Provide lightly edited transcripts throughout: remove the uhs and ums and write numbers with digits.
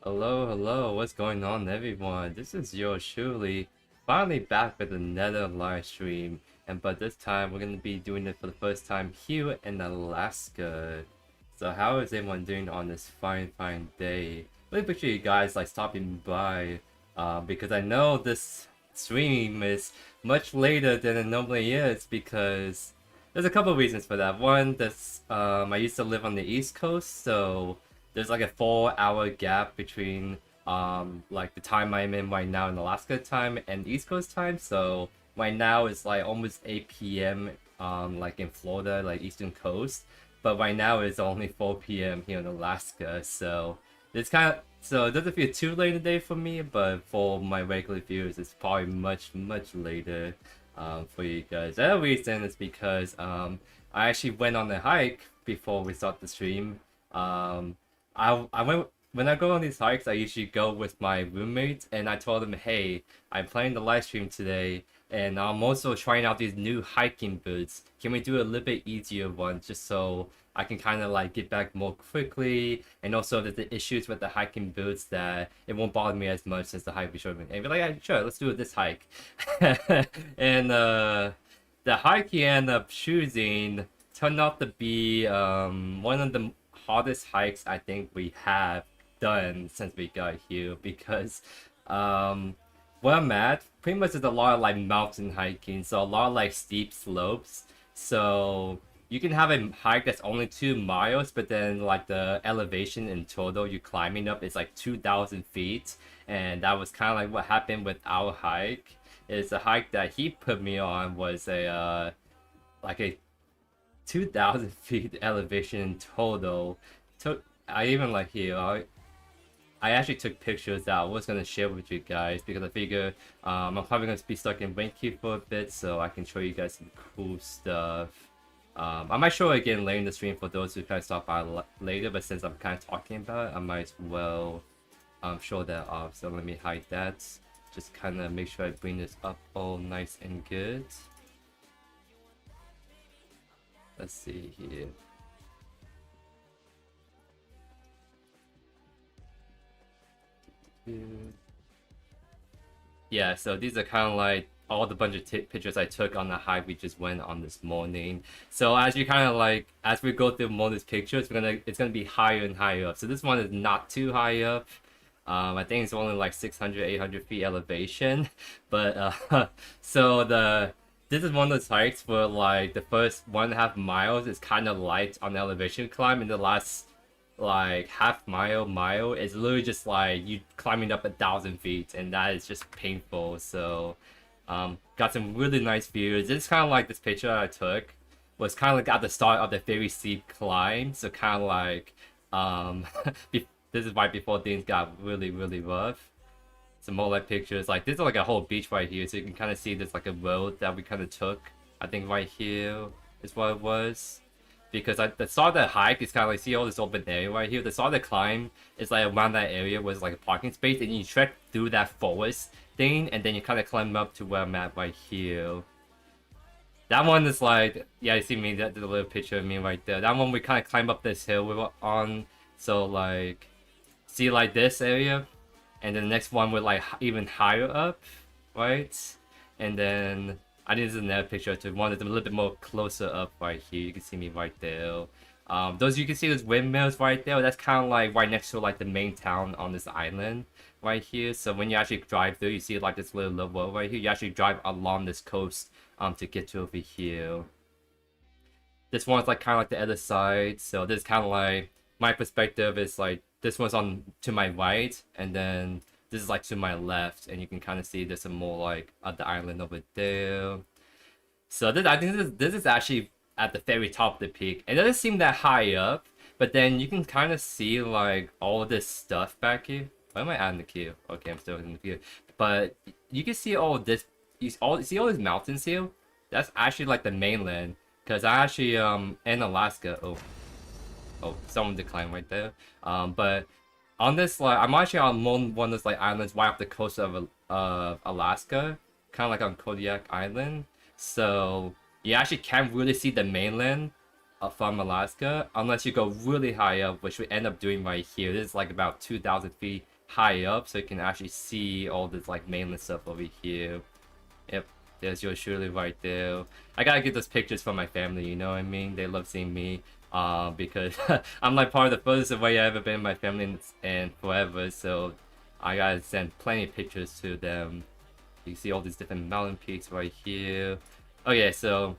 Hello, what's going on everyone? This is JoeYoursTruly, finally back with another live stream, but this time we're gonna be doing it for the first time here in Alaska. So how is everyone doing on this fine day? Really appreciate you guys like stopping by, because I know this stream is much later than it normally is because there's a couple of reasons for that. One, I used to live on the East Coast, so there's like a 4 hour gap between like the time I'm in right now in Alaska time and East Coast time. So right now it's like almost 8 p.m. Like in Florida, like Eastern Coast. But right now it's only 4 p.m. here in Alaska. So it's kind of it doesn't feel too late in the day for me, but for my regular viewers it's probably much later for you guys. The other reason is because I actually went on a hike before we start the stream. I went when I go on these hikes. I usually go with my roommates, and I told them, "Hey, I'm playing the live stream today, and I'm also trying out these new hiking boots. Can we do a little bit easier one, just so I can kind of like get back more quickly, and also that the issues with the hiking boots that it won't bother me as much as the hike we showed me." And be like, "Yeah, sure, let's do it this hike." And the hike you end up choosing turned out to be one of the hardest hikes I think we have done since we got here, because where I'm at pretty much is a lot of like mountain hiking, so a lot of like steep slopes. So you can have a hike that's only 2 miles, but then like the elevation in total you're climbing up is like 2,000 feet, and that was kind of like what happened with our hike. Is the hike that he put me on was a like a 2,000 feet elevation in total. I even like here, I actually took pictures that I was going to share with you guys, because I figure I'm probably going to be stuck in Winky for a bit, so I can show you guys some cool stuff. I might show it again later in the stream for those who kind of stop by later, but since I'm kind of talking about it, I might as well show that off. So let me hide that. Just kind of make sure I bring this up all nice and good. Let's see here. Yeah, so these are kind of like all the bunch of pictures I took on the hike we just went on this morning. So as you kind of like, as we go through more of these pictures, it's gonna be higher and higher up. So this one is not too high up. I think it's only like 600, 800 feet elevation. But so this is one of those hikes where like the first 1.5 miles is kind of light on the elevation climb, and the last like half mile is literally just like you climbing up 1,000 feet, and that is just painful. So got some really nice views. It's kind of like this picture I took was kind of like at the start of the very steep climb, so kind of like this is right before things got really rough. Some more like pictures, like this is like a whole beach right here, so you can kind of see there's like a road that we kind of took. I think right here is what it was, because the start of the hike is kind of like, see all this open area right here. The start of the climb is like around that area was like a parking space, and you trek through that forest thing, and then you kind of climb up to where I'm at right here. That one is like, yeah, you see me, that's a little picture of me right there. That one we kind of climb up this hill we were on, so like, see like this area, and then the next one we're like even higher up, right? And then I think this is another picture to one that's a little bit more closer up right here. You can see me right there. Those, you can see those windmills right there. That's kind of like right next to like the main town on this island right here. So when you actually drive through, you see like this little road right here. You actually drive along this coast to get to over here. This one's like kind of like the other side. So this kind of like, my perspective is like, this one's on to my right, and then this is like to my left, and you can kind of see there's some more like at the island over there. So I think this is actually at the very top of the peak. It doesn't seem that high up, but then you can kind of see like all this stuff back here. Why am I adding the queue? Okay, I'm still in the queue. But you can see all this. You see all these mountains here? That's actually like the mainland. Cause I actually in Alaska. Oh, someone declined right there. But on this, like, I'm actually on one of those like islands right off the coast of Alaska, kind of like on Kodiak Island. So you actually can't really see the mainland from Alaska unless you go really high up, which we end up doing right here. This is like about 2,000 feet high up so you can actually see all this like mainland stuff over here. Yep, there's yours truly right there. I gotta get those pictures for my family, you know what I mean? They love seeing me. Because I'm like part of the furthest away I've ever been in my family and forever, so I gotta send plenty of pictures to them. You see all these different mountain peaks right here. Oh yeah, so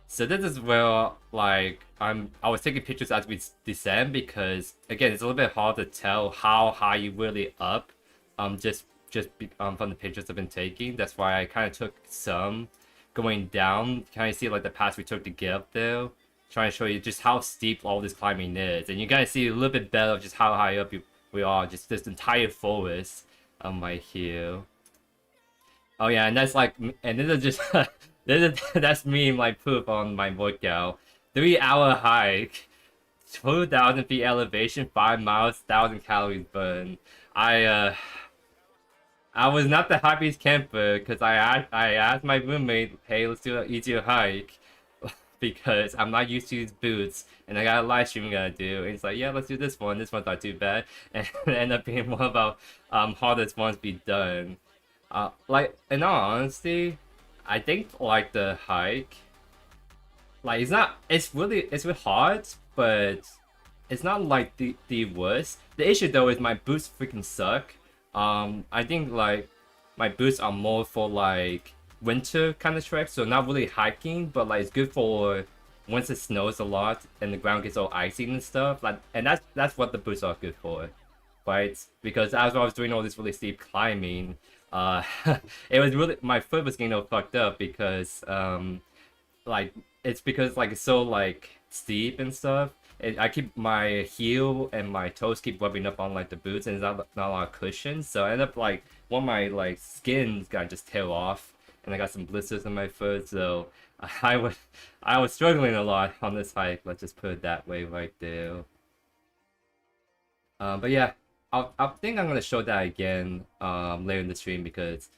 this is where like I was taking pictures as we descend because again it's a little bit hard to tell how high you really up from the pictures I've been taking. That's why I kind of took some going down. Kind of see like the path we took to get up there. Trying to show you just how steep all this climbing is, and you guys see a little bit better of just how high up we are. Just this entire forest right here. Oh yeah, and that's like, and this is just that's me like proof on my workout. 3-hour hike, 2,000 feet elevation, 5 miles, 1,000 calories burned. I was not the happiest camper because I asked my roommate, hey, let's do an easier hike. Because I'm not used to these boots, and I got a live stream I gotta do. And it's like, yeah, let's do this one. This one's not too bad, and it ended up being one of our hardest ones to be done. Like in all honesty, I think like the hike, like it's really hard, but it's not like the worst. The issue though is my boots freaking suck. I think like my boots are more for like winter kind of trek, so not really hiking, but like it's good for once it snows a lot and the ground gets all icy and stuff. Like, and that's what the boots are good for, right? Because as I was doing all this really steep climbing, it was really my foot was getting all fucked up because like it's because like it's so like steep and stuff. I keep my heel and my toes keep rubbing up on like the boots, and there's not a lot of cushion, so I end up like one of my like skins got just tear off. And I got some blisters on my foot, so I was struggling a lot on this hike. Let's just put it that way right there. But yeah, I think I'm gonna show that again later in the stream because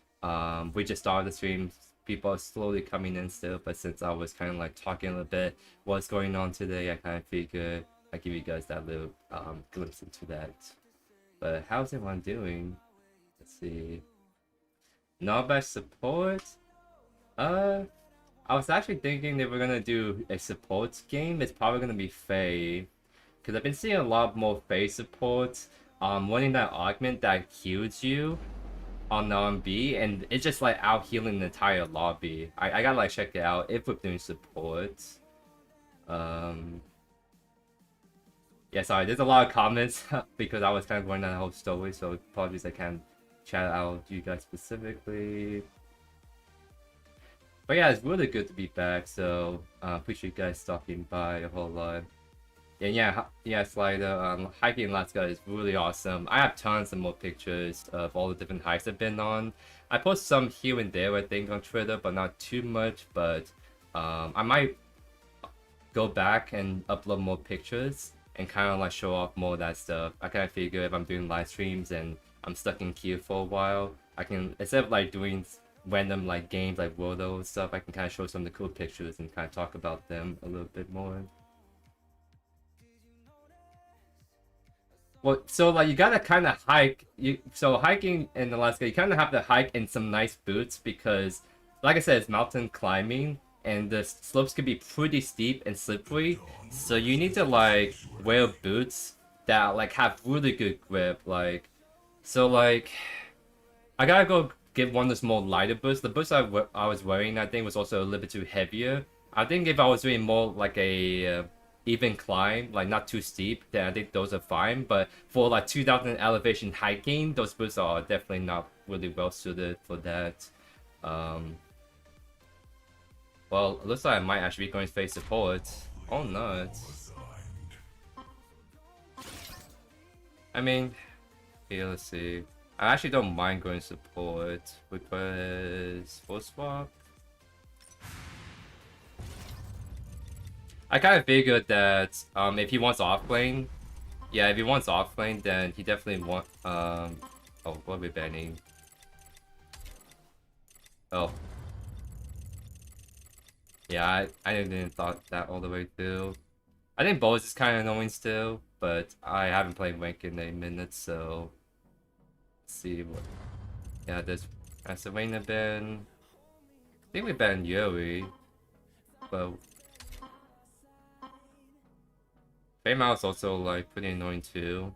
we just started the stream. People are slowly coming in still, but since I was kind of like talking a little bit what's going on today, I kind of figured I'd give you guys that little glimpse into that. But how's everyone doing? Let's see. Not bad support. I was actually thinking they were gonna do a support game. It's probably gonna be Faye, because I've been seeing a lot more Faye supports. Wanting that augment that heals you on the RB, and it's just like out healing the entire lobby. I gotta like check it out if we're doing support. Yeah, sorry. There's a lot of comments because I was kind of going down the whole story, so apologies I can't shout out you guys specifically. But yeah, it's really good to be back, so appreciate you guys stopping by a whole lot. And yeah, Slider, hiking in Alaska is really awesome. I have tons of more pictures of all the different hikes I've been on. I post some here and there, I think, on Twitter, but not too much. But I might go back and upload more pictures and kind of like show off more of that stuff. I kind of figure if I'm doing live streams and I'm stuck in Kiev for a while, I can, instead of like doing random like games like Worldo and stuff, I can kind of show some of the cool pictures and kind of talk about them a little bit more. Well, so like you gotta kind of hike. So hiking in Alaska, you kind of have to hike in some nice boots because, like I said, it's mountain climbing and the slopes can be pretty steep and slippery. So you need to like wear boots that like have really good grip. Like, so like I gotta go get one of those more lighter boots. The boots I was wearing, I think, was also a little bit too heavier. I think if I was doing more like a even climb, like not too steep, then I think those are fine. But for like 2,000 elevation hiking, those boots are definitely not really well suited for that. Well, it looks like I might actually be going to face support. Oh no. I mean, here, let's see. I actually don't mind going support because full swap. I kind of figured that if he wants off lane, yeah, if he wants off lane, then he definitely want oh, what are we banning? Oh, yeah, I didn't thought that all the way through. I think Bo is kind of annoying still. but I haven't played Wank in a minute, so let's see what. Yeah, there's Castlevania ban. I think we banned Yuri, but Baymao is also like pretty annoying too.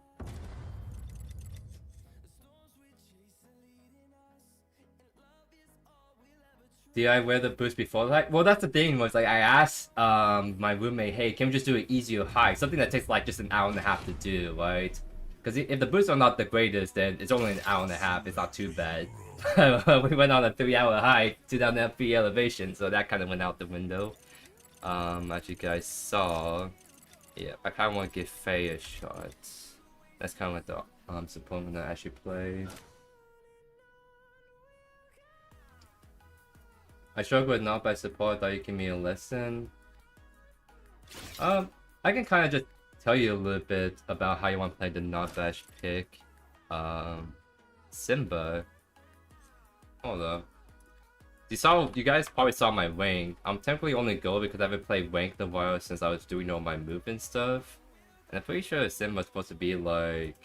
Did I wear the boost before? Like, well, that's the thing. Was like I asked my roommate, hey, can we just do an easier hike? Something that takes like just an hour and a half to do, right? Because if the boosts are not the greatest, then it's only an hour and a half. It's not too bad. We went on a 3-hour hike to down that 3 elevation, so that kind of went out the window. As you guys saw, yeah, I kind of want to give Faye a shot. That's kind of like the support I'm gonna actually play. I struggle with not by support. Thought you give me a lesson. I can kind of just tell you a little bit about how you want to play the not bash pick. Simba. Hold up. You guys probably saw my Wank. I'm technically only go because I haven't played Wank in a while since I was doing all my movement stuff. And I'm pretty sure Simba's supposed to be like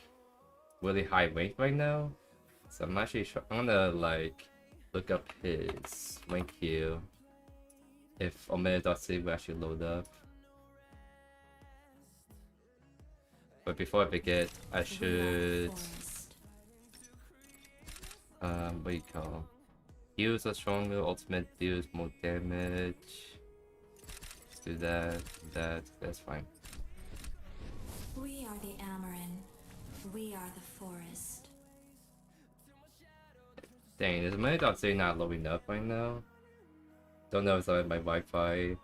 really high Wank right now. So I'm actually I'm gonna like look up his Wank queue if Omega.C will actually load up. But before I forget, I should what do you call? Heals are stronger, ultimate deals more damage. Let's do that's fine. We are the Amaran. We are the forest. Dang, is my .c not loading up right now? Don't know if it's on my Wi-Fi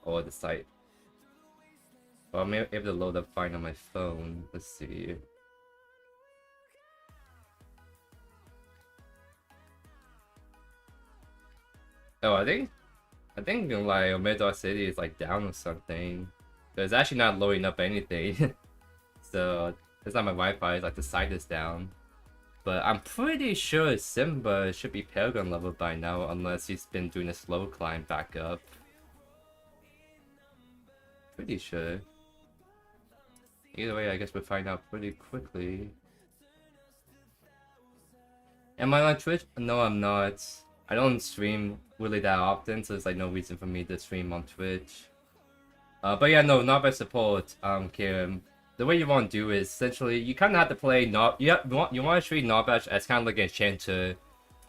or the site. Well, I'm able to load up fine on my phone. Let's see. Oh, I think like Omega City is like down or something. But it's actually not loading up anything. So it's not my Wi-Fi, it's like the site is down. But I'm pretty sure Simba should be Paragon level by now, unless he's been doing a slow climb back up. Pretty sure. Either way, I guess we'll find out pretty quickly. Am I on Twitch? No, I'm not. I don't stream really that often, so there's like no reason for me to stream on Twitch. But yeah, no, not by support, Kieran. The way you want to do is essentially you kind of have to play you want to treat Nobash as kind of like an enchanter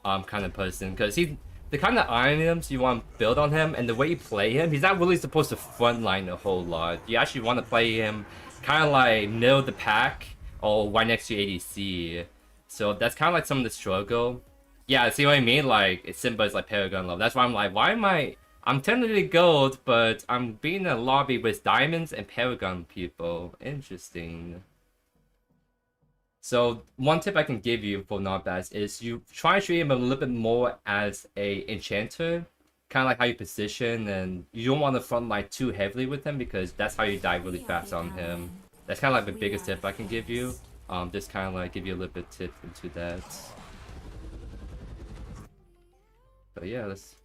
kind of person, because he's the kind of items you want to build on him, and the way you play him, he's not really supposed to frontline a whole lot. You actually want to play him kind of like middle of the pack or right next to ADC. So that's kind of like some of the struggle. Yeah, see what I mean? Like Simba is like Paragon level. That's why I'm like, why am I'm technically gold, but I'm being in a lobby with diamonds and Paragon people. Interesting. So one tip I can give you for Notbass is you try to treat him a little bit more as a enchanter, kind of like how you position, and you don't want to frontline too heavily with him because that's how you die really fast on him. That's kind of like the biggest tip I can give you. Just kind of like give you a little bit of tip into that. But yeah, let's.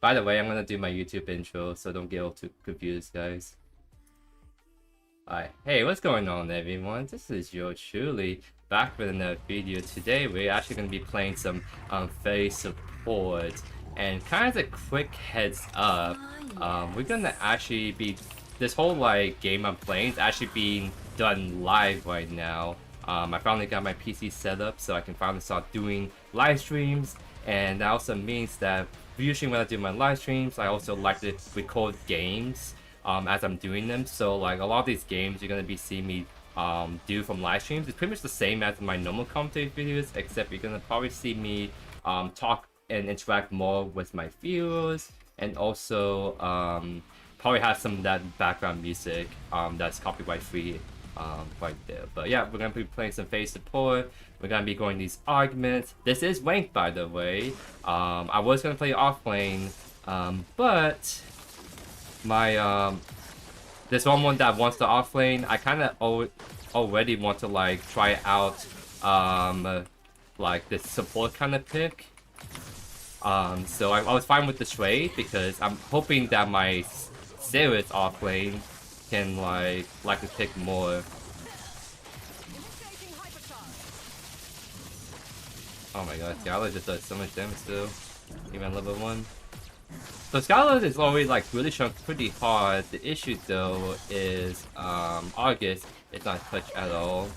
By the way, I'm gonna do my YouTube intro, so don't get all too confused, guys. Alright, hey, what's going on, everyone? This is JoeYoursTruly back with another video. Today, we're actually gonna be playing some face support, and kind of a quick heads up. We're gonna actually be this whole like game I'm playing is actually being done live right now. I finally got my PC set up so I can finally start doing live streams, and that also means that usually when I do my live streams, I also like to record games as I'm doing them. So like a lot of these games you're gonna be seeing me do from live streams, it's pretty much the same as my normal commentary videos, except you're gonna probably see me talk and interact more with my viewers, and also probably have some of that background music that's copyright free right there. But yeah, we're gonna be playing some face support. We're gonna be going these arguments. This is Wank, by the way. I was gonna play off lane, but my this one that wants to off lane, I kind of already want to like try out like this support kind of pick. So I was fine with the trade because I'm hoping that my serious off lane can like to pick more. Oh my god, Skylar just does so much damage still, even level 1. So Skylar is already like really shrunk pretty hard. The issue though is August is not touched at all.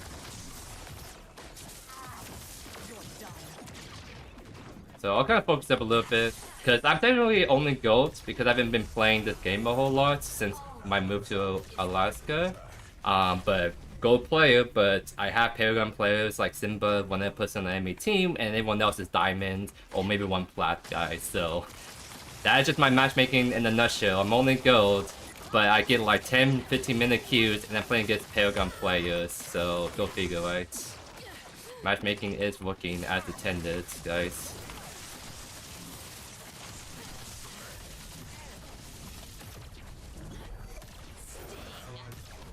So I'll kind of focus up a little bit, because I'm technically only GOAT because I haven't been playing this game a whole lot since my move to Alaska. But GOAT player, but I have Paragon players like Simba, 100% on the enemy team, and everyone else is Diamond, or maybe one Plat guy, so... That is just my matchmaking in a nutshell. I'm only GOAT, but I get like 10-15 minute queues, and I'm playing against Paragon players, so go figure, right? Matchmaking is working as intended, guys.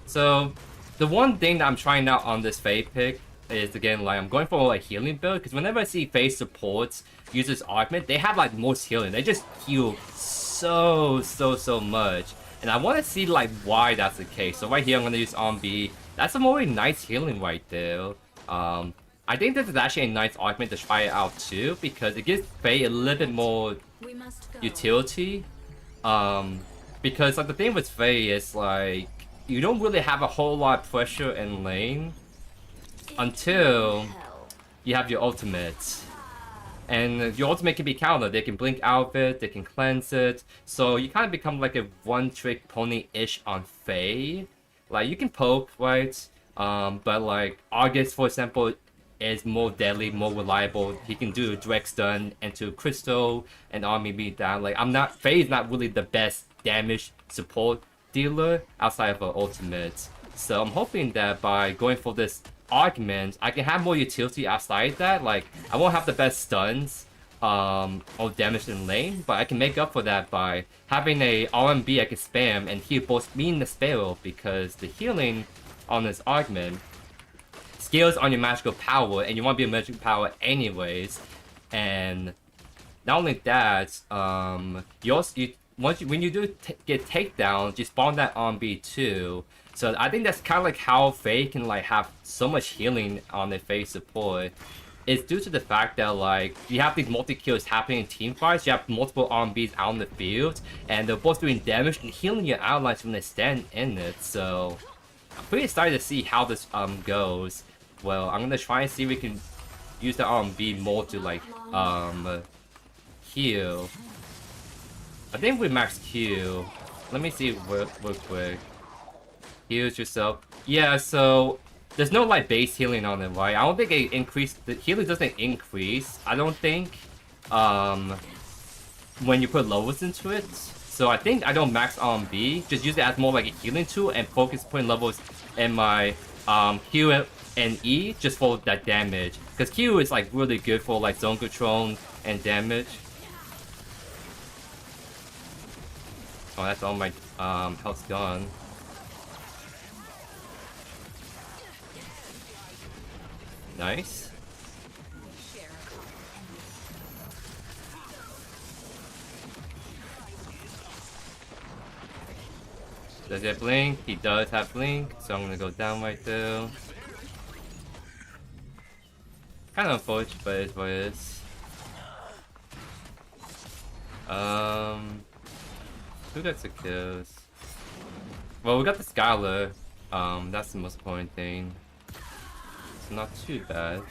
So, the one thing that I'm trying out on this Faye pick is, again, like, I'm going for a healing build, because whenever I see Faye supports use this augment, they have, like, most healing. They just heal so much. And I want to see, like, why that's the case. So right here, I'm going to use B. That's a really nice healing right there. I think this is actually a nice augment to try it out, too, because it gives Faye a little bit more utility. Because, like, the thing with Faye is, like, you don't really have a whole lot of pressure in lane until you have your ultimate. And your ultimate can be countered. They can blink out of it, they can cleanse it. So you kind of become like a one-trick pony-ish on Faye. Like, you can poke, right? But like, August, for example, is more deadly, more reliable. He can do direct stun into Crystal and army beat down. Like, Faye is not really the best damage support dealer outside of her ultimate. So I'm hoping that by going for this augment, I can have more utility outside that. Like, I won't have the best stuns or damage in lane, but I can make up for that by having a RMB I can spam and heal both me and the Sparrow, because the healing on this augment scales on your magical power, and you want to be a magical power anyways. And not only that, when you do get takedowns, you spawn that RMB too. So I think that's kind of like how Faye can like have so much healing on their Faye support. It's due to the fact that like you have these multi-kills happening in team fights, you have multiple RMBs out in the field, and they're both doing damage and healing your allies when they stand in it. So I'm pretty excited to see how this goes. Well, I'm gonna try and see if we can use the RMB more to like heal. I think we max Q. Let me see real quick. Heals yourself. Yeah, so there's no like base healing on it, right? I don't think it increased. The healing doesn't increase, I don't think, when you put levels into it. So I think I don't max RMB. Just use it as more like a healing tool and focus putting levels in my Q and E just for that damage. Because Q is like really good for like zone control and damage. Oh, that's all my health's gone. Nice. Does he have blink? He does have blink, so I'm gonna go down right there. Kind of unfortunate, but it's what it is. Who got the kills? Well, we got the Scholar. That's the most important thing. It's not too bad.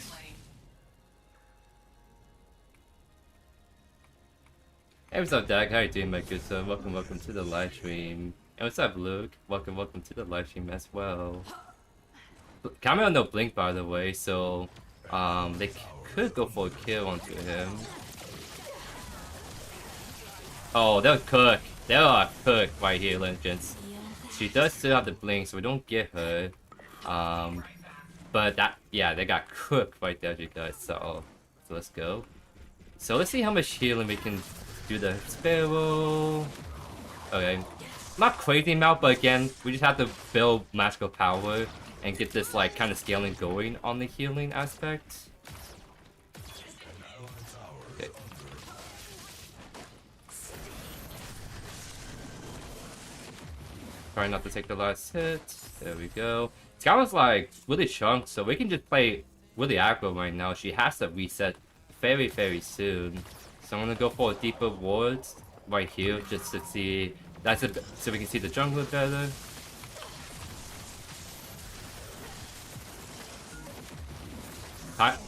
Hey, what's up, Dag? How you doing, my good sir? Welcome to the live stream. And what's up, Luke? Welcome to the live stream as well. Camera no blink, by the way, so they could go for a kill onto him. Oh, they'll cook. They'll cook right here, Legends. She does still have the blink, so we don't get her. But that, yeah, they got cooked right there, you guys. So let's go. So let's see how much healing we can do the Sparrow. Okay, not crazy amount, but again, we just have to build magical power and get this like kind of scaling going on the healing aspect. Okay. Try not to take the last hit. There we go. Scout's like really chunked, so we can just play really aggro right now. She has to reset very, very soon. So I'm gonna go for a deeper ward right here just to see so we can see the jungle better.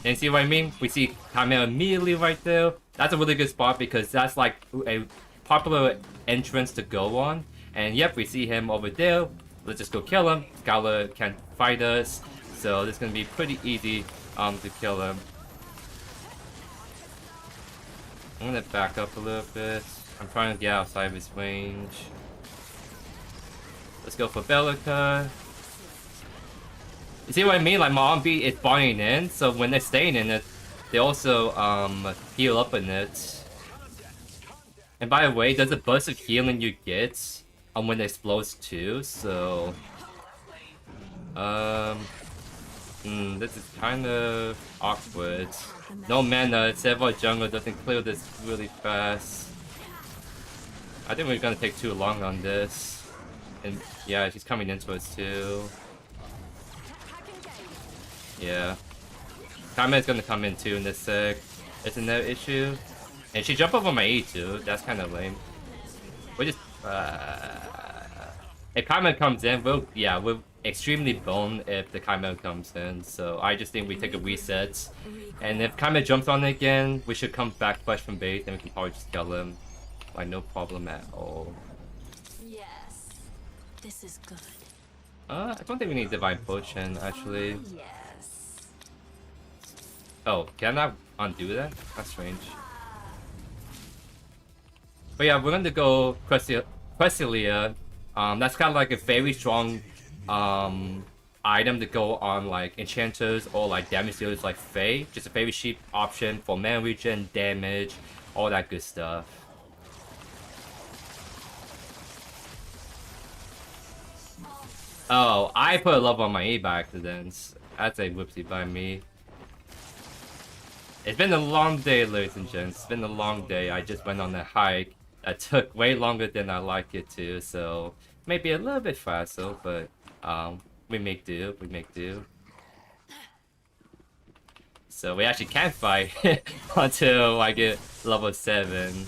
And see what I mean? We see Chimera immediately right there. That's a really good spot because that's like a popular entrance to go on. And yep, we see him over there. Let's just go kill him. Scala can't fight us. So this is gonna be pretty easy to kill him. I'm gonna back up a little bit. I'm trying to get outside of his range. Let's go for Bellica. You see what I mean? Like my RB is buying in, so when they're staying in it, they also heal up in it. And by the way, there's a burst of healing you get when it explodes too, so this is kind of awkward. No mana, several jungle doesn't clear this really fast. I think we're gonna take too long on this. And yeah, she's coming into us too. Yeah. Kaima's gonna come in too in this sec. Isn't that an issue? And she jumped over my E too. That's kind of lame. We just if Kaima comes in, we're extremely boned if the Kaima comes in. So I just think we take a reset. And if Kaima jumps on it again, we should come back fresh from base and we can probably just kill him. Like no problem at all. Yes, this is good. I don't think we need Divine Potion actually. Yes. Oh, can I undo that? That's strange. But yeah, we're going to go Cressilia. That's kind of like a very strong item to go on like enchanters or like damage dealers like Fae. Just a very cheap option for mana regen, damage, all that good stuff. Oh, I put a level on my E by accident. That's a whoopsie by me. It's been a long day, ladies and gents. It's been a long day. I just went on a hike that took way longer than I like it to, so maybe a little bit faster, but we make do. We make do. So we actually can't fight until I get level 7.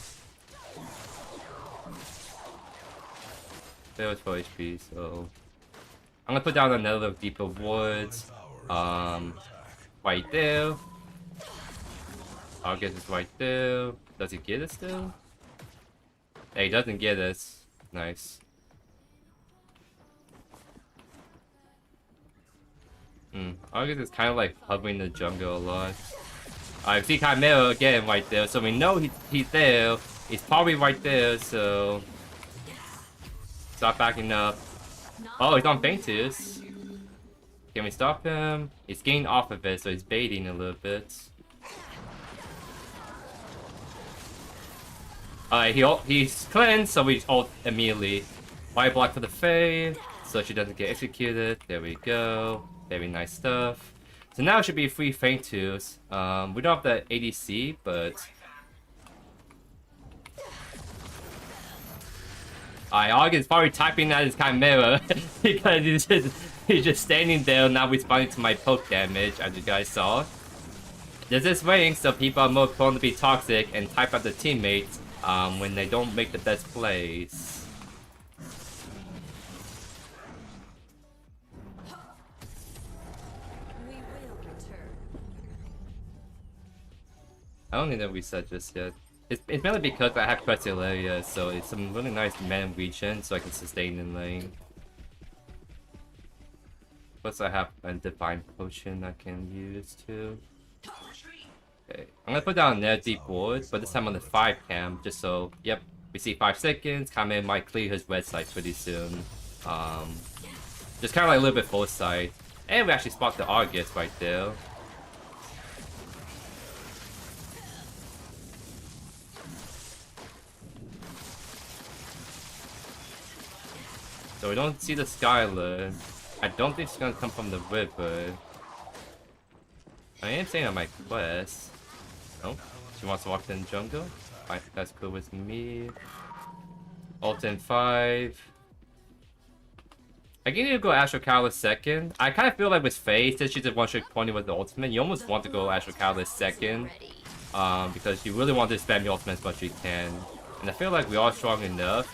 That was 4 HP, so I'm gonna put down another deeper woods. Right there. I'll get this right there. Does he get it still? Hey, he doesn't get us. Nice. August is kind of like hovering the jungle a lot. I see Chimera again right there, so we know he's there. He's probably right there, so stop backing up. Oh, he's on Faintus. Can we stop him? He's getting off of it, so he's baiting a little bit. He's cleansed, so we ult immediately. White block for the Fae, so she doesn't get executed. There we go. Very nice stuff. So now it should be free Faintus. We don't have the ADC, but August is probably typing at his Chimera because he's just standing there not responding to my poke damage, as you guys saw. There's this ring, so people are more prone to be toxic and type at their teammates when they don't make the best plays. We will return. I don't need to reset just yet. It's mainly because I have Cressilia, so it's some really nice mana regen so I can sustain in lane. Plus I have a Divine Potion I can use too. Okay, I'm gonna put down another deep ward, but this time on the 5 cam, just so, yep, we see 5 seconds, Kame might clear his red side pretty soon. Just kind of like a little bit foresight. And we actually spot the August right there. So we don't see the Skylar. I don't think it's gonna come from the river. I am saying on my quest. No, she wants to walk in the jungle. Fine, that's cool with me. Ult in 5. I can either go Astral Catalyst second. I kind of feel like with Faye, since she's a one-trick pony with the ultimate, you almost want to go Astral Catalyst second. Because you really want to spam your ultimate as much as you can. And I feel like we are strong enough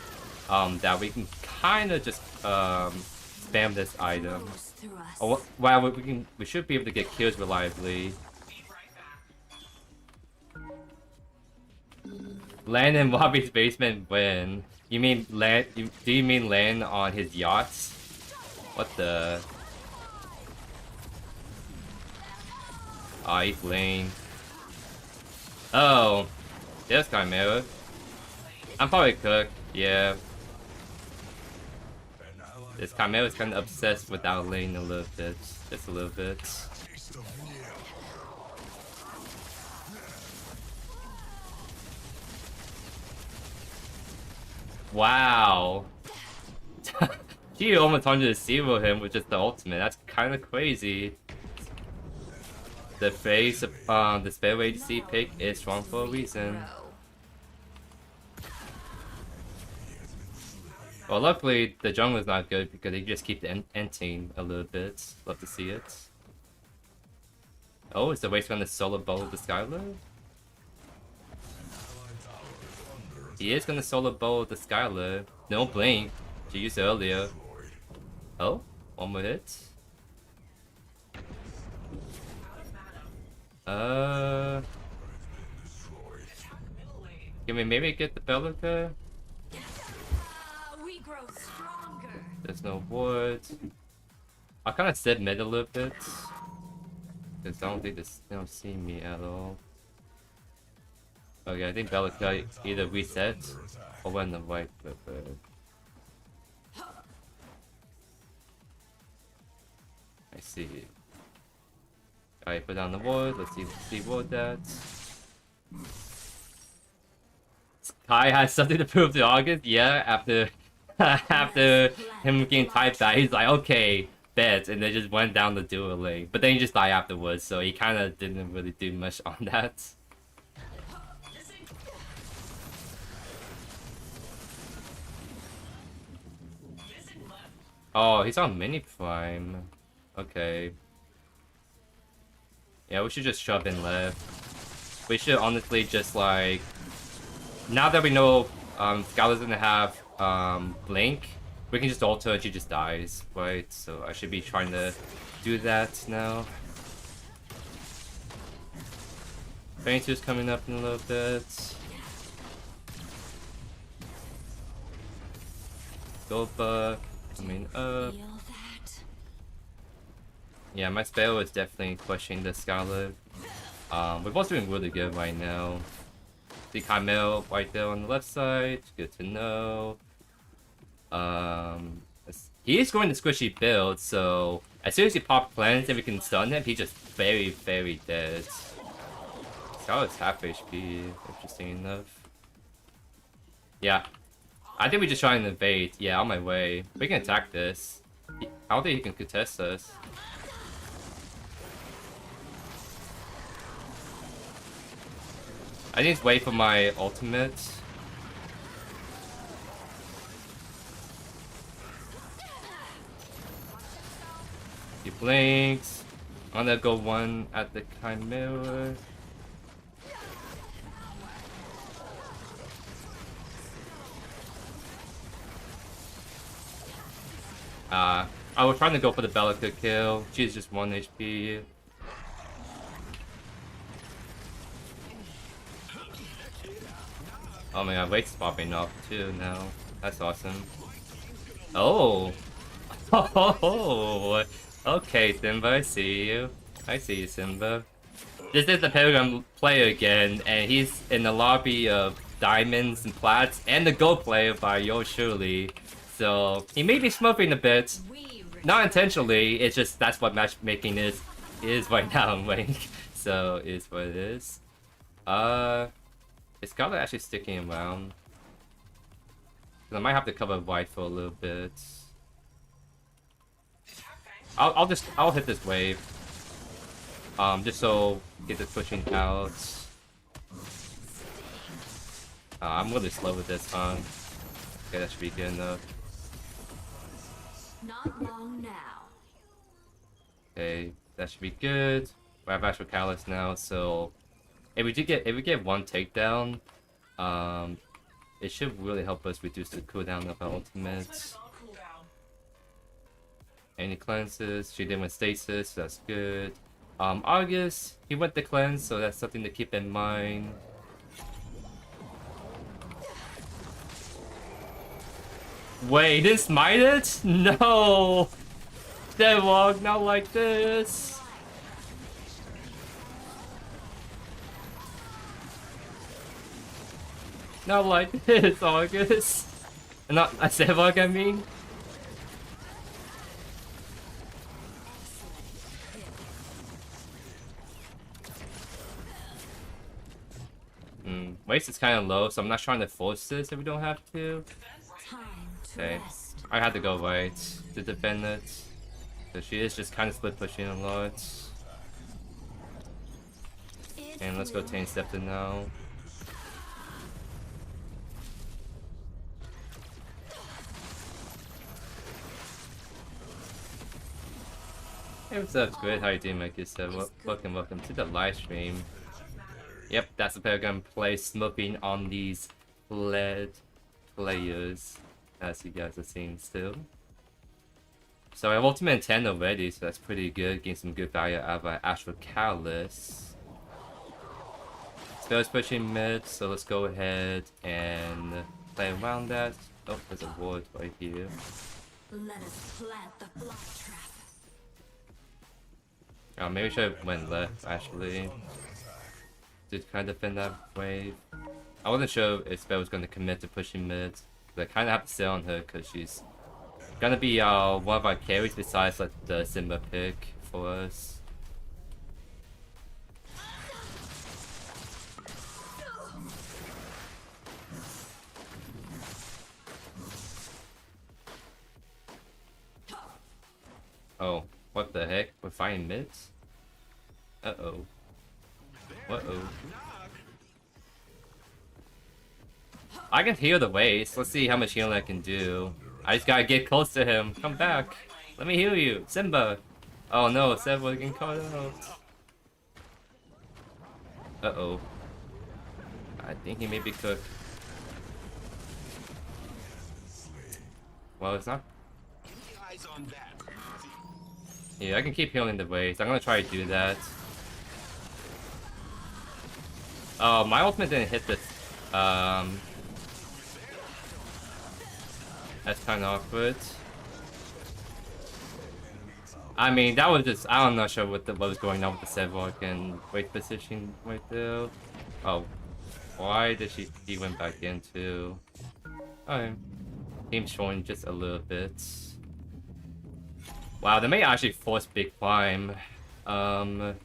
that we can kind of just spam this item. Oh, wow, we should be able to get kills reliably. Land in Bobby's basement when you mean land? Do you mean land on his yachts? What the? Ah, he's lane. Oh, there's Chimera. I'm probably cooked. Yeah. This Chimera's kind of obsessed with our lane a little bit, just a little bit. Wow. She almost 100 him with just the ultimate. That's kind of crazy. The face of the spell ADC pick is strong for a reason. Well, luckily the jungler's not good because they just keep the ending a little bit. Love to see it. Oh, is the waste gonna solo bow the Skylar? He is gonna solo bow the Skylar. No blink. She used it earlier. Oh, one more hit. Can we maybe get the Bellica? We grow stronger. There's no wood. I kind of said mid a little bit. Because I don't think they don't see me at all. Okay, I think Bellica either reset or went the white flipper. I see. Alright, put down the wood. Let's see what that's. Kai has something to prove to August. Yeah, after after him getting typed out, he's like, okay, bet, and they just went down the dual lane. But then he just died afterwards, so he kind of didn't really do much on that. Oh, he's on mini prime. Okay. Yeah, we should just shove in left. We should honestly just like, now that we know Skylar's gonna have blink, we can just alter and she just dies, right? So I should be trying to do that now. 22's coming up in a little bit. Gopa coming up. Yeah, my spell is definitely pushing the Scarlet. We're both doing really good right now. The Chimera right there on the left side, good to know. He is going to squishy build, so as soon as he pops plants and we can stun him, he's just very, very dead. Scarlet's half HP, interesting enough. Yeah, I think we just try and invade. Yeah, on my way. We can attack this. I don't think he can contest us. I need to wait for my ultimate. He blinks. I'm gonna go one at the Chimera. I was trying to go for the Bellica kill. She's just 1 HP. Oh my god, Wake's popping up too now. That's awesome. Oh! Oh! Okay, Simba, I see you. I see you, Simba. This is the Paragon player again, and he's in the lobby of Diamonds and Plats, and the Gold player by JoeYoursTruly. So, he may be smurfing a bit. Not intentionally, it's just that's what matchmaking is right now in Wake. So, it is what it is. Is Scarlet actually sticking around? I might have to cover white for a little bit. I'll hit this wave. Just so get the pushing out. I'm really slow with this, huh? Okay, that should be good enough. Not long now. Okay, that should be good. We have Astral Catalyst now, so if we get one takedown, it should really help us reduce the cooldown of our ultimates. Any cleanses? She did with stasis, so that's good. August, he went the cleanse, so that's something to keep in mind. Wait, he didn't smite it? No! Deadwalk, not like this! Not like this, August! Not a Deadwalk, I mean. Waste is kind of low, so I'm not trying to force this if we don't have to. Okay, I had to go right to defend it. So she is just kind of split pushing a lot. And let's go Tane Scepter now. Hey, what's up, Squid? How you doing, Mike? Welcome to the live stream. Yep, that's the Paragon play, smoking on these lead players, as you guys are seeing still. So I have Ultimate 10 already, so that's pretty good. Getting some good value out of our Astral Catalyst. Spell's pushing mid, so let's go ahead and play around that. Oh, there's a ward right here. Let us plant the blood trap. Oh, maybe I should have went left, actually. Just kind of defend that wave. I wasn't sure if Spell was going to commit to pushing mid. But I kind of have to sit on her because she's going to be one of our carries besides like the Simba pick for us. Oh, what the heck? We're fighting mids? Uh-oh. Uh-oh. I can heal the waste. Let's see how much healing I can do. I just gotta get close to him. Come back. Let me heal you. Simba. Oh no, Simba getting caught out. Uh-oh. I think he may be cooked. Well, it's not. Yeah, I can keep healing the waste. I'm gonna try to do that. Oh, my ultimate didn't hit this. That's kind of awkward. I mean, that was just, I'm not sure what was going on with the Sedwalk and weight position right there. Oh, why did he went back into? Oh, team showing just a little bit. Wow, they may actually force big climb. I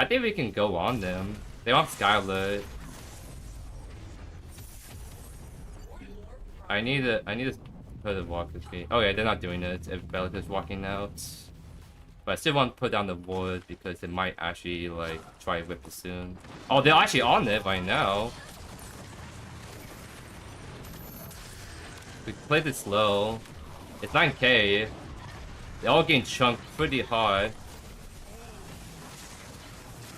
think we can go on them. They don't have Skylar. I need to put a walk with me. Oh yeah, they're not doing it if Bellica's walking out. But I still want to put down the ward because it might actually like try to whip it soon. Oh, they're actually on it right now. We played it slow. It's 9k. They're all getting chunked pretty hard.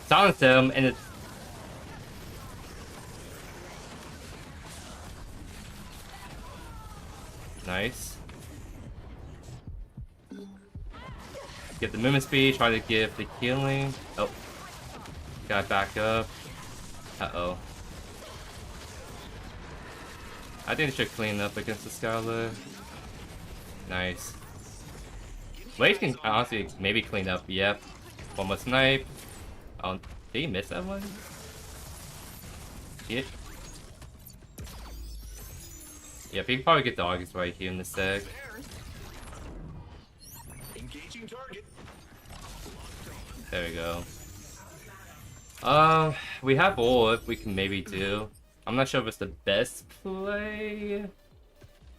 Silence them and it's nice. Get the movement speed, try to give the healing. Oh. Gotta back up. Uh-oh. I think they should clean up against the Scarlet. Nice. Wade can honestly maybe clean up. Yep. One more snipe. Oh, did he miss that one? Yep. Yep, he can probably get the August right here in a sec. There we go. We have orb we can maybe do. I'm not sure if it's the best play.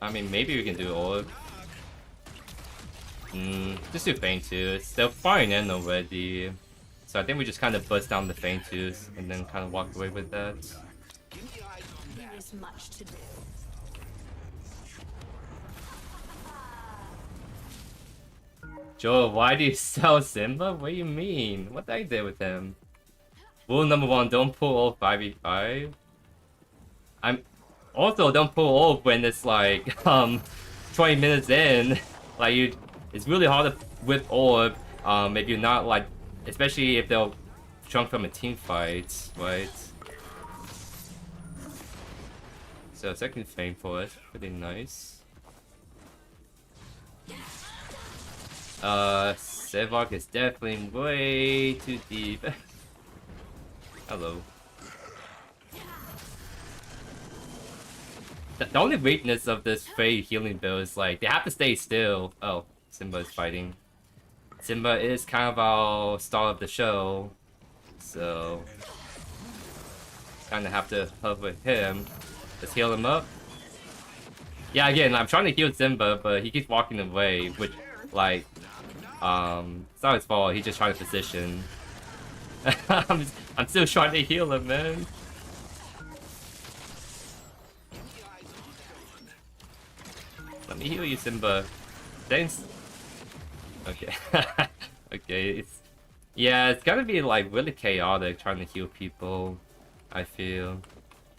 I mean, maybe we can do orb. Just do Feint too. They're firing in already. So I think we just kind of bust down the Feint twos and then kind of walk away with that. There is much to do. Joe, why do you sell Simba? What do you mean? What did I do with him? Rule number 1, don't pull all 5v5. I'm also don't pull off when it's like 20 minutes in. Like it's really hard to whip orb if you're not like, especially if they'll chunk from a team fight, right? So second frame for it, pretty nice. Sevok is definitely way too deep. Hello. The only weakness of this Frey healing build is like they have to stay still. Oh, Simba is fighting. Simba is kind of our star of the show, so kind of have to help with him. Let's heal him up. Yeah, again, I'm trying to heal Simba, but he keeps walking away, which like it's not his fault. He's just trying to position. I'm still trying to heal him, man. Let me heal you, Simba. Thanks. Okay. Okay, it's gonna be like really chaotic trying to heal people, I feel.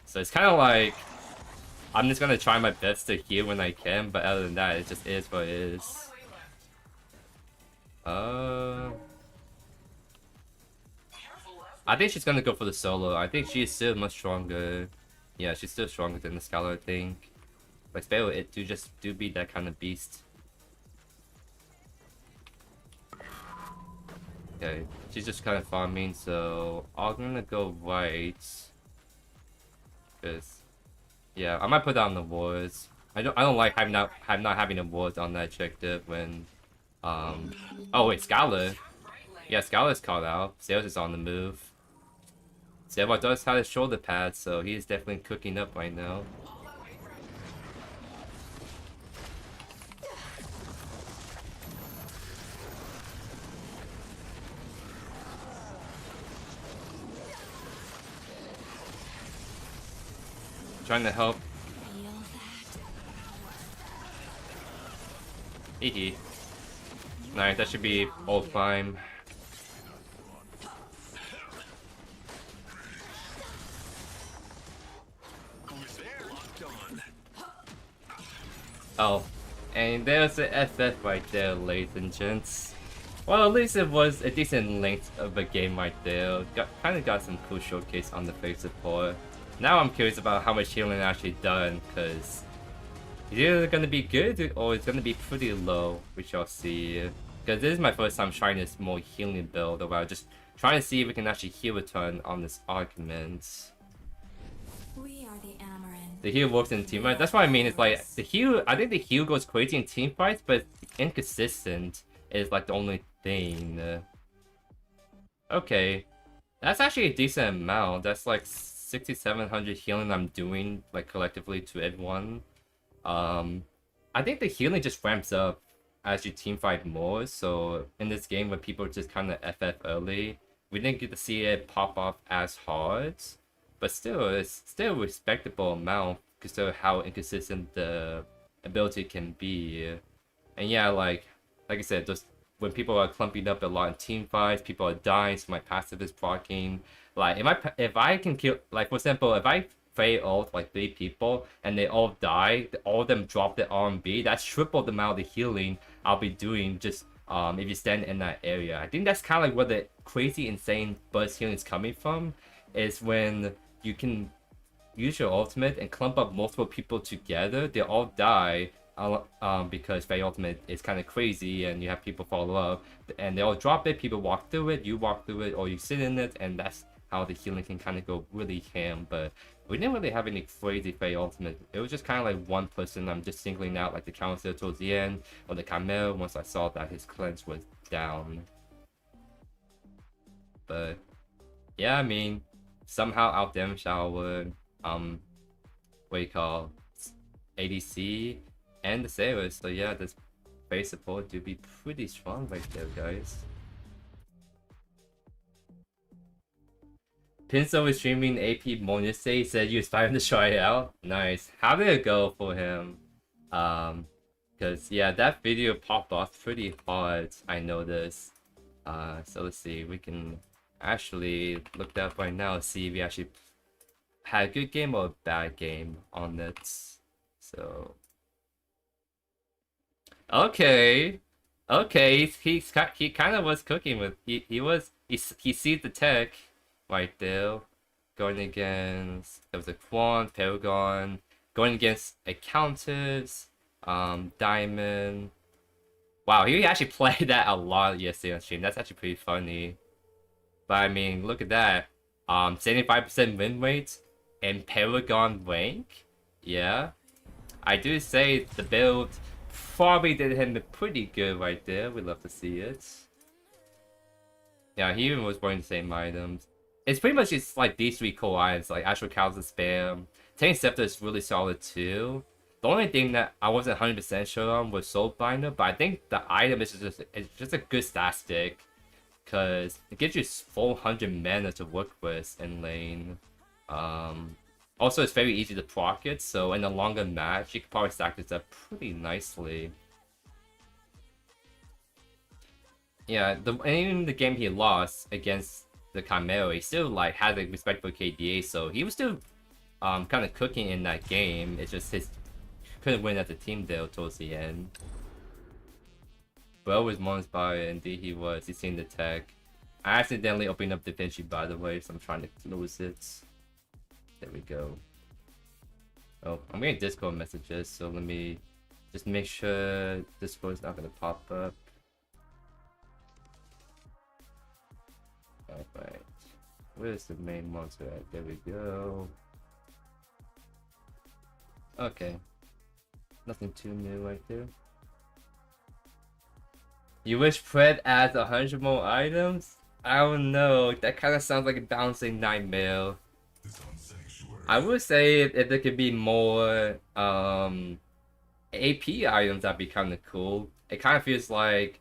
So it's kind of like I'm just gonna try my best to heal when I can, but other than that, it just is what it is. I think she's gonna go for the solo. I think she is still much stronger. Yeah, she's still stronger than the Scholar, I think. But Spell it do be that kind of beast. Okay, she's just kind of farming, so I'm gonna go right. Cause yeah, I might put down the wards. I don't like not having the wards on that objective when oh wait, Scholar. Yeah, Scholar's called out. Sales is on the move. Seva does have a shoulder pad, so he's definitely cooking up right now. Trying to help. Hee. Nice, that should be all fine. Oh, and there's the FF right there, ladies and gents. Well, at least it was a decent length of a game right there. Kind of got some cool showcase on the face support. Now I'm curious about how much healing actually done, because it's either going to be good or it's going to be pretty low, which I'll see. Because this is my first time trying this more healing build, where I'm just trying to see if we can actually heal a ton on this argument. We are the Amaran. The heal works in team fights. That's what I mean. It's like the heal. I think the heal goes crazy in team fights, but inconsistent is like the only thing. Okay, that's actually a decent amount. That's like 6,700 healing I'm doing like collectively to everyone. I think the healing just ramps up as you team fight more. So in this game, when people just kind of FF early, we didn't get to see it pop off as hard. But still, it's still a respectable amount considering how inconsistent the ability can be. And yeah, like I said, just when people are clumping up a lot in team fights, people are dying, so my passive is proccing. Like if I can kill, like for example, if I Fey ult like 3 people and they all die, all of them drop the RMB, that's triple the amount of healing I'll be doing just if you stand in that area. I think that's kind of like where the crazy insane burst healing is coming from, is when you can use your ultimate and clump up multiple people together. They all die because Fey ultimate is kind of crazy and you have people follow up and they all drop it, people walk through it, you walk through it, or you sit in it, and that's how the healing can kind of go really ham. But we didn't really have any crazy Fey ultimate. It was just kind of like one person I'm just singling out, like the counter towards the end, or the Camel once I saw that his cleanse was down. But yeah, I mean, somehow outdamaged our what you call ADC and the Sailors. So yeah, this base support do be pretty strong right there, guys. Pinso is streaming AP Moniste, said you was trying to try it out. Nice. How did it go for him? Because Because, yeah, that video popped off pretty hard, I noticed. So let's see, we can actually look that up right now, see if we actually had a good game or a bad game on it. So, okay, he kind of was cooking with he sees the tech right there, going against there was a Quan Paragon, going against a Countess, Diamond. Wow, he actually played that a lot yesterday on stream. That's actually pretty funny. But I mean, look at that. 75% win rate and Paragon rank. Yeah. I do say the build probably did him pretty good right there. We'd love to see it. Yeah, he even was wearing the same items. It's pretty much just like these three core items, like Astral Cows and Spam. Tank Scepter is really solid too. The only thing that I wasn't 100% sure on was Soul Binder, but I think the item is just a good stat stick. Because it gives you 400 mana to work with in lane. Also, it's very easy to proc it, so in a longer match, you can probably stack this up pretty nicely. Yeah, even the game he lost against the Chimera, he still like had a respectable KDA, so he was still kind of cooking in that game. It's just his couldn't win as a team though towards the end. Bro was more inspired, indeed he was. He's seen the tech. I accidentally opened up Da Vinci by the way, so I'm trying to close it. There we go. Oh, I'm getting Discord messages, so let me just make sure Discord is not gonna pop up. Alright. Where's the main monster at? There we go. Okay. Nothing too new right there. You wish Pred adds 100 more items? I don't know. That kind of sounds like a balancing nightmare. I would say if there could be more AP items, that'd be kind of cool. It kind of feels like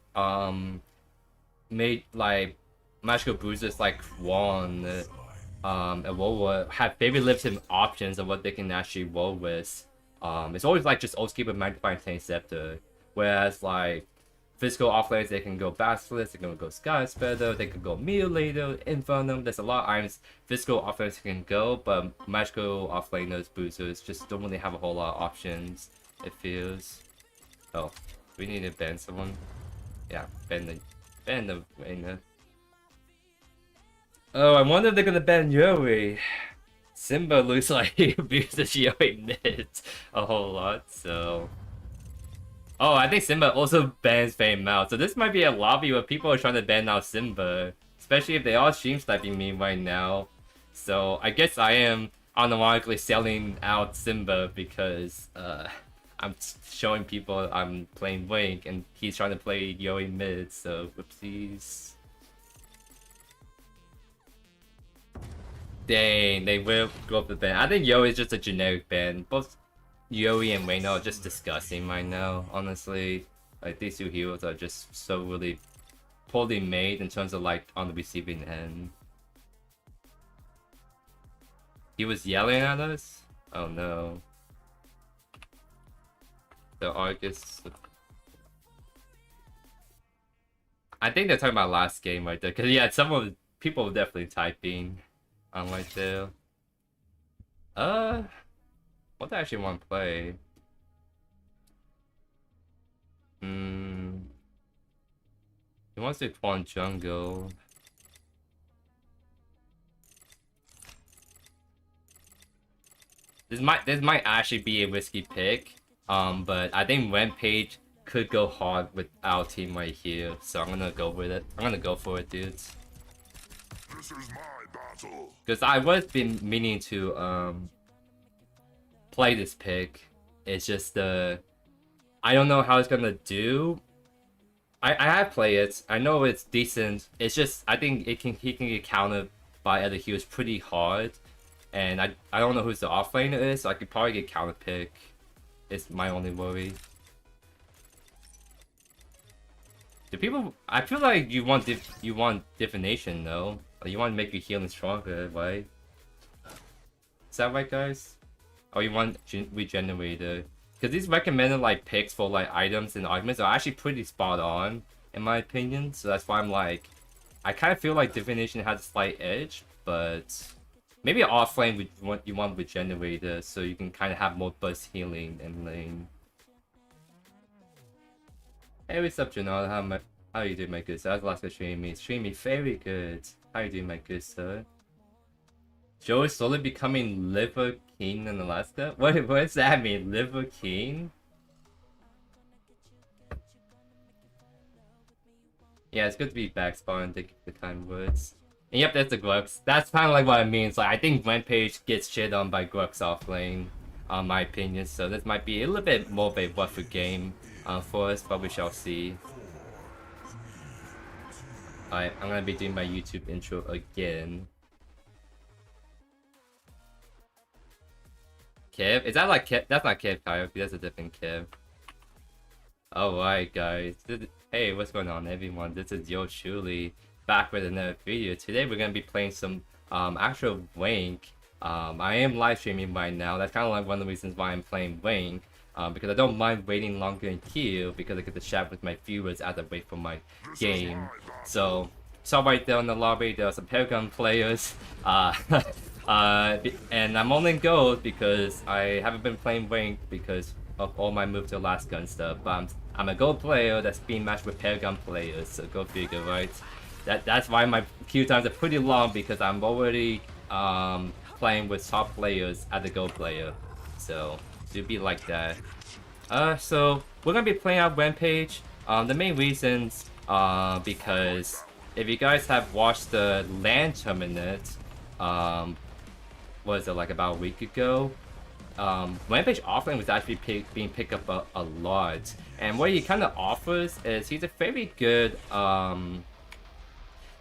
made like magical boosters like Quan and Wowa have very limited options of what they can actually roll with. It's always like just old keep Magnifying Tank Scepter, whereas like physical offlanes, they can go Basilisk, they can go Sky Spreader, they can go Mutilator, Inferno. There's a lot of items physical offlanes can go, but magical offlaners, boosters just don't really have a whole lot of options, it feels. Oh, we need to ban someone. Yeah, ban the Reina. Oh, I wonder if they're gonna ban Yuri. Simba looks like he abuses Yuri mid a whole lot, so. Oh, I think Simba also bans Fame out, so this might be a lobby where people are trying to ban out Simba, especially if they are stream sniping me right now. So I guess I am unironically selling out Simba because I'm showing people I'm playing Wink and he's trying to play Yuri mid, so whoopsies. Dang, they will go up the ban. I think Yuri is just a generic ban. Both Yuri and Reina are just disgusting right now, honestly. Like, these two heroes are just so really poorly made in terms of, like, on the receiving end. He was yelling at us? Oh no. The Argus... I think they're talking about last game right there, because yeah, some of the people were definitely typing on right there. What do I actually want to play? He wants to Quan jungle. This might actually be a risky pick. But I think Rampage could go hard with our team right here, so I'm gonna go with it. I'm gonna go for it, dudes. This is my battle. Because I was been meaning to play this pick. It's just I don't know how it's gonna do. I have played it. I know it's decent. It's just I think he can get countered by other heroes pretty hard, and I don't know who's the offlaner is, so I could probably get counter pick. It's my only worry. Do people? I feel like you want divination though. Like you want to make your healing stronger, right? Is that right, guys? Oh, you want regenerator? because these recommended like picks for like items and arguments are actually pretty spot on in my opinion. So that's why I'm like, I kind of feel like Divination has a slight edge, but maybe offlane you want Regenerator so you can kind of have more burst healing in lane. Hey, what's up, Janelle? How you doing, my good sir? How's the last good streaming? Streaming very good. How you doing, my good sir? Joe is slowly becoming Liver King in Alaska? What does that mean? Liver King? Yeah, it's good to be back, Spawn. Thank you for the kind words. And yep, that's the Grux. That's kind of like what it means. Like, I think Rampage gets shit on by Grux off lane, my opinion. So this might be a little bit more of a rougher game for us, but we shall see. Alright, I'm gonna be doing my YouTube intro again. Kev? Is that like Kev? That's not Kev Coyote, that's a different Kev. Alright guys, hey, what's going on everyone? This is JoeYoursTruly back with another video. Today we're gonna be playing some actual Rank. I am live streaming right now. That's kind of like one of the reasons why I'm playing Rank. Because I don't mind waiting longer in queue because I get to chat with my viewers as I wait for my game. So right there in the lobby, there are some Paragon players. And I'm only in gold because I haven't been playing Rank because of all my move to Alaska and stuff. But I'm a gold player that's being matched with Paragon players, so go figure, right? That's why my queue times are pretty long because I'm already playing with top players as a gold player. So it'd be like that. So we're gonna be playing out Rampage. The main reasons because if you guys have watched the LAN tournament, was it like about a week ago? Rampage offlane was actually being picked up a lot, and what he kind of offers is he's a very good kind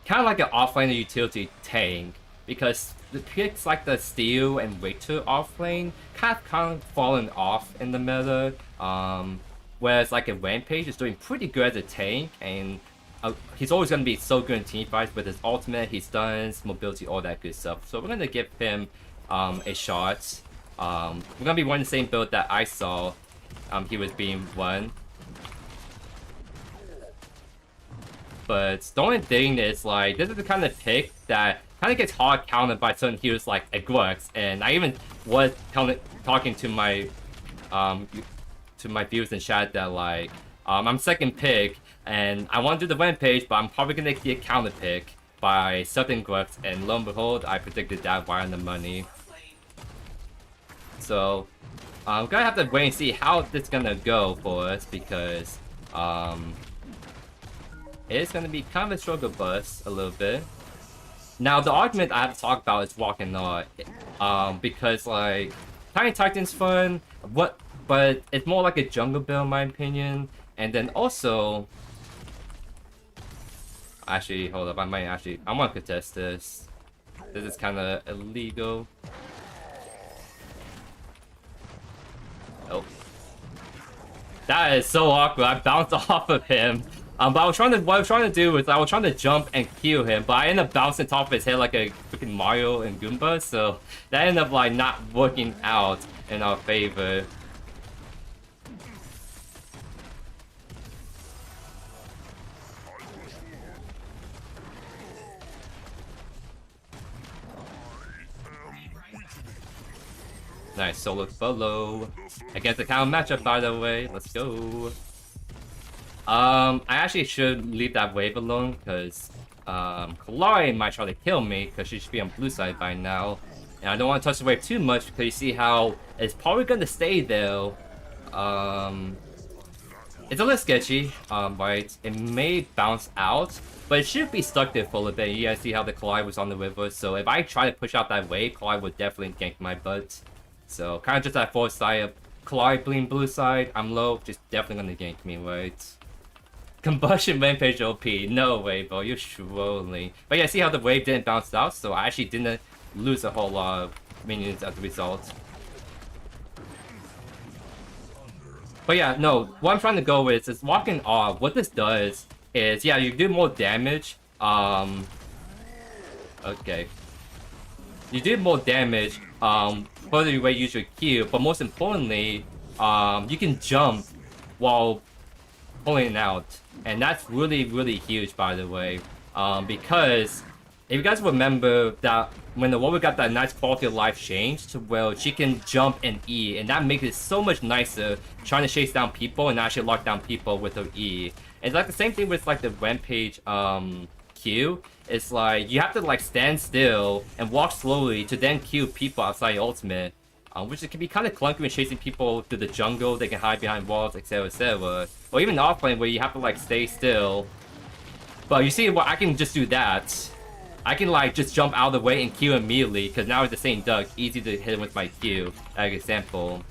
of like an offlaner utility tank, because the picks like the Steel and Waiter offlane kind of fallen off in the meta, whereas like a Rampage is doing pretty good as a tank, and he's always going to be so good in team fights with his ultimate, his stuns, mobility, all that good stuff. So we're going to give him a shot. We're going to be running the same build that I saw he was being run. But the only thing is, like, this is the kind of pick that kind of gets hard countered by certain heroes like a Grux, and I even was talking to my viewers in chat that like I'm second pick and I want to do the Rampage, but I'm probably gonna get counter pick by certain Grux, and lo and behold, I predicted that right on the money. So I'm gonna have to wait and see how this is gonna go for us, because it's gonna be kind of a struggle bus a little bit. Now the argument I have to talk about is Walk and Not, because like Tiny Titan's fun, but it's more like a jungle build in my opinion. And then also, actually, hold up, I want to contest this. This is kind of illegal. Oh, that is so awkward. I bounced off of him. But what I was trying to do was I was trying to jump and kill him, but I ended up bouncing top of his head like a freaking Mario and Goomba, so that ended up like not working out in our favor. Nice solo follow against the counter matchup, by the way. Let's go. I actually should leave that wave alone, because Kalari might try to kill me, because she should be on blue side by now. And I don't want to touch the wave too much, because you see how it's probably going to stay there. It's a little sketchy, right? It may bounce out, but it should be stuck there for a little bit. You guys see how the Kalari was on the river, so if I try to push out that wave, Kalari would definitely gank my butt. So kind of just that forward side of Kalari bleeding blue side, I'm low, just definitely going to gank me, right? Combustion Rampage OP, no way, bro, you're trolling. But yeah, see how the wave didn't bounce out, so I actually didn't lose a whole lot of minions as a result. But yeah, no, what I'm trying to go with is walking off. What this does is, yeah, you do more damage. Okay. You do more damage further away use your Q, but most importantly, you can jump while pulling it out, and that's really huge, by the way, because if you guys remember that when the warrior got that nice quality of life change to where she can jump and E, and that makes it so much nicer trying to chase down people and actually lock down people with her E. It's like the same thing with like the rampage Q. It's like you have to like stand still and walk slowly to then Q people outside your ultimate. Which it can be kind of clunky when chasing people through the jungle. They can hide behind walls, etc, etc. Or even offlane where you have to like stay still. But you see, well, I can just do that. I can like just jump out of the way and Q immediately because now it's the same duck. Easy to hit him with my Q, as an example.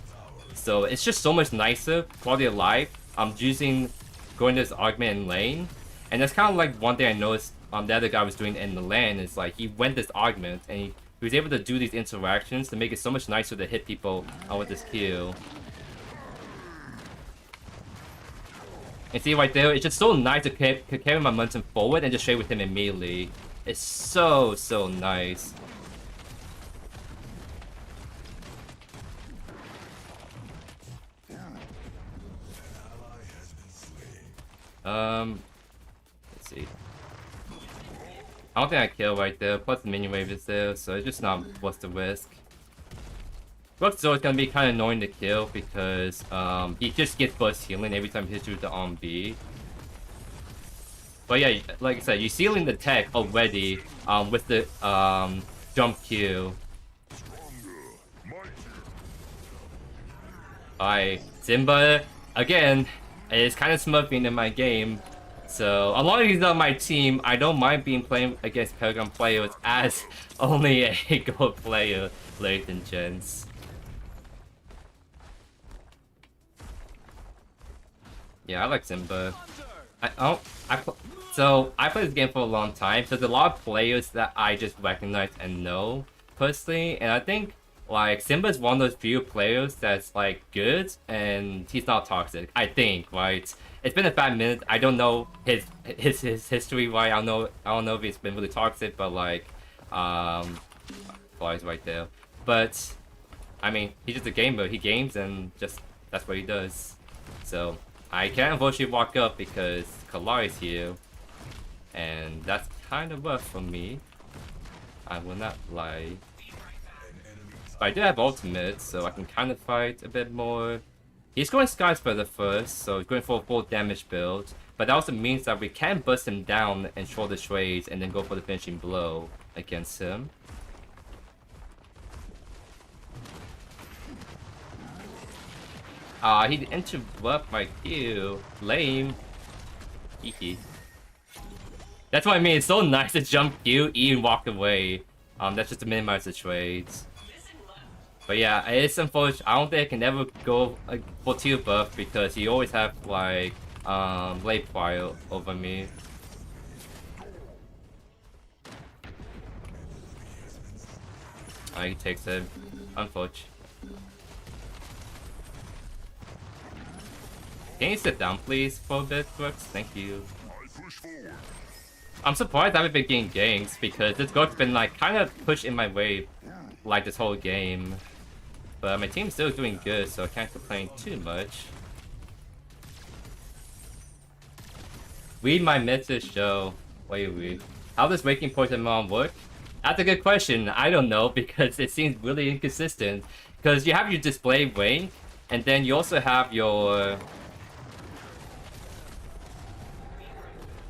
So it's just so much nicer, quality of life. I'm using going this augment in lane. And that's kind of like one thing I noticed the other guy was doing in the lane is like he went this augment and he was able to do these interactions to make it so much nicer to hit people with this Q. And see right there, it's just so nice to carry momentum forward and just trade with him immediately. It's so nice. Let's see. I don't think I kill right there, plus the minion wave is there, so it's just not worth the risk. Rook's always gonna be kind of annoying to kill because he just gets burst healing every time he hits you with the B. But yeah, like I said, you're sealing the tech already with the jump Q. Alright, Simba again is kind of smurfing in my game. So, as long as he's on my team, I don't mind playing against Paragon players as only a gold player, ladies and gents. Yeah, I like Simba. So, I played this game for a long time, so there's a lot of players that I just recognize and know, personally, and I think, like, Simba's one of those few players that's, like, good, and he's not toxic, I think, right? It's been a 5 minutes. I don't know his history, right? I don't know if he's been really toxic, but like, flies right there. But I mean, he's just a gamer. He games and just that's what he does. So I can't unfortunately walk up because Kalar is here, and that's kind of rough for me. I will not lie. But I do have ultimate, so I can kind of fight a bit more. He's going Sky Spreader first, so he's going for a full damage build. But that also means that we can bust him down and short the trades and then go for the finishing blow against him. He interrupted my Q. Lame. Hehe. That's what I mean, it's so nice to jump Q, E, and walk away. That's just to minimize the trades. But yeah, it's unfortunate. I don't think I can ever go for tier buff because you always have like late fire over me. He takes it. Unfortunate. Can you sit down please for a bit, Brooks? Thank you. I'm surprised I haven't been getting ganks because this Gork's been like kind of pushed in my way like this whole game. But my team's still doing good, so I can't complain too much. Read my message, Joe. Wait. How does Waking Poison Mom work? That's a good question. I don't know because it seems really inconsistent. Because you have your display rank, and then you also have your...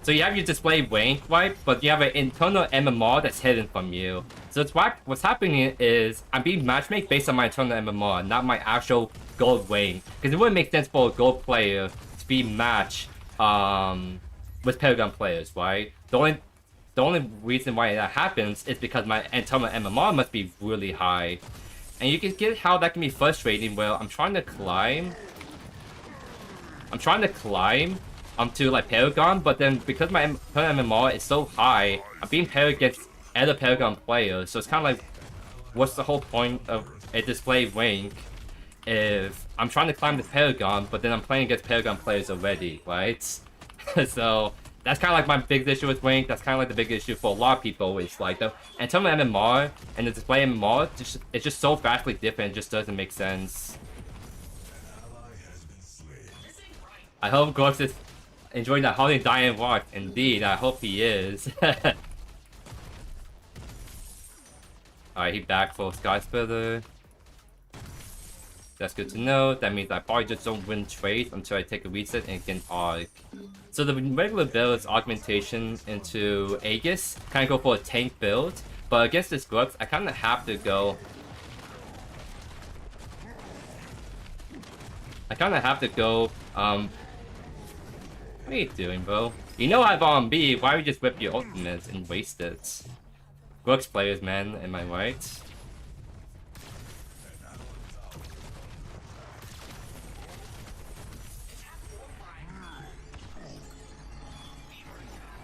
So you have your display rank, right? But you have an internal MMR that's hidden from you. So it's what's happening is I'm being matchmaked based on my internal MMR, not my actual gold rank. Because it wouldn't make sense for a gold player to be matched with Paragon players, right? The only reason why that happens is because my internal MMR must be really high. And you can get how that can be frustrating where I'm trying to climb to like Paragon, but then because my MMR is so high, I'm being paired against other Paragon players, so it's kind of like, what's the whole point of a display rank if I'm trying to climb the Paragon, but then I'm playing against Paragon players already, right? So that's kind of like my big issue with rank. That's kind of like the big issue for a lot of people. It's like the internal MMR and the display MMR, it's just so vastly different. It just doesn't make sense. I hope Grox is enjoying that Holiday Dying Walk. Indeed, I hope he is. Alright, he back for Sky Splitter. That's good to know. That means I probably just don't win trades until I take a reset and get Arc. So the regular build is Augmentation into Aegis. Kind of go for a tank build. But against this Grux, I kind of have to go... What are you doing, bro? You know I have on B, why would you just whip your ultimates and waste it? Grux players, man, am I right?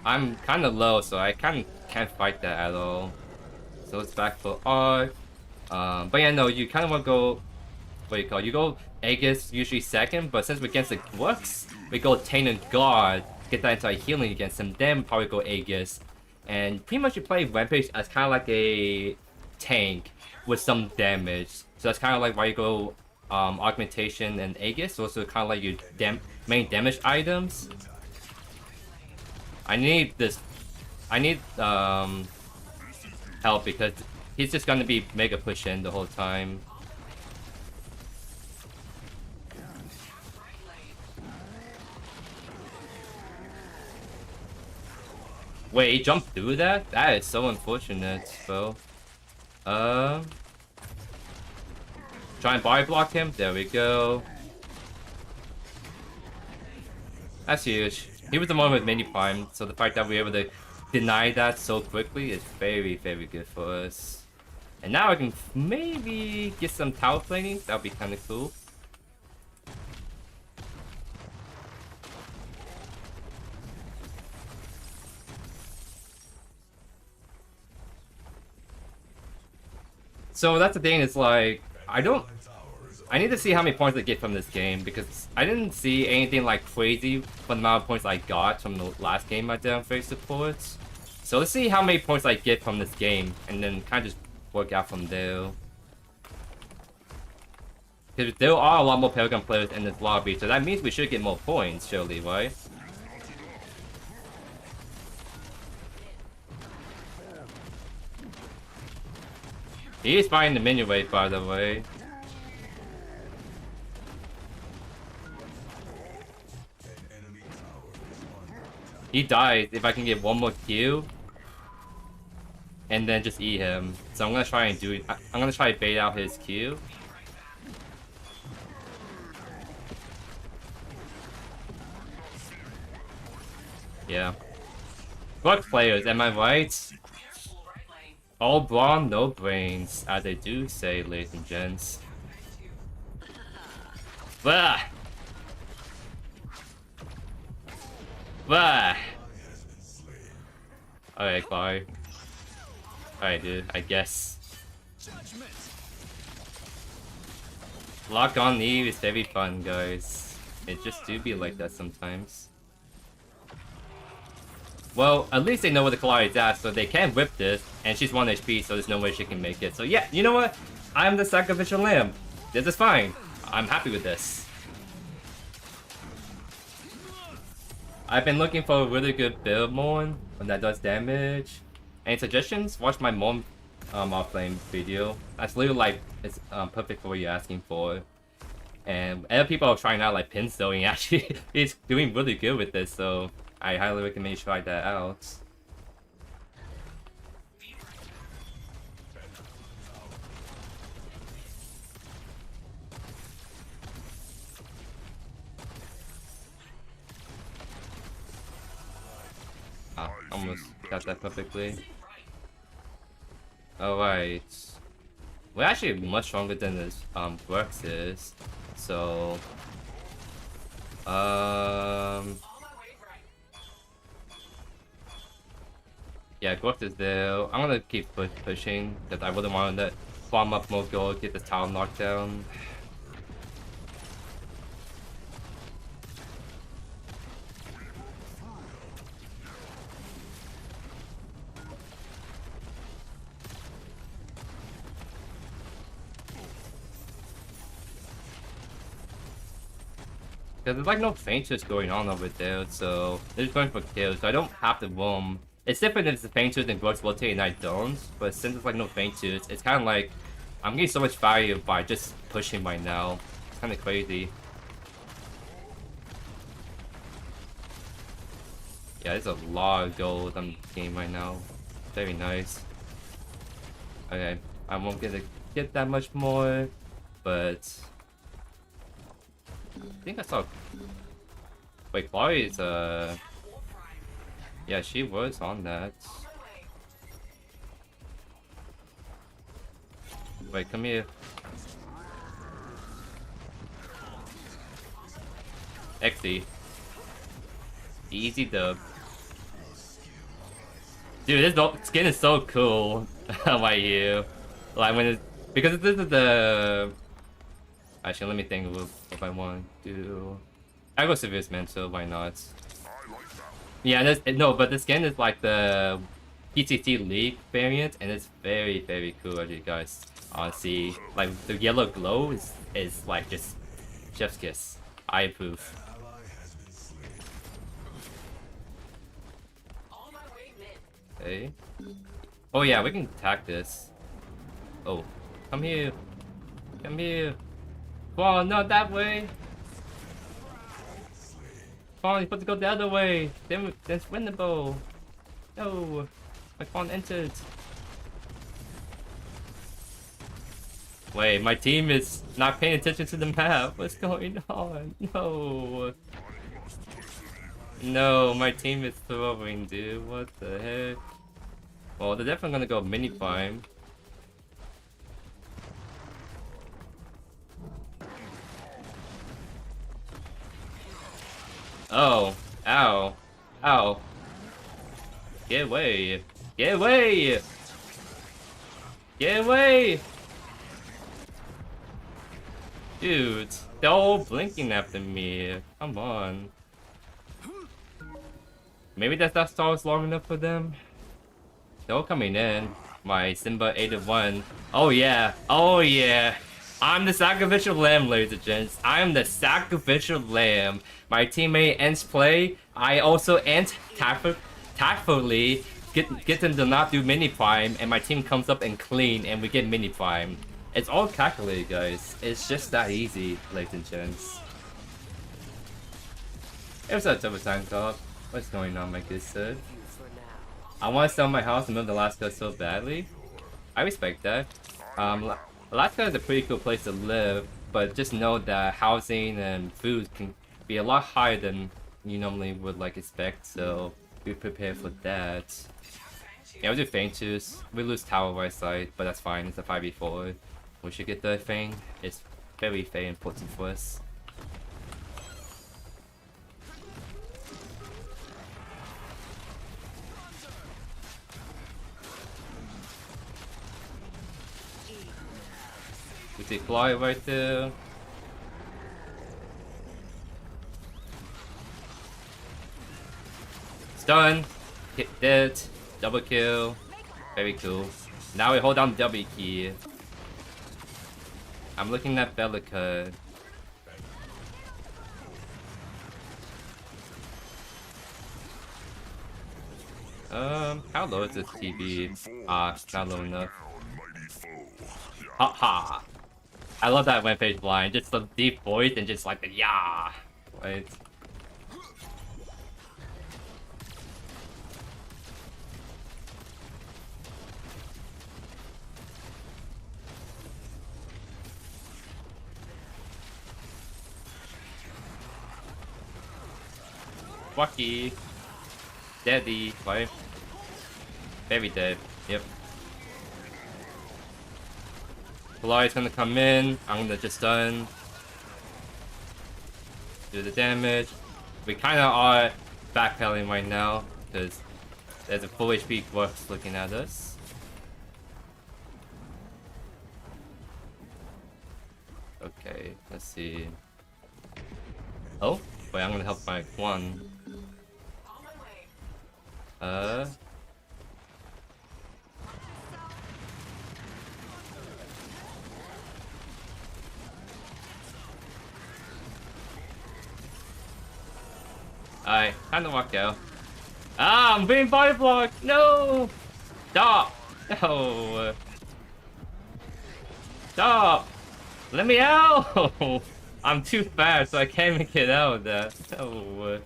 I'm kind of low, so I can't fight that at all. So it's back for R. But yeah, no, you kind of want to go... What do you call it? You go Aegis usually second, but since we're against the Grux, we go Tane and Guard, get that into healing against him, then probably go Aegis. And pretty much you play Rampage as kind of like a tank with some damage. So that's kind of like why you go Augmentation and Aegis, also kind of like your main damage items. I need this. I need help because he's just gonna be mega pushing the whole time. Wait, he jumped through that? That is so unfortunate, bro. Try and body block him. There we go. That's huge. He was the one with mini prime, so the fact that we were able to deny that so quickly is very, very good for us. And now I can maybe get some tower planing. That would be kind of cool. So that's the thing, it's like, I need to see how many points I get from this game, because I didn't see anything like crazy from the amount of points I got from the last game I did on Face Supports. So let's see how many points I get from this game, and then kind of just work out from there. Because there are a lot more Paragon players in this lobby, so that means we should get more points, surely, right? He is fighting the minion wave, by the way. He dies if I can get one more Q. And then just eat him. So I'm gonna try and do it. I'm gonna try to bait out his Q. Yeah. Fuck players, am I right? All brawn, no brains, as they do say, ladies and gents. Bah! Bah! Alright, bye. Alright, dude, I guess. Lock on Eve is very fun, guys. It just do be like that sometimes. Well, at least they know where the Kalari is at, so they can whip this, and she's 1 HP, so there's no way she can make it. So yeah, you know what? I'm the sacrificial lamb. This is fine. I'm happy with this. I've been looking for a really good build Mon that does damage. Any suggestions? Watch my Mon offlane video. That's literally like, it's perfect for what you're asking for. And other people are trying out like pinstone, actually he's doing really good with this, so I highly recommend you try that out. Ah, almost got that perfectly. Alright. We're actually much stronger than this Works is. So yeah, Growth is there. I'm gonna keep pushing because I wouldn't want to farm up more gold, get the tower knocked down. Because there's like no fainters going on over there, so they're just going for kills, so I don't have to roam. It's different if it's the fainters and growth rotate and I don't, but since there's like no fainters, it's kind of like I'm getting so much value by just pushing right now. It's kind of crazy. Yeah, there's a lot of gold I'm getting right now. Very nice. Okay, I won't get that much more, but I think I saw. Wait, Chloe's yeah, she was on that. Wait, come here. XD. Easy dub. Dude, this skin is so cool. How about you? Like when it's because this is the. Actually, let me think of if I want to. I go Severus Man, so why not? Yeah, no, but the skin is like the PCC League variant, and it's very, very cool as you guys see. Like the yellow glow is like just chef's kiss. I approve. Okay. Oh yeah, we can attack this. Oh, come here. Come here. Come on, not that way. Come on, you're supposed to go the other way. Then that's winnable. No, my pawn entered. Wait, my team is not paying attention to the map. What's going on? No. No, my team is throwing, dude. What the heck? Well, they're definitely gonna go mini farm. Oh, ow, ow. Get away. Get away. Get away. Dude, they're all blinking after me. Come on. Maybe that's not stalls long enough for them. They're all coming in. My Simba 8-1. Oh yeah. Oh yeah. I'm the sacrificial lamb, ladies and gents. I am the sacrificial lamb. My teammate ends play. I also end tactfully get them to not do mini prime, and my team comes up and clean, and we get mini prime. It's all calculated, guys. It's just that easy, ladies and gents. It was a double time call. What's going on, my good sir? I want to sell my house and move to Alaska so badly. I respect that. Alaska is a pretty cool place to live, but just know that housing and food can be a lot higher than you normally would like expect, so be prepared for that. Yeah, we do fainters. We lose tower right side, but that's fine. It's a 5v4. We should get the thing. It's very, very important for us. We see fly right there. Stun. Hit dead. Double kill. Very cool. Now we hold down W key. I'm looking at Bellica. How low is this TV? It's not low enough. Haha. I love that Rampage line. Just the deep voice and just like the yeah. Right. Wacky. Daddy. Right? Very dead. Yep. Fly's gonna come in. I'm gonna just stun. Do the damage. We kinda are backpedaling right now because there's a full HP Dwarf looking at us. Okay, let's see. Oh, wait, I'm gonna help my one. Alright, time to walk out. Ah, I'm being body blocked! No! Stop! No! Stop! Let me out! I'm too fast, so I can't make it out of that. No.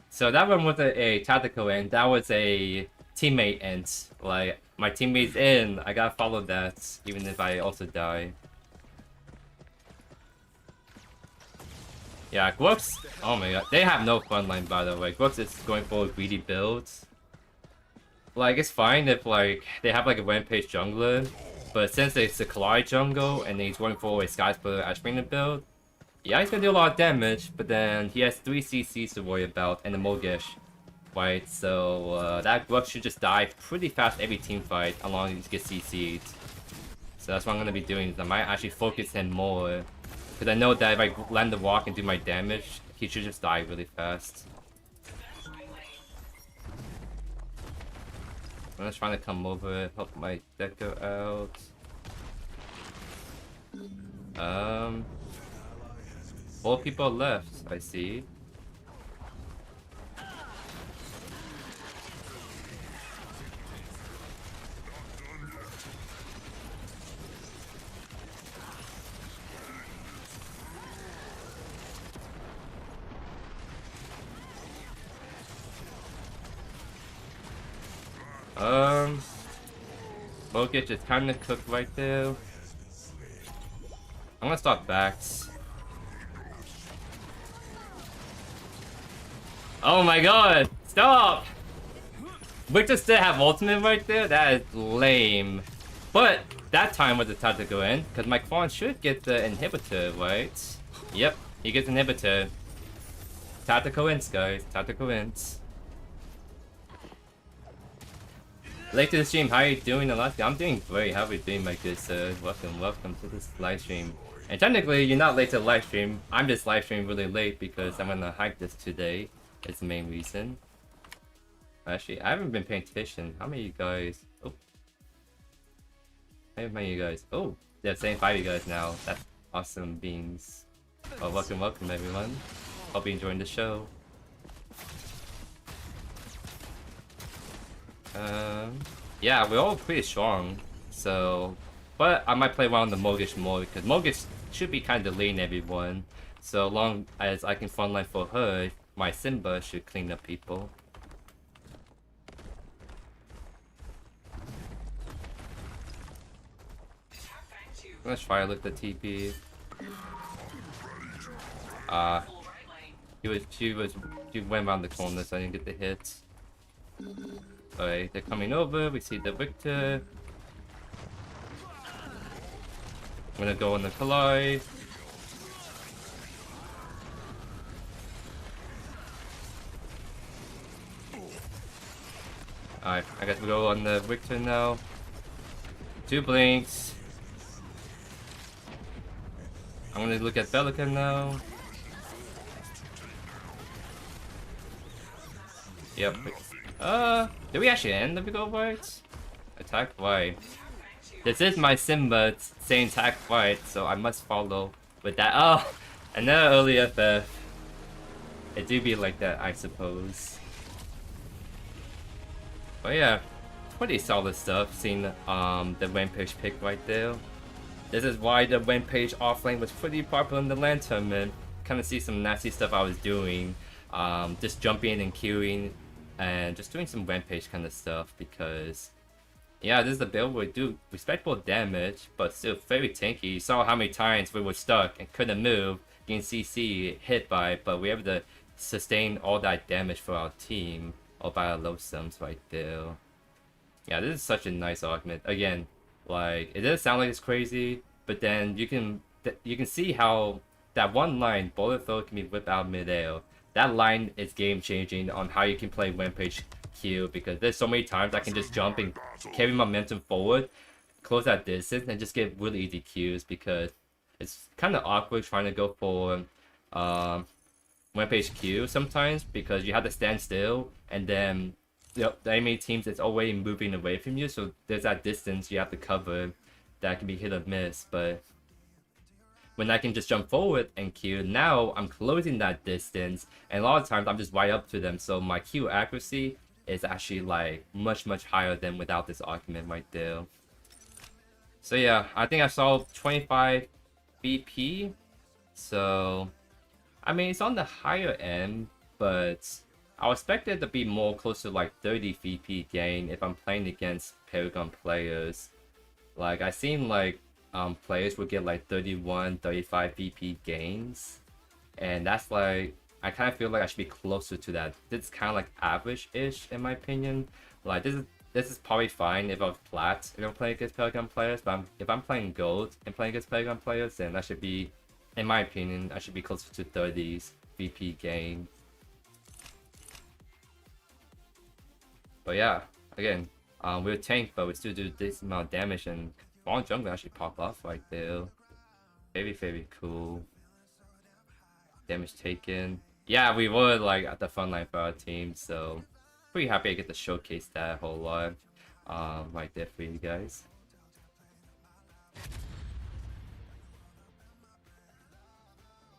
So that one wasn't a tactical end, that was a teammate end. Like, my teammate's in, I gotta follow that, even if I also die. Yeah, Gwooks, oh my god, they have no fun line by the way. Gwooks is going for greedy builds. Like, it's fine if, like, they have, like, a Rampage jungler, but since it's a Collide jungle, and he's going for a Sky Splitter Ashbringer build, yeah, he's gonna do a lot of damage, but then he has 3 CCs to worry about, and a Mogish, right? So, that Gwooks should just die pretty fast every team fight, as long as he gets CC'd. So that's what I'm gonna be doing, is I might actually focus him more, because I know that if I land the walk and do my damage, he should just die really fast. I'm just trying to come over, help my Deco out. 4 people left, I see. Mogish is kind of cooked right there. I'm gonna start backs. Oh my god! Stop! Victor still have ultimate right there? That is lame. But that time was the time to go in, because my Quan should get the inhibitor, right? Yep, he gets inhibitor. Tactical ins, guys. Tactical ins. Late to the stream, how are you doing? I'm doing great. How are you doing, my good sir? Welcome to this live stream. And technically, you're not late to the live stream. I'm just live streaming really late because I'm gonna hike this today. It's the main reason. Actually, I haven't been paying attention. How many of you guys? Oh. How many of you guys? Oh, they're saying 5 of you guys now. That's awesome beans. Oh, welcome everyone. Hope you're enjoying the show. Yeah, we're all pretty strong, so... But I might play around the Mogish more, because Mogish should be kind of leading everyone. So long as I can frontline for her, my Simba should clean up people. Let's try to look at the TP. She went around the corner, so I didn't get the hit. Alright, they're coming over. We see the Victor. I'm gonna go on the Collide. Alright, I guess we go on the Victor now. 2 blinks. I'm gonna look at Belica now. Yep. Did we actually end the big old fight? Attack fight. This is my Simba saying attack fight, so I must follow with that. Oh, another early FF. It do be like that, I suppose. But yeah, pretty solid stuff. Seeing the Rampage pick right there. This is why the Rampage offlane was pretty popular in the LAN tournament. Kind of see some nasty stuff I was doing. Just jumping and queuing. And just doing some Rampage kind of stuff because, yeah, this is a build where we do respectable damage, but still very tanky. You saw how many times we were stuck and couldn't move, getting CC hit by, but we were able to sustain all that damage for our team, all by our low sums right there. Yeah, this is such a nice augment. Again, like, it doesn't sound like it's crazy, but then you can see how that one line, bullet throw, can be whipped out midair. That line is game changing on how you can play Rampage Q, because there's so many times I can just jump and carry momentum forward, close that distance, and just get really easy Qs, because it's kind of awkward trying to go for Rampage Q sometimes, because you have to stand still, and then the enemy teams is already moving away from you, so there's that distance you have to cover that can be hit or miss. But when I can just jump forward and Q. Now I'm closing that distance, and a lot of times I'm just right up to them, so my Q accuracy is actually like much higher than without this argument right there. So yeah, I think I saw 25 BP. So I mean, it's on the higher end, but I expect it to be more close to like 30 VP gain if I'm playing against Paragon players. Like I seen like players would get like 31, 35 VP gains, and that's like I kind of feel like I should be closer to that. This is kind of like average-ish in my opinion. Like this is probably fine if I'm flat if I'm playing against Paragon players, but if I'm playing gold and playing against Paragon players, then that should be, in my opinion, I should be closer to 30s VP gain. But yeah, again, we're tank, but we still do this amount of damage, and Spawn Jungle actually pop off right there. Very cool. Damage taken. Yeah, we were like at the front line for our team, so pretty happy I get to showcase that a whole lot right there for you guys.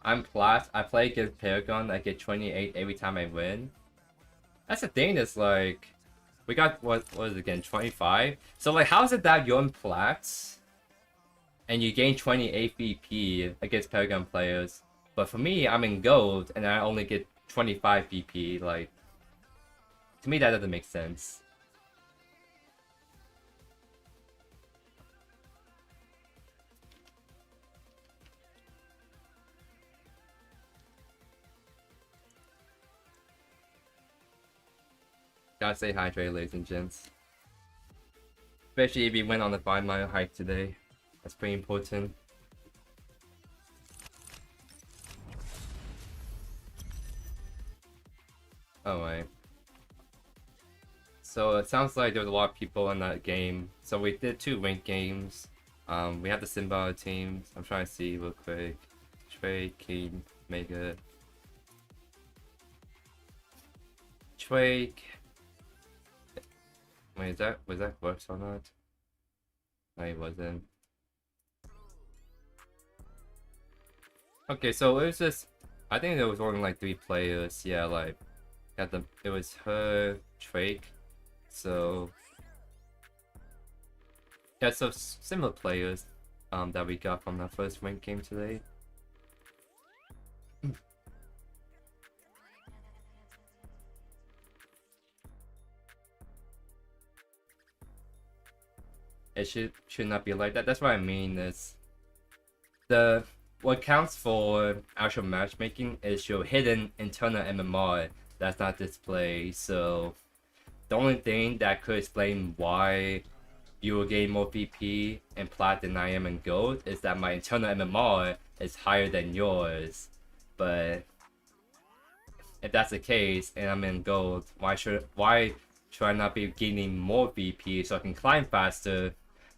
I'm plat. I play against Paragon. I get 28 every time I win. That's the thing. Is like we got what was it again, 25. So like, how is it that you're in plat and you gain 28 VP against Paragon players, but for me I'm in gold and I only get 25 VP? Like, to me that doesn't make sense. Gotta stay hydrated, ladies and gents. Especially if you went on a 5-mile hike today. That's pretty important. Alright. So it sounds like there's a lot of people in that game. So we did 2 ranked games. We have the Simba teams. I'm trying to see real quick. Trey, King, Mega. Trey. Wait, was that worse or not? No, it wasn't. Okay, so it was just, I think there was only like 3 players. Yeah, like it was her, Drake. So yeah, so similar players that we got from our first ranked game today. It should not be like that. That's what I mean. Is what counts for actual matchmaking is your hidden internal MMR that's not displayed. So the only thing that could explain why you will gain more VP in plat than I am in gold is that my internal MMR is higher than yours. But if that's the case and I'm in gold, why should I not be gaining more VP so I can climb faster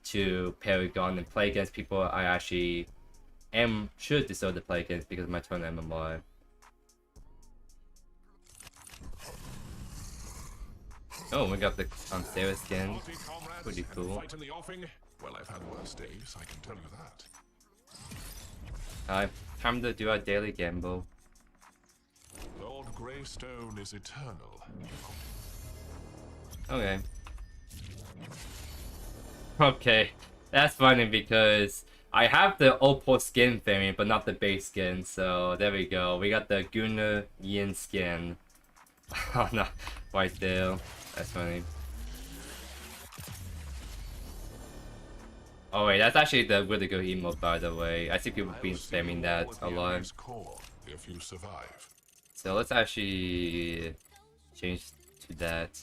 to Paragon and play against people I actually should deserve to play against because of my turn MMR. Oh, we got the Sarah skin. Pretty cool. Well, I've had worse days, I can tell you that. Time to do our daily gamble. Lord Greystone is eternal. Okay. Okay, that's funny because I have the Opal skin variant, but not the base skin. So there we go. We got the Gunnar Yin skin. Oh no, right there. That's funny. Oh wait, that's actually the really good emote, by the way. I see people been spamming that a lot. If you survive. So let's actually change to that.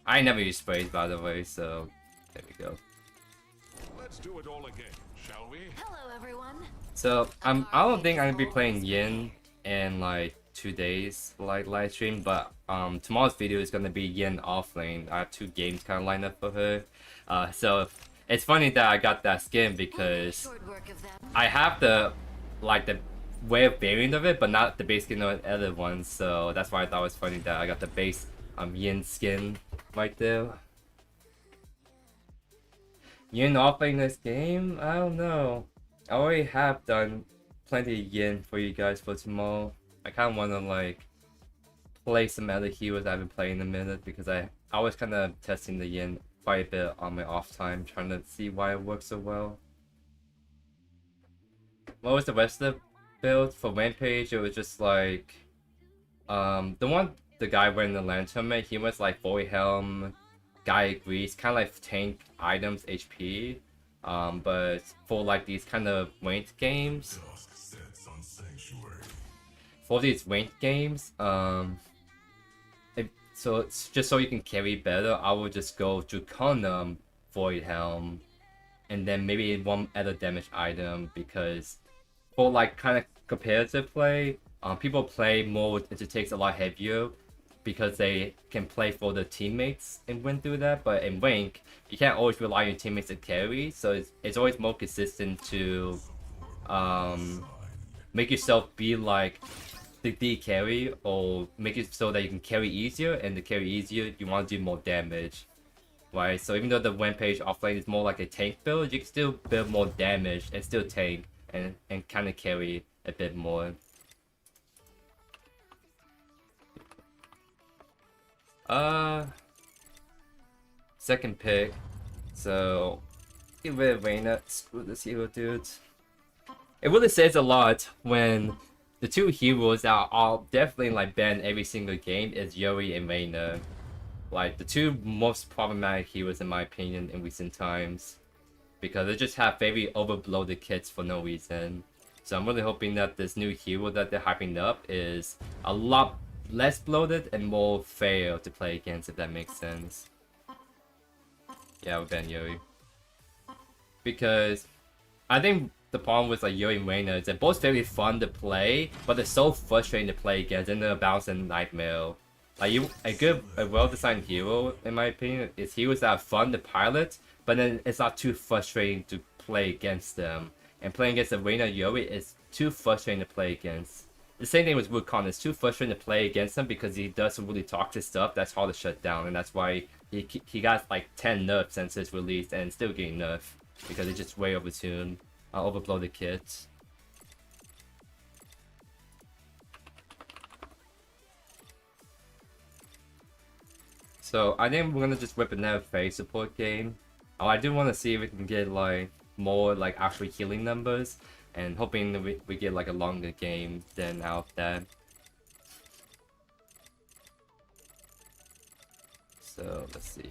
I never use sprays, by the way, so there we go. Let's do it all again, shall we? Hello, everyone. So I don't think I'm gonna be playing Yin in like 2 days, like live stream, but tomorrow's video is gonna be Yin offlane. I have 2 games kind of lined up for her. So it's funny that I got that skin because I have the way variant of it, but not the base skin of the other ones. So that's why I thought it was funny that I got the base Yin skin right there. Yin offering this game? I don't know. I already have done plenty of yin for you guys for tomorrow. I kind of want to like play some other heroes I haven't played in a minute because I was kind of testing the yin quite a bit on my off time, trying to see why it works so well. What was the rest of the build for Rampage? It was just like the guy wearing the lantern, he was like void helm, guy grease, kind of like tank items HP. But for like these kind of ranked games, so it's just so you can carry better, I would just go Draconum, void helm, and then maybe one other damage item, because for like kind of competitive play, people play mode it takes a lot heavier because they can play for the teammates and win through that. But in rank, you can't always rely on your teammates to carry, so it's always more consistent to make yourself be like the D carry, or make it so that you can carry easier, and to carry easier you want to do more damage, right? So even though the Rampage offlane is more like a tank build, you can still build more damage and still tank and kind of carry a bit more. Second pick, so get rid of Reyna. Screw this hero, dude. It really says a lot when the two heroes that are definitely like banned every single game is Yuri and Reyna. Like the two most problematic heroes in my opinion in recent times, because they just have very overbloated kits for no reason. So I'm really hoping that this new hero that they're hyping up is a lot less bloated and more fair to play against, if that makes sense. Yeah, we'll ban Yuri. Because I think the problem with like Yuri and Reyna is they're both very fun to play, but they're so frustrating to play against, and they're a balancing nightmare. Like a well-designed hero, in my opinion, is heroes that are fun to pilot, but then it's not too frustrating to play against them. And playing against the Reyna Yuri is too frustrating to play against. The same thing with Wukong, it's too frustrating to play against him because he does some really toxic stuff that's hard to shut down, and that's why he got like 10 nerfs since his release and still getting nerfed because it's just way overtuned, overbloated kits. So I think we're gonna just whip another phase support game. Oh, I do want to see if we can get like more like actual healing numbers, and hoping that we get like a longer game than out of that. So let's see.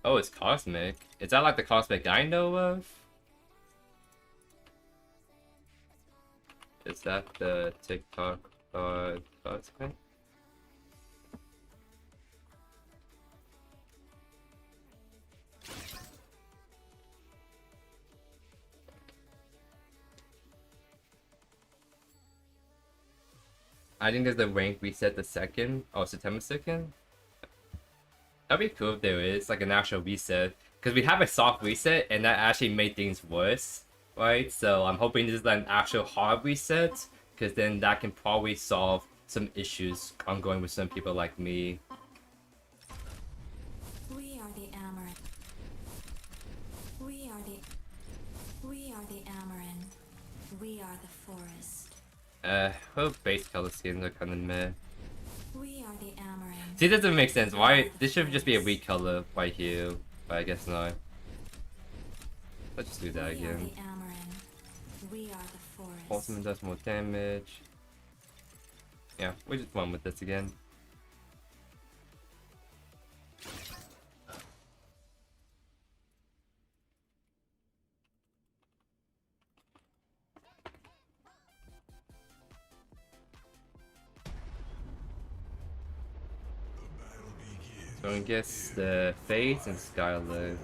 Oh, it's Cosmic. Is that like the Cosmic I know of? Is that the TikTok Cosmic? I think there's the rank reset the 2nd, or September 2nd. That'd be cool if there is like an actual reset, because we have a soft reset and that actually made things worse, right? So I'm hoping this is like an actual hard reset, because then that can probably solve some issues ongoing with some people like me. We are the Amaranth. We are the Amaranth. We are the forest. Her base color skins are kind of meh. We are the Amaranth. See, that doesn't make sense. Why? This should just be a weak color right here, but I guess not. Let's just do that again. We are the Amaranth. We are the forest. Ultimate does more damage. Yeah, we just run with this again. So I guess the Fates and Skylight.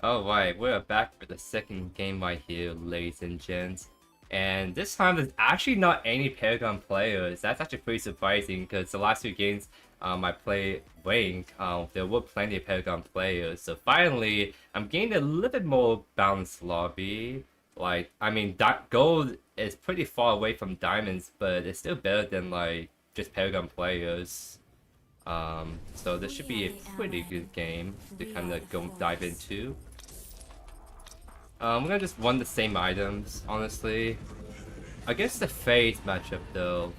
Alright, we're back for the second game right here, ladies and gents. And this time there's actually not any Paragon players. That's actually pretty surprising, because the last two games I played rank, there were plenty of Paragon players. So finally, I'm getting a little bit more balanced lobby. Like, I mean, gold is pretty far away from diamonds, but it's still better than like just Paragon players. So this should be a pretty good game to kind of go dive into. We're gonna just run the same items, honestly. Against the Phase matchup though,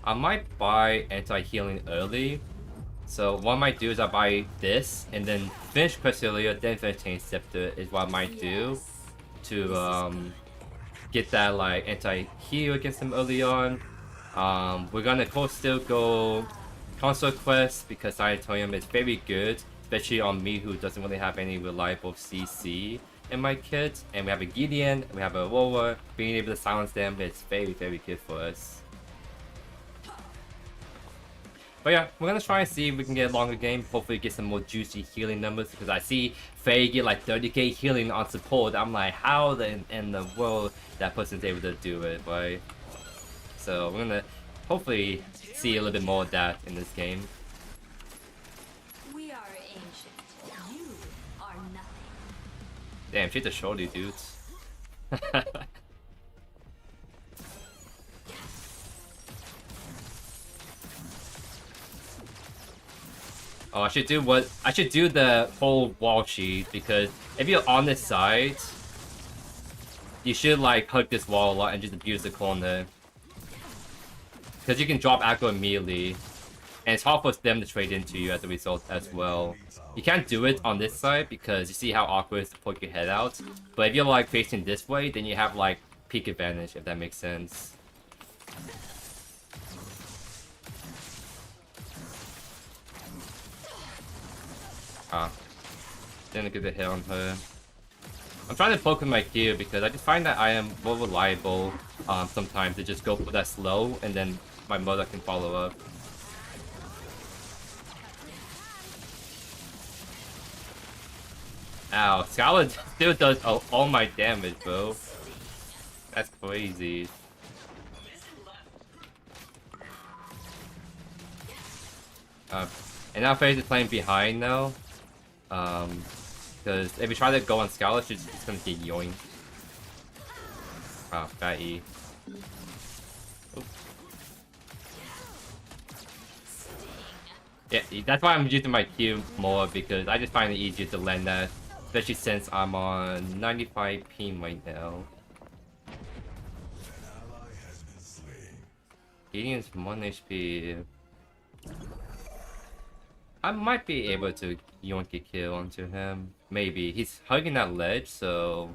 I might buy anti-healing early. So what I might do is I buy this and then finish Questilia, then finish Chain Scepter is what I might do to get that like anti-heal against him early on. We're gonna of course still go Console Quest because Sanatorium is very good, especially on me who doesn't really have any reliable CC in my kit. And we have a Gideon, we have a Aurora, being able to silence them is very, very good for us. But yeah, we're gonna try and see if we can get a longer game, hopefully get some more juicy healing numbers, because I see Faye get like 30k healing on support. I'm like, how in the world that person's able to do it, right? So we're gonna hopefully see a little bit more of that in this game. We are ancient. You are nothing. Damn, she's a shorty, dudes. Oh, I should do the whole wall cheat, because if you're on this side, you should like hug this wall a lot and just abuse the corner. Because you can drop aggro immediately, and it's hard for them to trade into you as a result as well. You can't do it on this side because you see how awkward it is to poke your head out. But if you're like facing this way, then you have like peak advantage, if that makes sense. Ah, didn't get a hit on her. I'm trying to poke with my Q because I just find that I am more reliable sometimes to just go for that slow and then my mother can follow up. Ow, Scarlet still does all my damage, bro. That's crazy. And now FaZe is playing behind now. Because if we try to go on Scarlet, she's just gonna get yoinked. Ah, bad E. Oops. Yeah, that's why I'm using my Q more, because I just find it easier to land that. Especially since I'm on 95 ping right now. Gideon's 1 HP. I might be able to yoink a kill onto him. Maybe. He's hugging that ledge, so...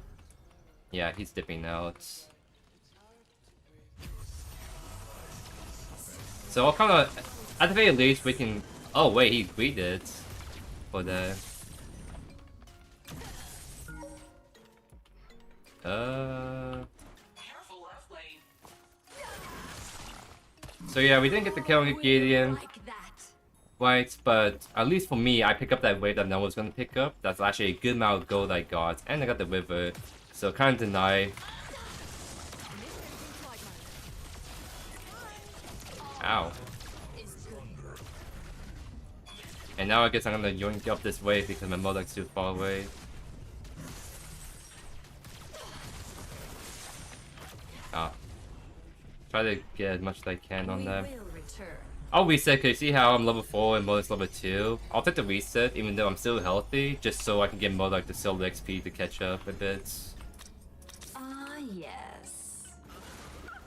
yeah, he's dipping out. So I'll kind of... at the very least, we can... oh wait, he greeted for the... So yeah, we didn't get the kill on Gideon. Right, but at least for me, I pick up that wave that no one's gonna pick up. That's actually a good amount of gold I got, and I got the river, so can't deny. Ow. And now I guess I'm gonna yoink up this wave because my Modok's too far away. Ah. Try to get as much as I can on them. I'll reset, because you see how I'm level 4 and Modok's level 2? I'll take the reset even though I'm still healthy, just so I can get Modok to sell the XP to catch up a bit. Ah, yes.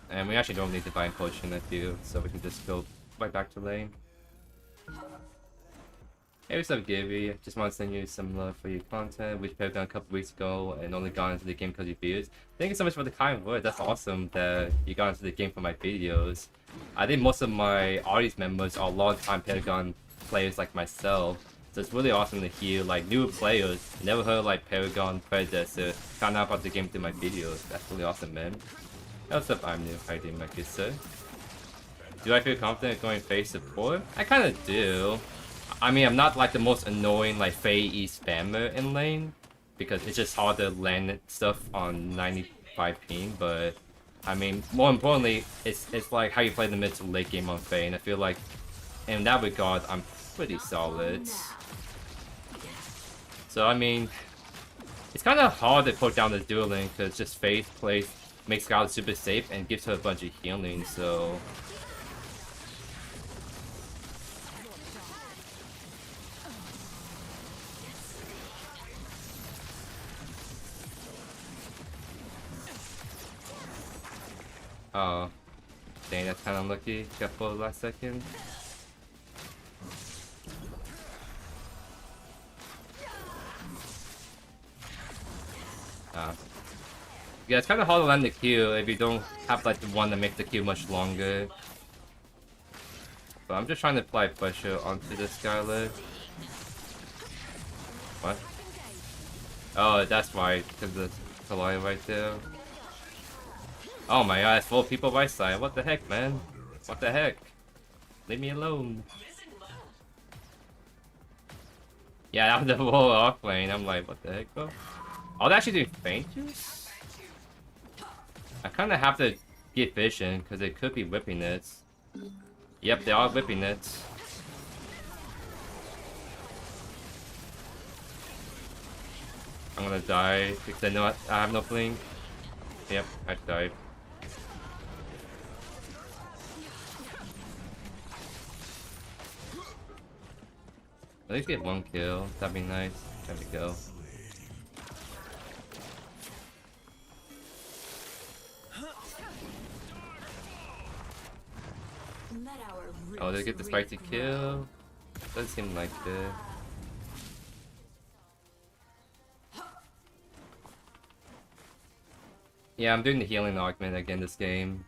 And we actually don't need Divine Potion if you, so we can just go right back to lane. Hey, what's up, Gibby? Just want to send you some love for your content, which played down a couple weeks ago and only got into the game because of your videos. Thank you so much for the kind words. That's awesome that you got into the game for my videos. I think most of my audience members are long-time Paragon players like myself, so it's really awesome to hear like new players, never heard like Paragon, Predecessor, found out about the game through my videos. That's really awesome, man. Hey, what's up, I'm new. How you doing, my good sir? Do I feel confident going face support? I kind of do. I mean, I'm not like the most annoying like Faye E spammer in lane, because it's just hard to land stuff on 95 ping, but I mean, more importantly, it's like how you play the mid to late game on Faye, and I feel like in that regard, I'm pretty solid. So I mean, it's kind of hard to put down the dueling, because just Faye makes Scarlet super safe and gives her a bunch of healing, so... Oh. Dang, that's kind of unlucky. Got pulled last second. Yeah, it's kind of hard to land the Q if you don't have like the one that makes the Q much longer. But I'm just trying to apply pressure onto this Skylar. What? Oh, that's why, because the Kalai right there. Oh my god, it's full of people right side. What the heck, man? What the heck? Leave me alone. Yeah, that was the whole off lane. I'm like, what the heck, bro? Oh, they're actually doing feint juice? I kind of have to get vision because they could be whipping it. Yep, they are whipping it. I'm gonna die because I know I have no blink. Yep, I died. At least get one kill. That'd be nice. There we go. Oh, did I get the spicy kill? Doesn't seem like it. Yeah, I'm doing the healing augment again this game.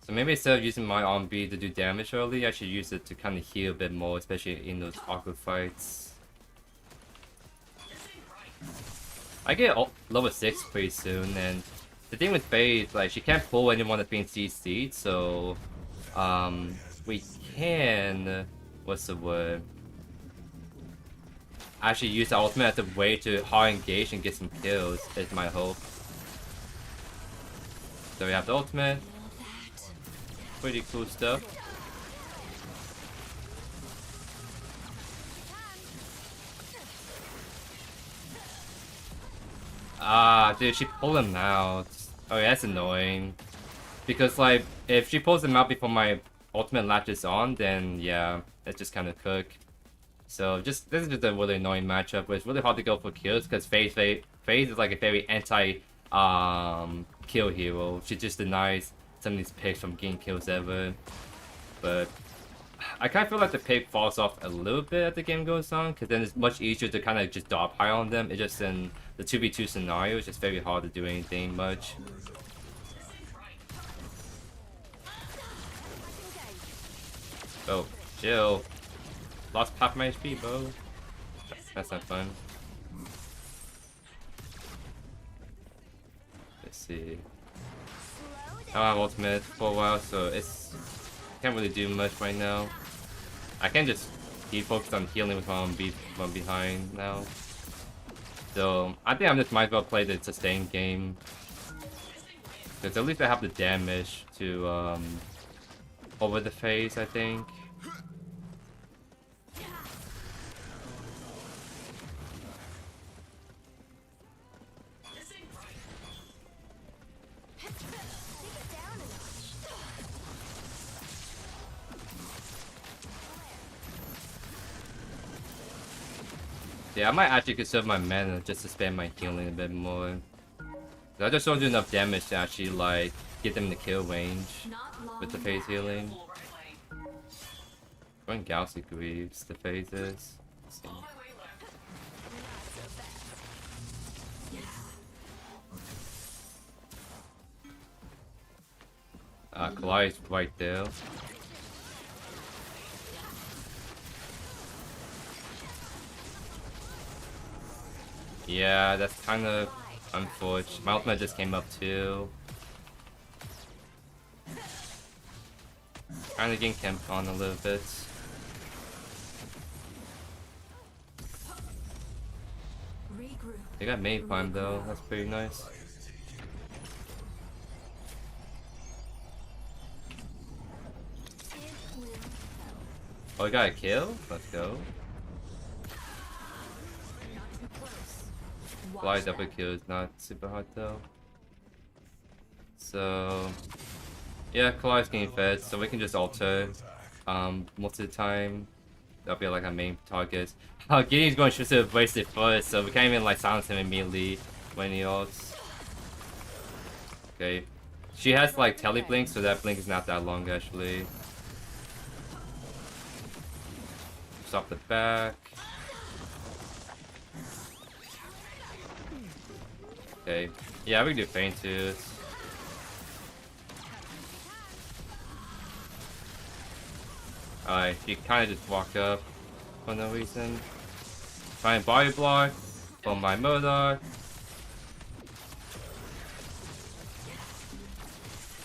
So maybe instead of using my RB to do damage early, I should use it to kind of heal a bit more, especially in those awkward fights. I get level 6 pretty soon, and the thing with Faye is like she can't pull anyone that's being CC'd, so we can, what's the word? Actually use the ultimate as a way to hard engage and get some kills, is my hope. So we have the ultimate. Pretty cool stuff. Ah, dude, she pulled him out. Oh, yeah, that's annoying. Because, like, if she pulls him out before my ultimate latches on, then, yeah, it's just kind of cooked. So, this is just a really annoying matchup, where it's really hard to go for kills, because Faze is, like, a very anti-kill hero. She just denies some of these picks from getting kills ever. But I kind of feel like the pick falls off a little bit as the game goes on, because then it's much easier to kind of just dog high on them. It's just in the 2v2 scenario, it's just very hard to do anything much. Oh, chill. Lost half my HP, bro. That's not fun. Let's see. I don't have ultimate for a while, so it's can't really do much right now. I can just be focused on healing with my own beat from behind now. So I think I just might as well play the sustain game, because at least I have the damage to over the phase, I think. Yeah, I might actually conserve my mana just to spam my healing a bit more. I just don't do enough damage to actually like get them in the kill range with the phase healing. Going Galaxy Greaves, the phases. Kalai's right there. Yeah, that's kind of unfortunate. My ultimate just came up too. Kind of getting camped on a little bit. They got main farm though, that's pretty nice. Oh, we got a kill? Let's go. Fly double kill is not super hard though. So yeah, Kalai's getting fed, so we can just alter most of the time. That'll be like our main targets. Gideon's going to embrace it first, so we can't even like silence him immediately when he ults. Okay. She has like teleblink, so that blink is not that long actually. Stop the back. Okay. Yeah, we can do feint too. Alright, she kind of just walk up for no reason. Try and body block for my Modok.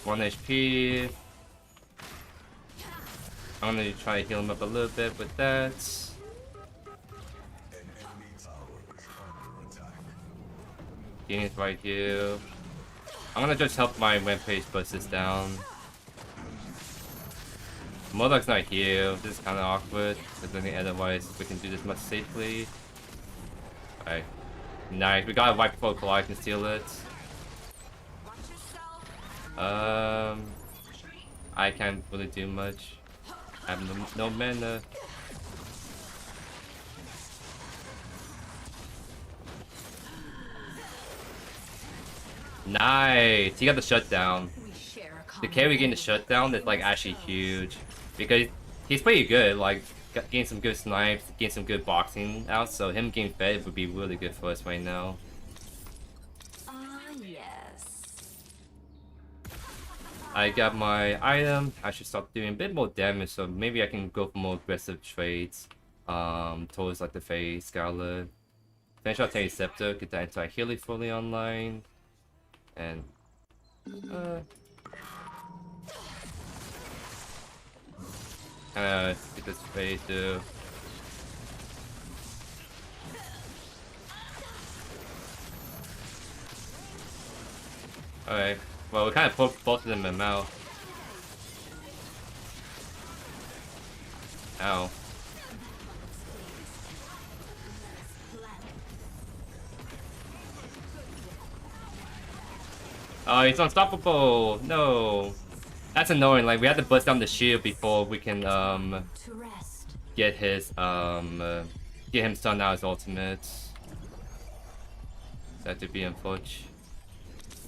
1 HP. I'm gonna try to heal him up a little bit with that. Genius right here. I'm gonna just help my Rampage bust this down. Modok's not here. This is kind of awkward. Because I think otherwise we can do this much safely. Alright. Nice. We got it right before Collide can steal it. I can't really do much. I have no mana. Nice! He got the shutdown. The carry getting the shutdown is like actually huge. Because he's pretty good, like getting some good snipes, getting some good boxing out, so him getting fed would be really good for us right now. I got my item. I should start doing a bit more damage, so maybe I can go for more aggressive trades towards like the Fae, Scarlet. Finish out Terry Scepter, get that anti-healing fully online. And get this Fae too. Alright. Well, we kind of put both of them in mouth. Ow. Oh, he's unstoppable! No! That's annoying, like, we have to bust down the shield before we can, get his, get him stunned out his ultimate. That to be unfortunate.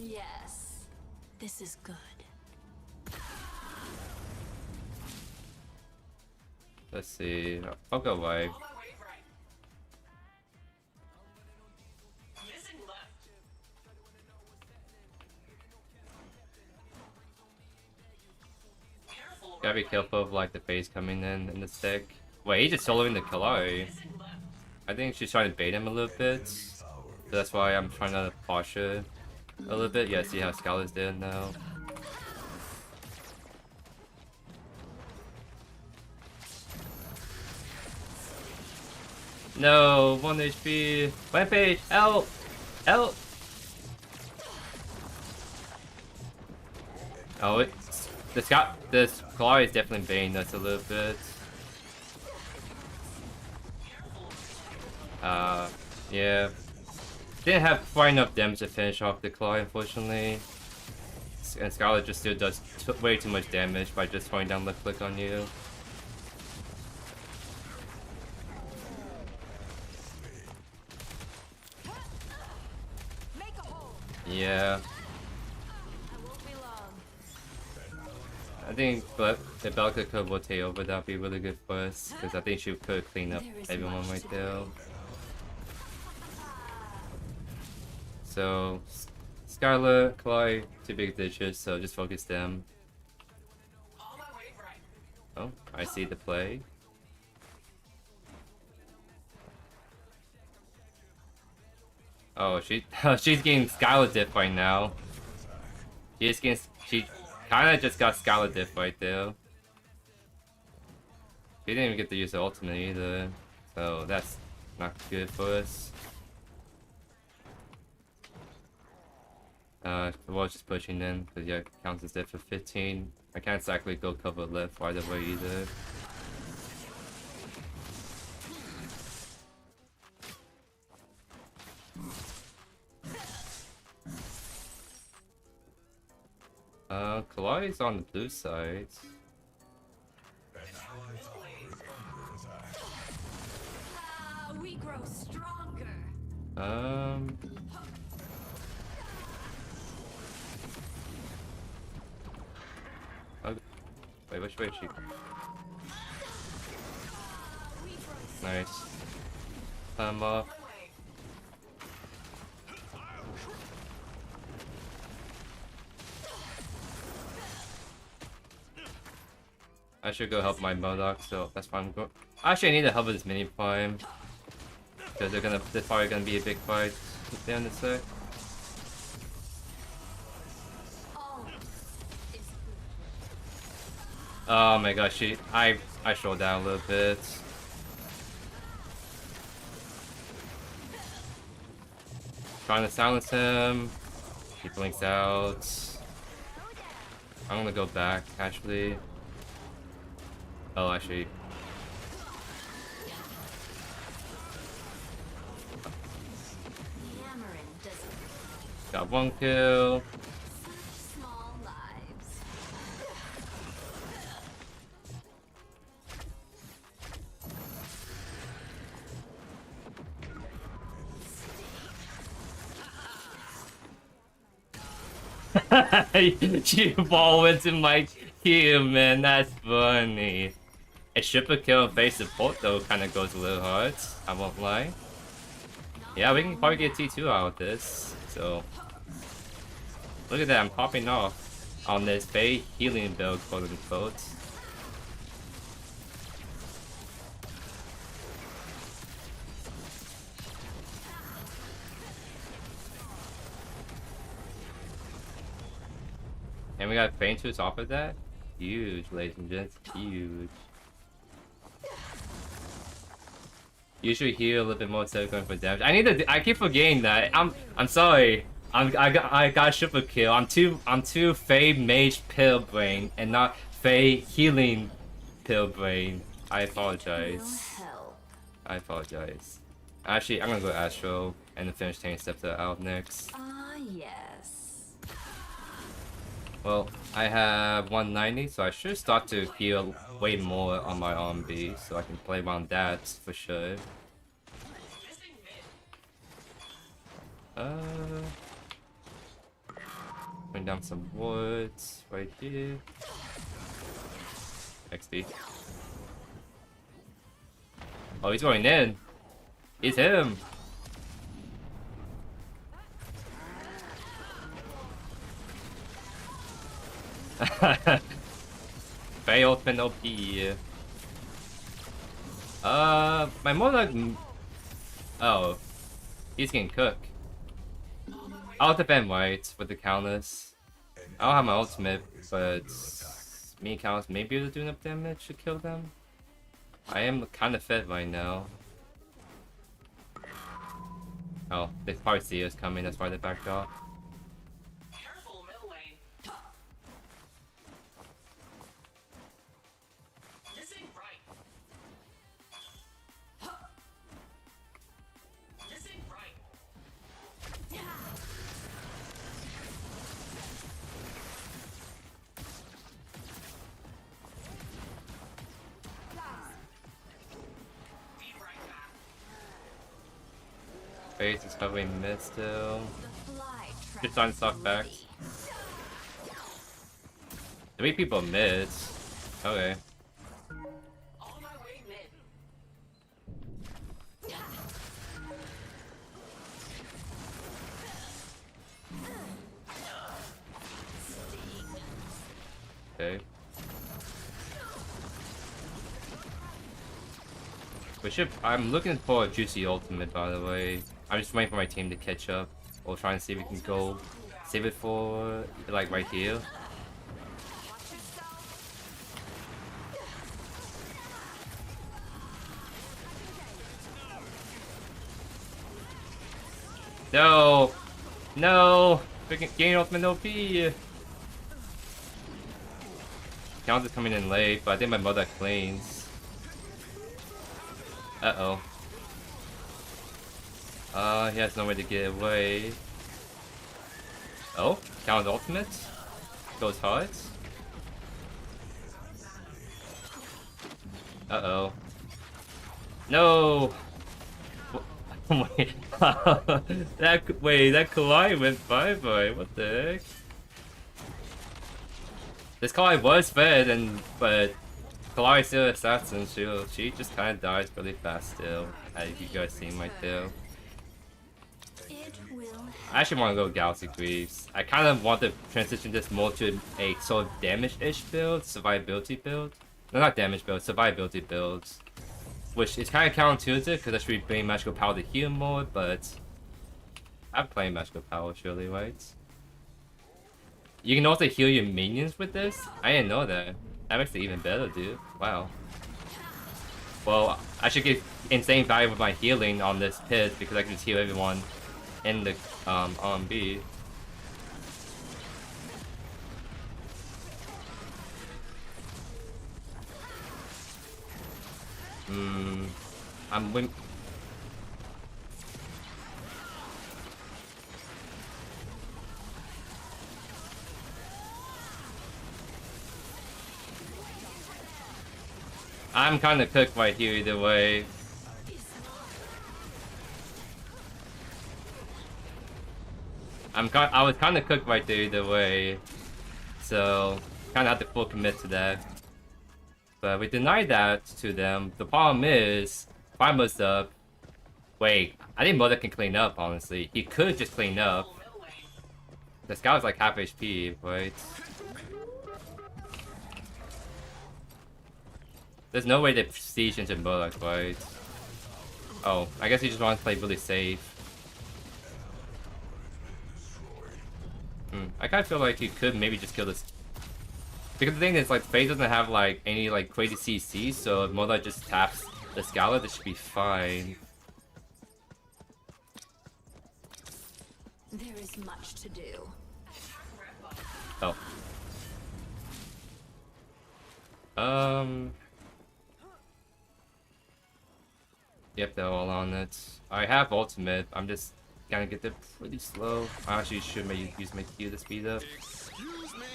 Yes, this is good. Let's see. I'll go wide. Gotta be careful of like the phase coming in the stick. Wait, he's just soloing the Kalari. I think she's trying to bait him a little bit. So that's why I'm trying to posture a little bit. Yeah, see how Scarlet's there now. No, 1 HP. Rampage, help! Help! Oh, this Kalari is definitely baiting us a little bit. Yeah. Didn't have quite enough damage to finish off the Kalari, unfortunately. And Scarlet just still does way too much damage by just throwing down left click on you. Yeah. I think but if Belka could rotate over, that'd be really good for us. Because I think she could clean up everyone right there. So, Scarlet, Kalari, 2 big ditches, so just focus them. Oh, I see the play. Oh, she's getting Scarlet Diff right now. She kind of just got Scarlet Diff right there. She didn't even get to use the ultimate either, so that's not good for us. The wall's just pushing in, because yeah, counts as dead for 15. I can't exactly go cover left right away either. Kalari's on the blue side. We grow stronger. Wait, which way is she? Nice. I'm off. I should go help my Modoc, so that's why I'm going. Actually, I need to help with this mini prime. Because there's probably gonna be a big fight down this way. Oh my gosh, I slowed down a little bit. Trying to silence him. He blinks out. I'm gonna go back, actually. Oh, actually. Got one kill. Small lives. You fall into my queue, man. That's funny. A triple kill and face support though kind of goes a little hard. I won't lie. Yeah, we can probably get T2 out of this. So look at that, I'm popping off on this Faye healing build, quote unquote. And we got Fainters off of that. Huge, ladies and gents, huge. Usually heal a little bit more instead of going for damage. I keep forgetting that. I'm sorry. I got a triple kill. I'm too Faye mage pill brain and not Faye healing pill brain. I apologize. I apologize. Actually, I'm gonna go Astro and then finish taking steps out next. Ah, yes. Well, I have 190, so I should start to heal way more on my RMB, so I can play around that for sure. Bring down some woods right here. XD. Oh, he's going in. It's him. Faye open OP. My Modoc. Oh, he's getting cooked. I'll defend white with the counters. I don't have my ultimate, but me and counters may be able to do enough damage to kill them. I am kind of fed right now. Oh, they probably see us coming, that's why they backed off. Face is covering mid still. Just on stock back. 3 people mid. Okay. Okay. We should. I'm looking for a juicy ultimate, by the way. I'm just waiting for my team to catch up. We'll try and see if we can go save it for like right here. No, no, freaking gain ultimate OP. Count is coming in late, but I think my mother cleans. Uh-oh. He has no way to get away. Oh, Count ultimate. Goes hard. Uh-oh. No! Wait, that collide went bye-bye. What the heck? This Kalai was fed, but Kalai still assassin. She just kind of dies really fast still, as you guys seen right there. It will. I actually want to go Galaxy Greaves. I kind of want to transition this more to a sort of damage-ish build, survivability build. No, not damage build, survivability builds. Which is kind of counterintuitive because I should be playing magical power to heal more, but I'm playing magical power surely, right? You can also heal your minions with this? I didn't know that. That makes it even better, dude. Wow. Well, I should get insane value with my healing on this pit because I can just heal everyone in the RMB. I'm win. I'm kind of cooked right here either way. I was kind of cooked right there either way, so kind of have to full commit to that. But we denied that to them. The problem is, Prima's up. Wait, I think Mother can clean up, honestly. He could just clean up. This guy was like half HP, right? There's no way to siege into Murloc, right? Oh, I guess he just wants to play really safe. I kind of feel like he could maybe just kill this. Because the thing is, like, Faye doesn't have, like, any, like, crazy CC, so if Murloc just taps the Scala, this should be fine. There is much to do. Oh. Yep, they're all on it. I have ultimate. I'm just gonna get there pretty slow. I actually should maybe use my Q to speed up. Excuse me.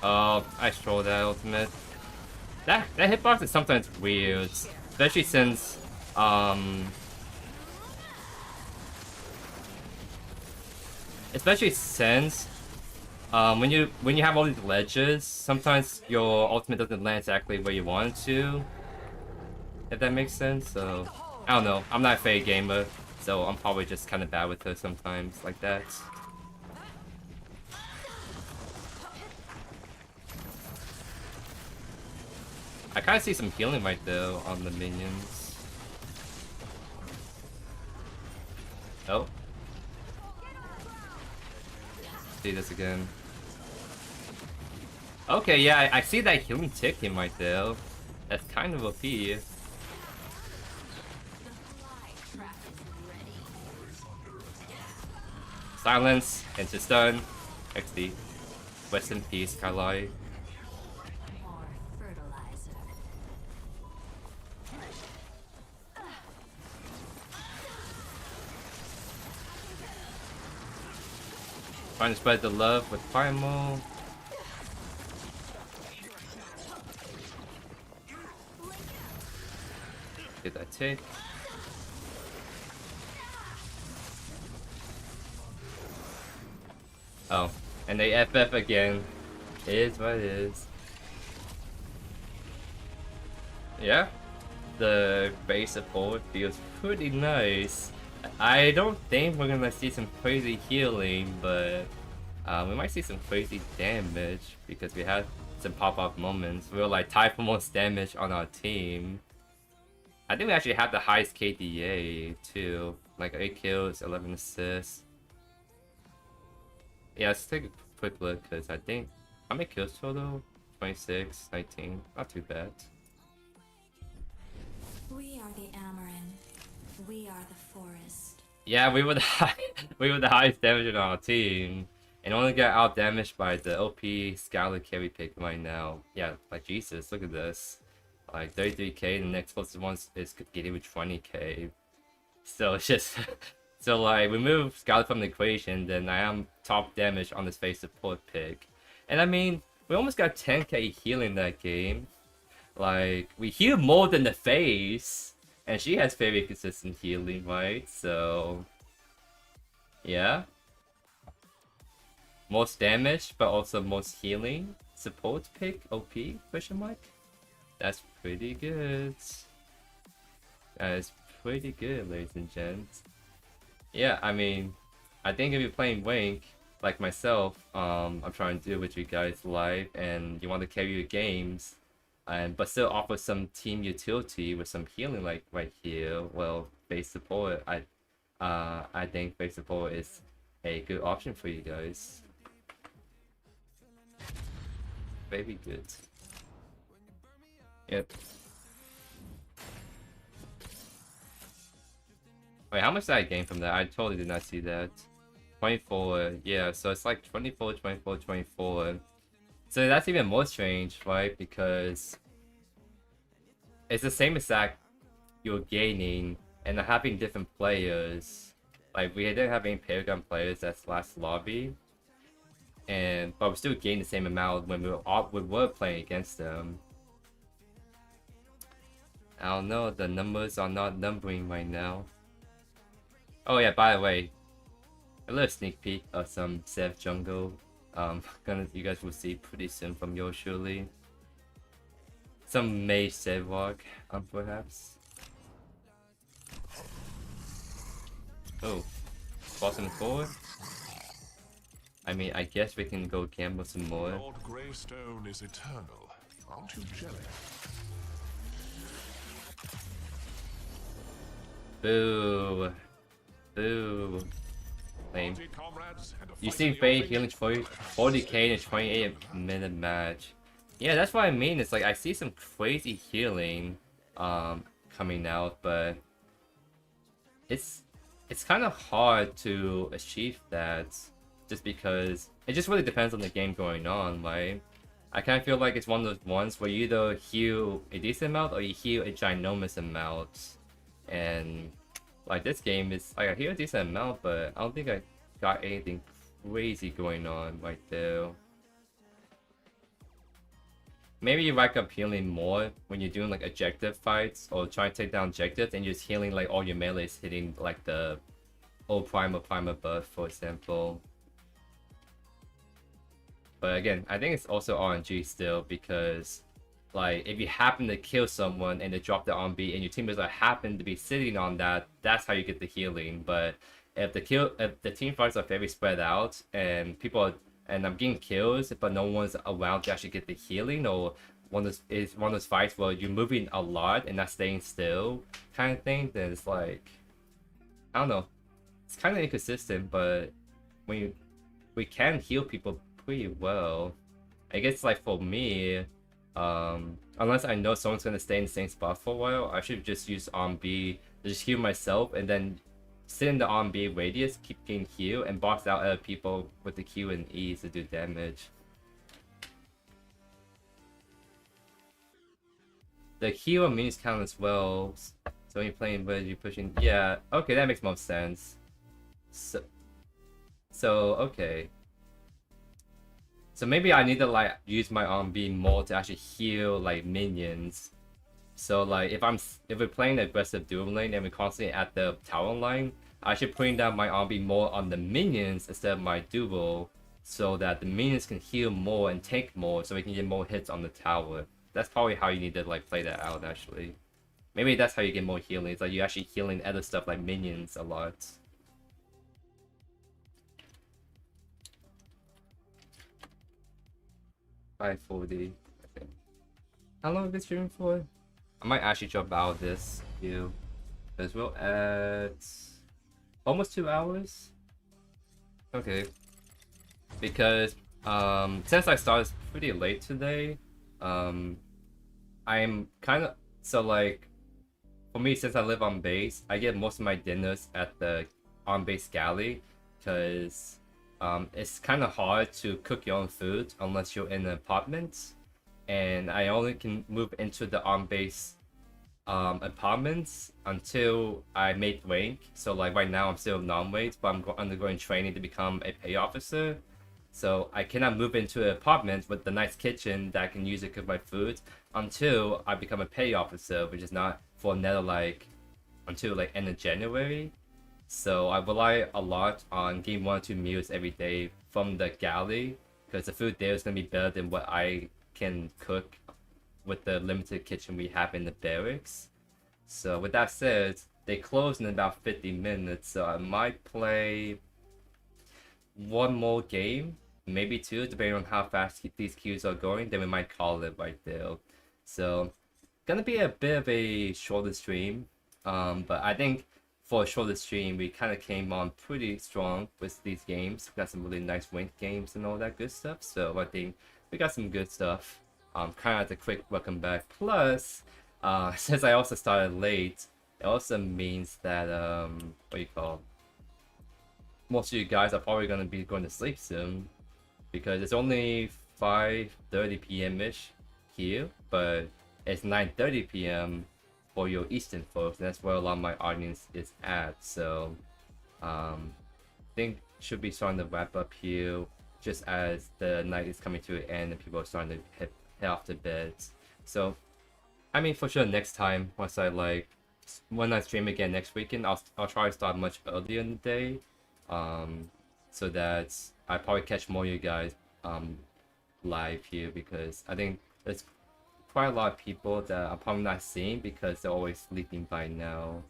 Oh, I stole that ultimate. That hitbox is sometimes weird, especially since when you have all these ledges, sometimes your ultimate doesn't land exactly where you want it to. If that makes sense. So I don't know. I'm not a Faye gamer, so I'm probably just kind of bad with her sometimes like that. I kind of see some healing right there on the minions. Oh. See this again. Okay, yeah, I see that healing tick him right there. That's kind of OP. Silence, into stun, XD. Rest in peace, Kalai. More fertilizer. Trying to spread the love with Primal. Get that tick. Oh, and they FF again. It is what it is. Yeah, the base support feels pretty nice. I don't think we're gonna see some crazy healing, but we might see some crazy damage because we had some pop-off moments. We were like tied for most damage on our team. I think we actually have the highest KDA too, like 8 kills, 11 assists. Yeah, let's take a quick look because I think how many kills total? 26, 19, not too bad. We are the Amaran. We are the forest. Yeah, we were the highest damage on our team, and only got out damaged by the OP Scarlet carry pick right now. Yeah, like Jesus, look at this, like 33k. The next closest one is getting with 20k. So it's just so like remove Scarlet from the equation, then I am top damage on this face support pick, and I mean we almost got 10k healing that game. Like, we heal more than the face, and she has very consistent healing, right? So, yeah. Most damage, but also most healing. Support pick, OP, question mark? That's pretty good. That is pretty good, ladies and gents. Yeah, I mean, I think if you're playing Wink, like myself, I'm trying to do with you guys live, and you want to carry your games, but still offer some team utility with some healing, like right here. Well, base support, I think base support is a good option for you guys. Very good. Yep. Wait, how much did I gain from that? I totally did not see that. 24, yeah, so it's like 24, 24, 24. So that's even more strange, right? Because it's the same exact you're gaining, and having different players. Like, we didn't have any Paragon players that's last lobby, but we still gained the same amount when we were playing against them. I don't know, the numbers are not numbering right now. Oh yeah, by the way, a little sneak peek of some Sev jungle. You guys will see pretty soon from JoeYoursTruly. Some Mage Sev walk, perhaps. Oh, bottom 4. I mean, I guess we can go gamble some more. Lord Greystone is eternal. Aren't you jealous? Boo. Boo. Lame. 40 comrades and a You fight see in the Faye offing. healing 40k in a 28-minute match. Yeah, that's what I mean. It's like I see some crazy healing coming out, but it's kind of hard to achieve that just because it just really depends on the game going on, right? I kind of feel like it's one of those ones where you either heal a decent amount or you heal a ginormous amount. And like this game is like I heal a decent amount, but I don't think I got anything crazy going on right there. Maybe you rack up healing more when you're doing like objective fights or trying to take down objectives and you're just healing like all your melees hitting like the old primer buff, for example. But again, I think it's also RNG still, because like if you happen to kill someone and they drop the RB and your teammates happen to be sitting on that, that's how you get the healing. But if the team fights are very spread out and I'm getting kills but no one's around to actually get the healing, or one of those fights where you're moving a lot and not staying still kind of thing, then it's like, I don't know, it's kind of inconsistent. But we can heal people pretty well. I guess like for me, unless I know someone's gonna stay in the same spot for a while, I should just use B to just heal myself and then sit in the B radius, keep getting heal, and box out other people with the Q and E to do damage. The heal and minis count as well. So when you're playing with you're pushing, yeah, okay, that makes more sense. So okay. So maybe I need to like use my RB more to actually heal like minions. So like if we're playing the aggressive dual lane and we're constantly at the tower line, I should bring down my RB more on the minions instead of my dual, so that the minions can heal more and tank more, so we can get more hits on the tower. That's probably how you need to like play that out actually. Maybe that's how you get more healing. It's like you're actually healing other stuff like minions a lot. 540. Okay. How long have we been streaming for? I might actually jump out of this view as well at almost 2 hours. Okay. Because since I started pretty late today, I'm kind of, so like for me, since I live on base, I get most of my dinners at the on base galley, because it's kind of hard to cook your own food unless you're in an apartment, and I only can move into the on-base apartments until I made rank. So like right now I'm still non-weight, but I'm undergoing training to become a pay officer. So I cannot move into an apartment with the nice kitchen that I can use to cook my food until I become a petty officer, which is not for another like until like end of January. So I rely a lot on getting 1 or 2 meals every day from the galley, because the food there is gonna be better than what I can cook with the limited kitchen we have in the barracks. So with that said, they close in about 50 minutes, so I might play one more game, maybe 2, depending on how fast these queues are going. Then we might call it right there. So gonna be a bit of a shorter stream, but I think for a shorter stream we kind of came on pretty strong with these games. We got some really nice ranked games and all that good stuff, so I think we got some good stuff. Kind of a quick welcome back. Plus, since I also started late, it also means that what do you call, most of you guys are probably gonna be going to sleep soon, because it's only 5:30 p.m. ish here, but it's 9:30 p.m. for your Eastern folks, and that's where a lot of my audience is at. So I think should be starting to wrap up here just as the night is coming to an end and people are starting to head off to bed. So I mean, for sure next time, once I when I stream again next weekend, I'll try to start much earlier in the day, so that I probably catch more of you guys live here, because I think there's quite a lot of people that I'm probably not seeing because they're always sleeping by now.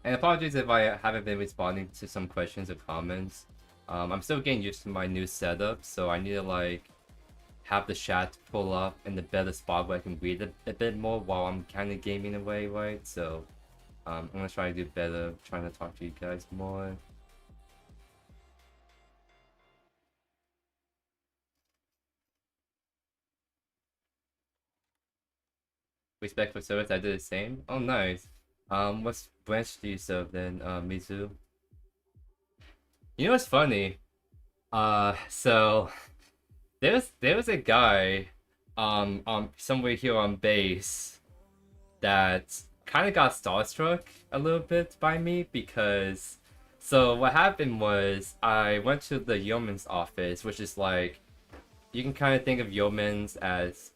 And apologies if I haven't been responding to some questions or comments. I'm still getting used to my new setup, so I need to have the chat pull up in the better spot where I can read a bit more while I'm kind of gaming away, right? So I'm gonna try to do better, trying to talk to you guys more. Respect for service, I did the same. Oh, nice. What branch do you serve then, Mizu? You know what's funny? So there was a guy, somewhere here on base that kind of got starstruck a little bit by me, because so what happened was I went to the yeoman's office, which is like, you can kind of think of yeomans as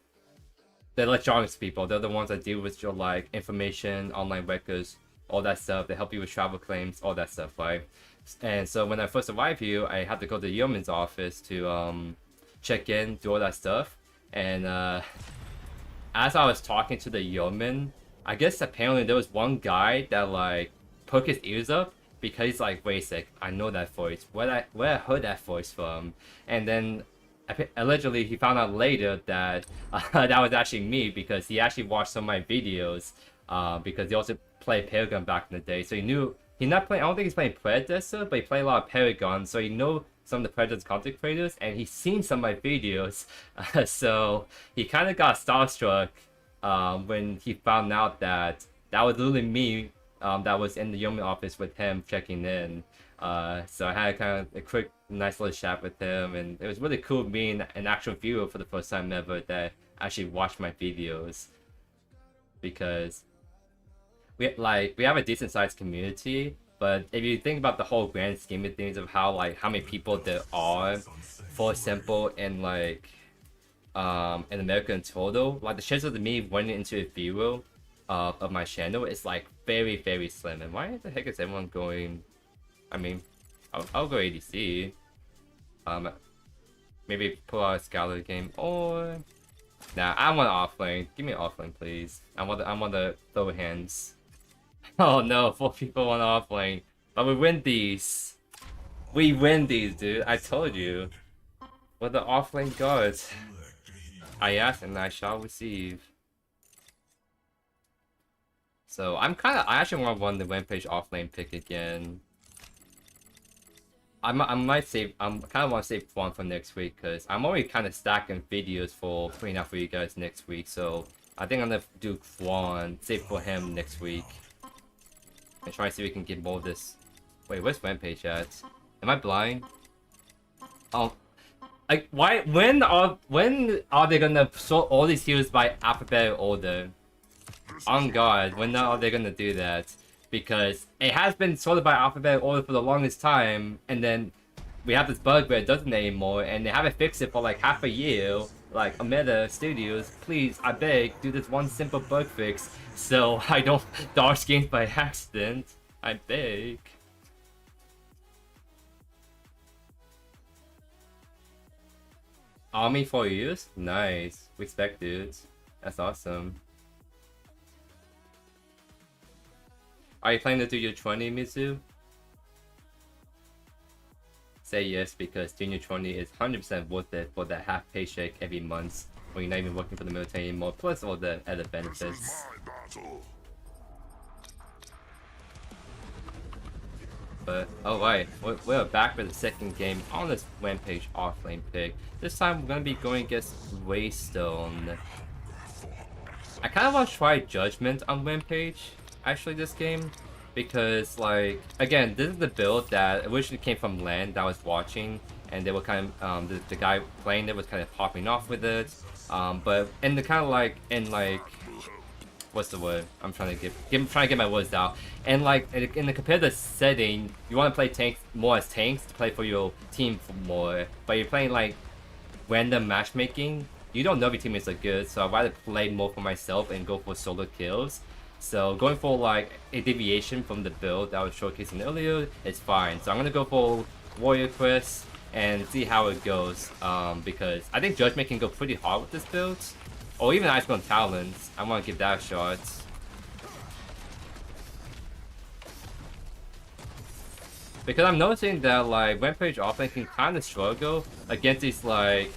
the electronics people. They're the ones that deal with your information, online records, all that stuff. They help you with travel claims, all that stuff, right? And so when I first arrived here, I had to go to the yeoman's office to check in, do all that stuff. And as I was talking to the yeoman, I guess apparently there was one guy that poked his ears up, because he's like, wait a sec, I know that voice. Where I heard that voice from? And then allegedly he found out later that that was actually me, because he actually watched some of my videos, because he also played Paragon back in the day. So he knew I don't think he's playing Predecessor, but he played a lot of Paragon, so he know some of the Predecessor content creators, and he's seen some of my videos. So he kind of got starstruck when he found out that that was literally me, that was in the yeoman office with him checking in. So I had kind of a quick, nice little chat with him, and it was really cool meeting an actual viewer for the first time ever that actually watched my videos, because we have a decent sized community. But if you think about the whole grand scheme of things of how many people there are, for example, in America in total, the chances of me running into a viewer of my channel is very, very slim. And why the heck is everyone going? I mean, I'll go ADC. Maybe pull out a Scholar game, or nah, I want offlane. Give me an offlane, please. I want the throw hands. Oh no, 4 people on offlane, but we win these. We win these, dude. I told you. We're the offlane gods. I ask and I shall receive. So I actually want to run the Rampage offlane pick again. I might save. I'm kind of want to save one for next week, because I'm already kind of stacking videos for putting out for you guys next week. So I think I'm gonna do Quan, save for him next week, and try to see if we can get more of this. Wait, where's Rampage at? Am I blind? Oh, why? When are they gonna sort all these heroes by alphabetical order? On God, when are they gonna do that? Because it has been sorted by alphabet order for the longest time, and then we have this bug where it doesn't anymore, and they haven't fixed it for like half a year. Like, Omega Studios, please, I beg, do this one simple bug fix so I don't dodge games by accident. I beg. Army 4 years? Nice. Respect, dudes. That's awesome. Are you planning to do your 20, Mizu? Say yes, because doing your 20 is 100% worth it for that half paycheck every month when you're not even working for the military anymore, plus all the other benefits. But, alright, we're back with the second game on this Rampage offlane pick. This time we're gonna be going against Waystone. I kinda want to try Judgment on Rampage, actually, this game. Because, like, again, this is the build that originally came from LAN that I was watching. And they were kind of, the guy playing it was kind of popping off with it. But in the kind of like, what's the word? I'm trying to get my words out. And like in the competitive setting, you want to play tanks more as tanks to play for your team more. But you're playing like random matchmaking. You don't know if your teammates are good, so I'd rather play more for myself and go for solo kills. So going for like a deviation from the build that I was showcasing earlier is fine. So I'm gonna go for Warrior Quest and see how it goes. Because I think Judgment can go pretty hard with this build. Or even Ice Crown Talons. I want to give that a shot. Because I'm noticing that like Rampage offlane can kind of struggle against these like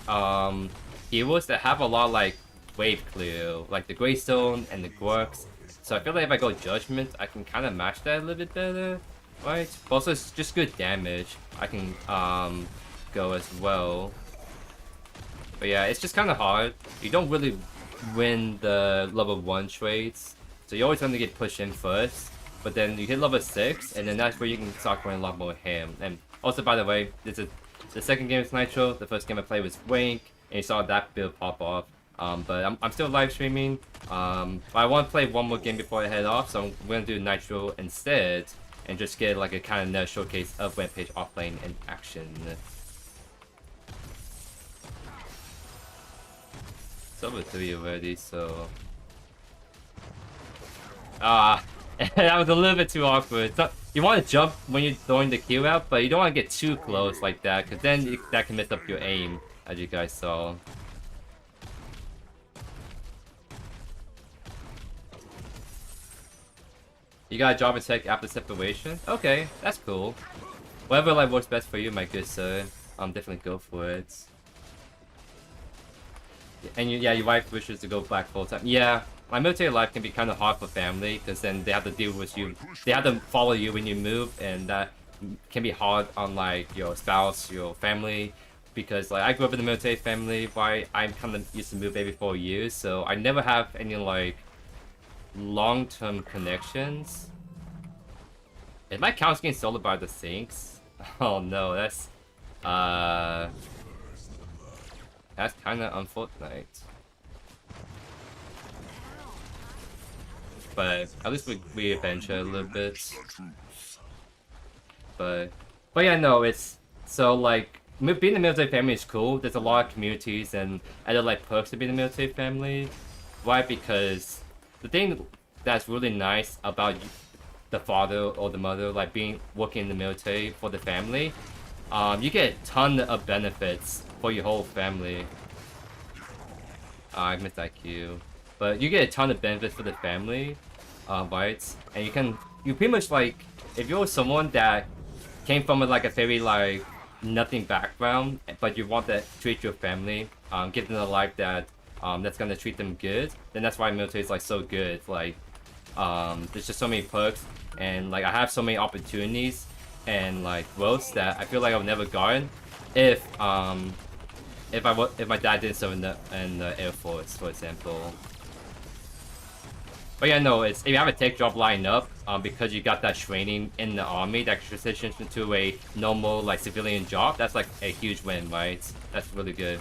heroes that have a lot like wave clear, like the Greystone and the Gworks. So I feel like if I go Judgment, I can kind of match that a little bit better, right? But also it's just good damage. I can go as well. But yeah, it's just kind of hard. You don't really win the level 1 trades, so you're always going to get pushed in first. But then you hit level 6, and then that's where you can start going a lot more ham. And also, by the way, this is the second game is Nitro. The first game I played was Wank, and you saw that build pop off. But I'm still live streaming. But I want to play one more game before I head off, so I'm going to do Nitro instead, and just get like a kind of showcase of Rampage offlane in action. It's over 3 already, so... that was a little bit too awkward. So, you want to jump when you're throwing the Q out, but you don't want to get too close like that, because then that can mess up your aim, as you guys saw. You got a job attack after separation? Okay, that's cool. Whatever like works best for you, my good sir. Definitely go for it. And your wife wishes to go back full time. Yeah, my military life can be kind of hard for family because then they have to deal with you. They have to follow you when you move, and that can be hard on like your spouse, your family. Because like I grew up in a military family, why I'm kind of used to move every 4 years, so I never have any like long-term connections. Is my couch getting stolen by the sinks? Oh no, that's kind of unfortunate. But at least we adventure a little bit. But yeah, no, it's so like being in the military family is cool. There's a lot of communities and other like perks to being in the military family. Why? Because the thing that's really nice about the father or the mother like working in the military for the family, you get a ton of benefits for your whole family. I missed that cue. But you get a ton of benefits for the family, right? And you pretty much like, if you're someone that came from like a very like nothing background, but you want to treat your family, give them a life that that's gonna treat them good, then that's why military is like so good. Like, there's just so many perks, and like I have so many opportunities and like growths that I feel like I've never gotten if my dad didn't serve in the Air Force, for example. But yeah, no, if you have a tech job lined up, because you got that training in the army that transitions into a normal like civilian job, that's like a huge win, right? That's really good.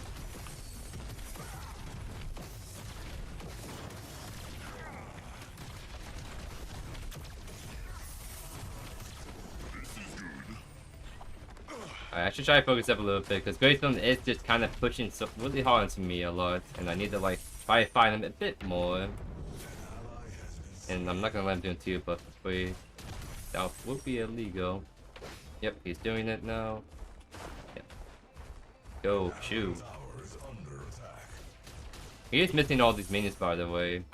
I should try to focus up a little bit because Greystone is just kind of pushing so really hard into me a lot, and I need to like try to find him a bit more. And I'm not gonna let him do it too, but free. That would be illegal. Yep, he's doing it now. Yep. Go, shoot. He is missing all these minions, by the way,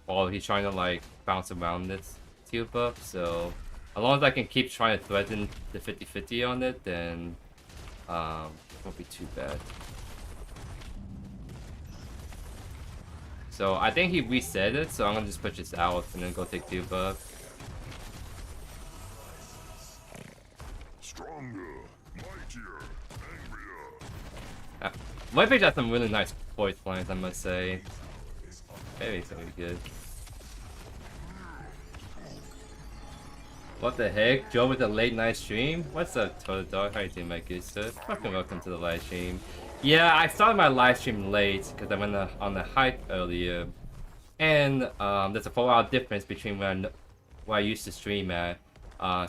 while he's trying to like bounce around this teal buff. So as long as I can keep trying to threaten the 50-50 on it, then it won't be too bad. So I think he reset it, so I'm gonna just push this out and then go take teal buff. Stronger, mightier, angrier. My page has some really nice voice lines, I must say. Very good. What the heck? Joe with a late night stream? What's up, Total Dog? How you doing, my good sir? Fucking welcome to the live stream. Yeah, I started my live stream late because I went on the hike earlier. And there's a 4-hour difference between where I used to stream at.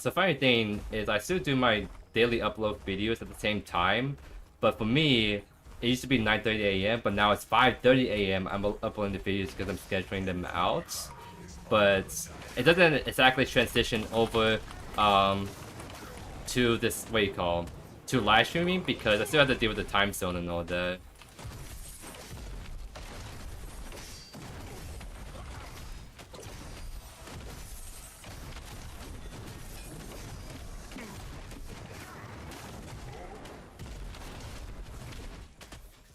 So funny thing is I still do my daily upload videos at the same time. But for me, it used to be 9:30 a.m. but now it's 5:30 a.m. I'm uploading the videos because I'm scheduling them out. But it doesn't exactly transition over to this, what you call, to live streaming because I still have to deal with the time zone and all that.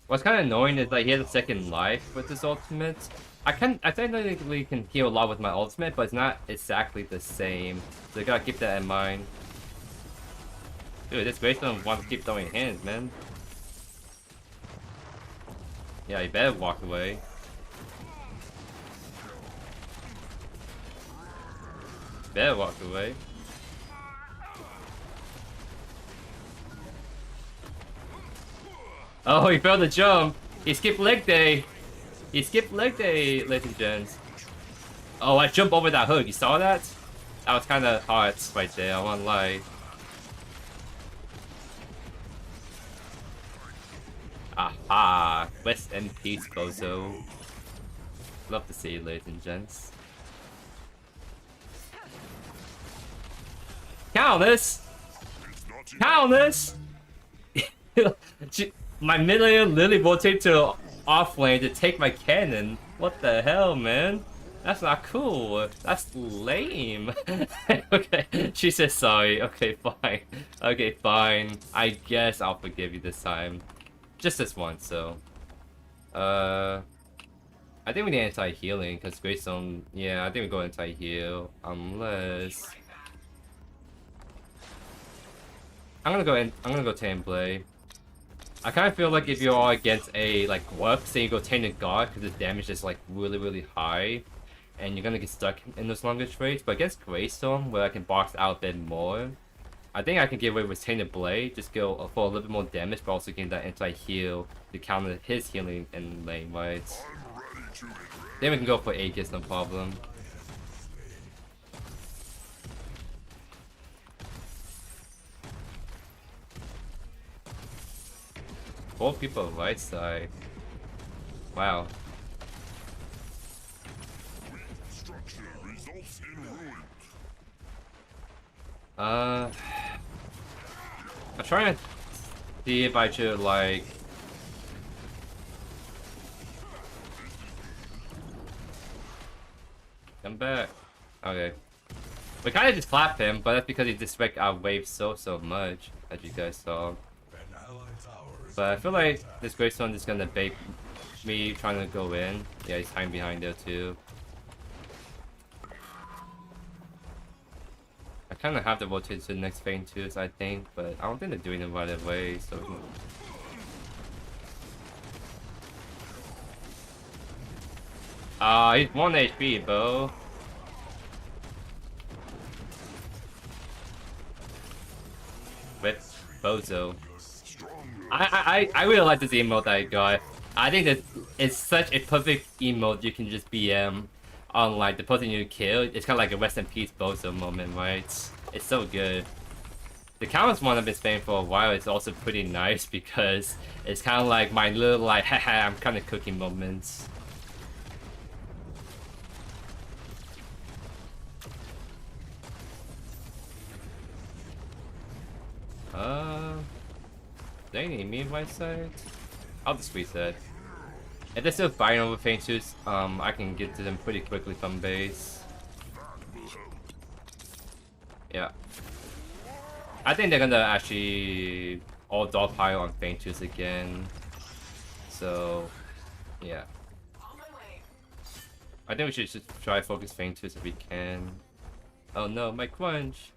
What's kind of annoying is like he has a second life with his ultimate. I technically can heal a lot with my ultimate, but it's not exactly the same. So you gotta keep that in mind. Dude, this Greystone wants to keep throwing hands, man. Yeah, you better walk away. Better walk away. Oh, he failed the jump. He skipped leg day. He skipped leg day, ladies and gents. Oh, I jumped over that hook. You saw that? That was kind of hard right there. I won't lie. Aha! Rest in peace, Bozo. Love to see you, ladies and gents. Countess! Countess! My minion literally rotated to off lane to take my cannon. What the hell, man? That's not cool. That's lame. Okay, she says sorry. Okay, fine. Okay, fine. I guess I'll forgive you this time. Just this once, so. I think we need anti-healing because Greystone. Yeah, I think we go anti-heal. Unless I'm gonna go Tan Blade. I kind of feel like if you're against a like Warp, say you go Tainted God because the damage is like really high, and you're gonna get stuck in those longer trades. But against Greystone, where I can box out a bit more, I think I can get away with Tainted Blade, just go for a little bit more damage, but also getting that anti-heal to counter his healing in lane, right? Then we can go for Aegis, no problem. Four people right side. Wow. I'm trying to see if I should like come back. Okay. We kind of just clapped him, but that's because he disrespected our wave so much, as you guys saw. But I feel like this Greystone is gonna bait me trying to go in. Yeah, he's hiding behind there too. I kind of have to rotate to the next phase too, I think, but I don't think they're doing it right away. So. He's 1 HP, bro. With Bozo. I really like this emote that I got. I think that it's such a perfect emote you can just BM on like the person you kill. It's kind of like a rest in peace Bozo moment, right? It's so good. The Countless one I've been spamming for a while is also pretty nice because it's kind of like my little like haha I'm kind of cooking moments. They need me on my side. I'll just reset. If they're still fighting over Faintus, I can get to them pretty quickly from base. Yeah. I think they're gonna actually all dog pile on Faintus again. So, yeah. I think we should just try to focus Faintus if we can. Oh no, my crunch!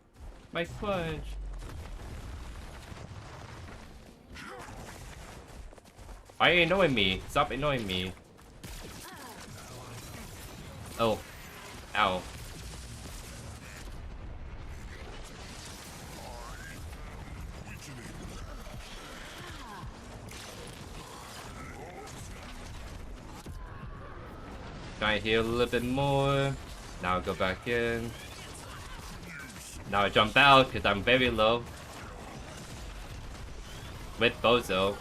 My crunch! Why are you annoying me? Stop annoying me. Oh. Ow. Try to heal a little bit more. Now I go back in. Now I jump out because I'm very low. With Bozo.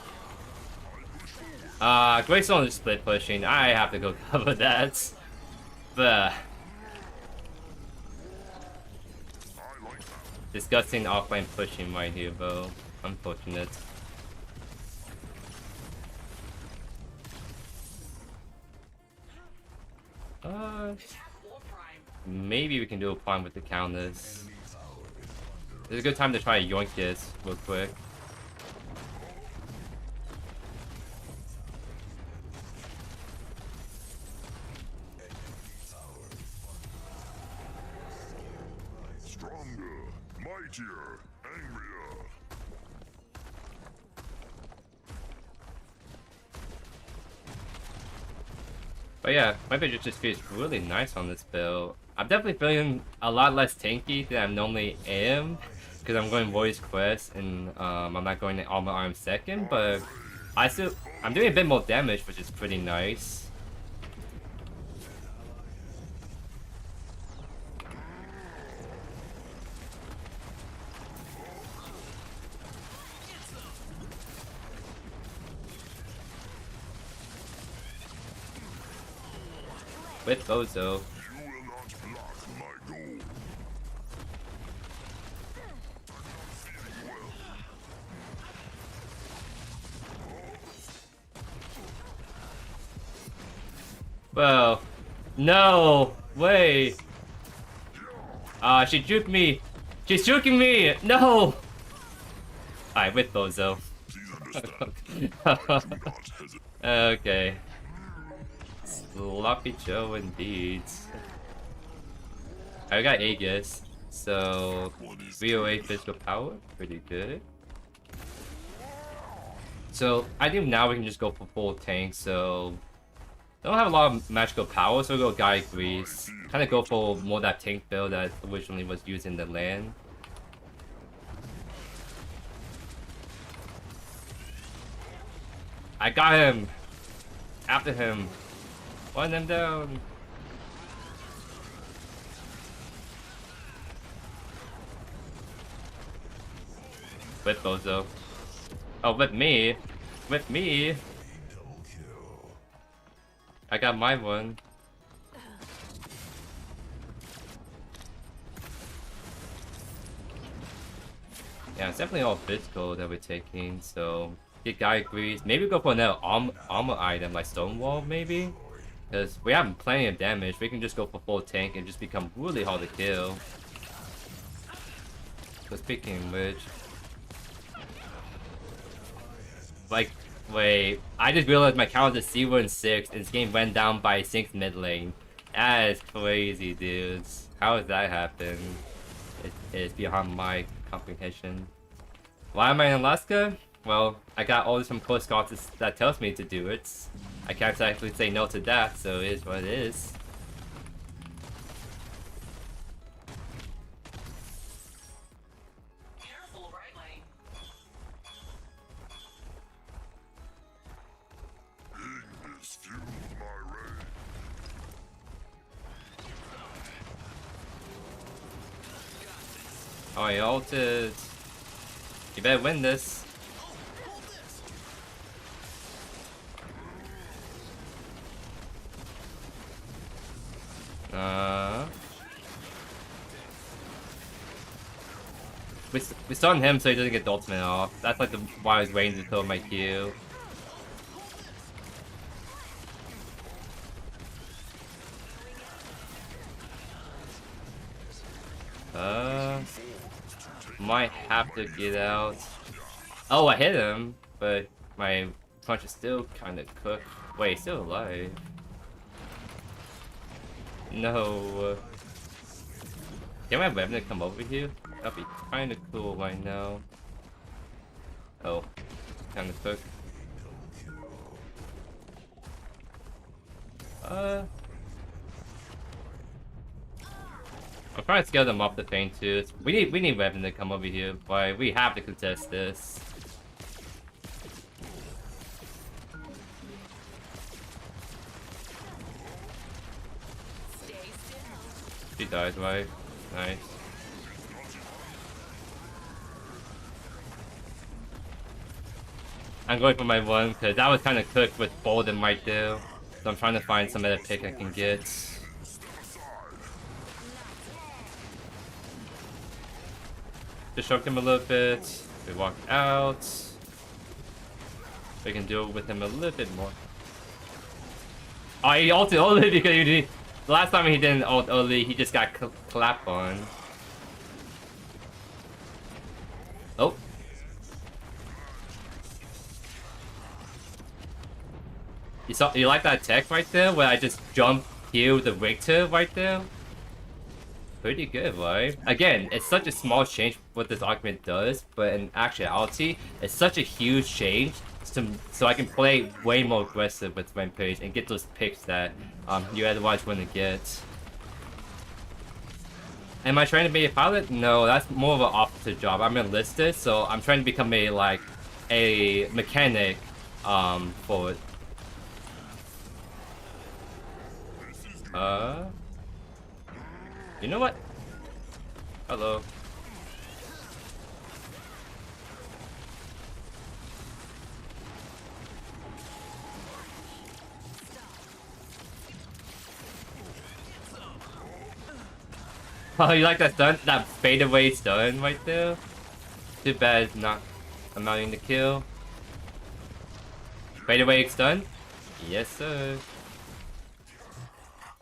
Greystone is split pushing. I have to go cover that. But disgusting offline pushing right here, bro. Unfortunate. Maybe we can do a prime with the counters. It's a good time to try to yoink this real quick. Stronger, mightier, angrier. But yeah, my vision just feels really nice on this build. I'm definitely feeling a lot less tanky than I normally am because I'm going Warrior's Quest and I'm not going to Armor Arm second, but I'm doing a bit more damage, which is pretty nice. With Bozo. Well, no way. She juked me. She's juking me. No. Alright, with Bozo. Okay. Sloppy Joe indeed. I got Aegis, so 308 physical power, pretty good. So I think now we can just go for full tank, so don't have a lot of magical power, so we'll go Gaia Grease. Kind of go for more that tank build that originally was used in the land. I got him! After him! One them down! With Bozo. Oh, with me! With me! I got my one. Yeah, it's definitely all physical that we're taking, so get Gaia Grease. Maybe go for another armor item like Stonewall, maybe? Because we have plenty of damage. We can just go for full tank and just become really hard to kill. So speaking of which... Like, wait, I just realized my count is 0 and 6 and this game went down by 6 mid lane. That is crazy, dudes. How does that happen? It's beyond my comprehension. Why am I in Alaska? Well, I got all this from Coast Guard that tells me to do it. I can't exactly say no to that, so it is what it is. Careful, right lane. Ignis fuels my rage. Oh, he ulted. You better win this. We stun him so he doesn't get the ultimate off. That's like why I was waiting to throw my Q. Might have to get out. Oh, I hit him, but my punch is still kind of cooked. Wait, he's still alive. No. Can my weapon come over here? That'd be kind of cool right now. Oh, kind of cooked. I'm trying to scale them off the thing too. We need weapon to come over here, but we have to contest this. She dies, right? Nice. I'm going for my one because that was kind of cooked with Bolden right there. So I'm trying to find some other pick I can get. Just shook him a little bit. We walk out. We can deal with him a little bit more. Oh, he ulted early because the last time he didn't ult early, he just got clapped on. Oh. You like that tech right there where I just jump heal the Richter right there? Pretty good, right? Again, it's such a small change what this augment does, but in actuality, it's such a huge change so I can play way more aggressive with Rampage and get those picks that you otherwise wouldn't get. Am I trying to be a pilot? No, that's more of an opposite job. I'm enlisted, so I'm trying to become a mechanic for it. You know what? Hello. Oh, you like that stun? That fadeaway stun right there? Too bad it's not amounting to kill. Fadeaway stun? Yes, sir.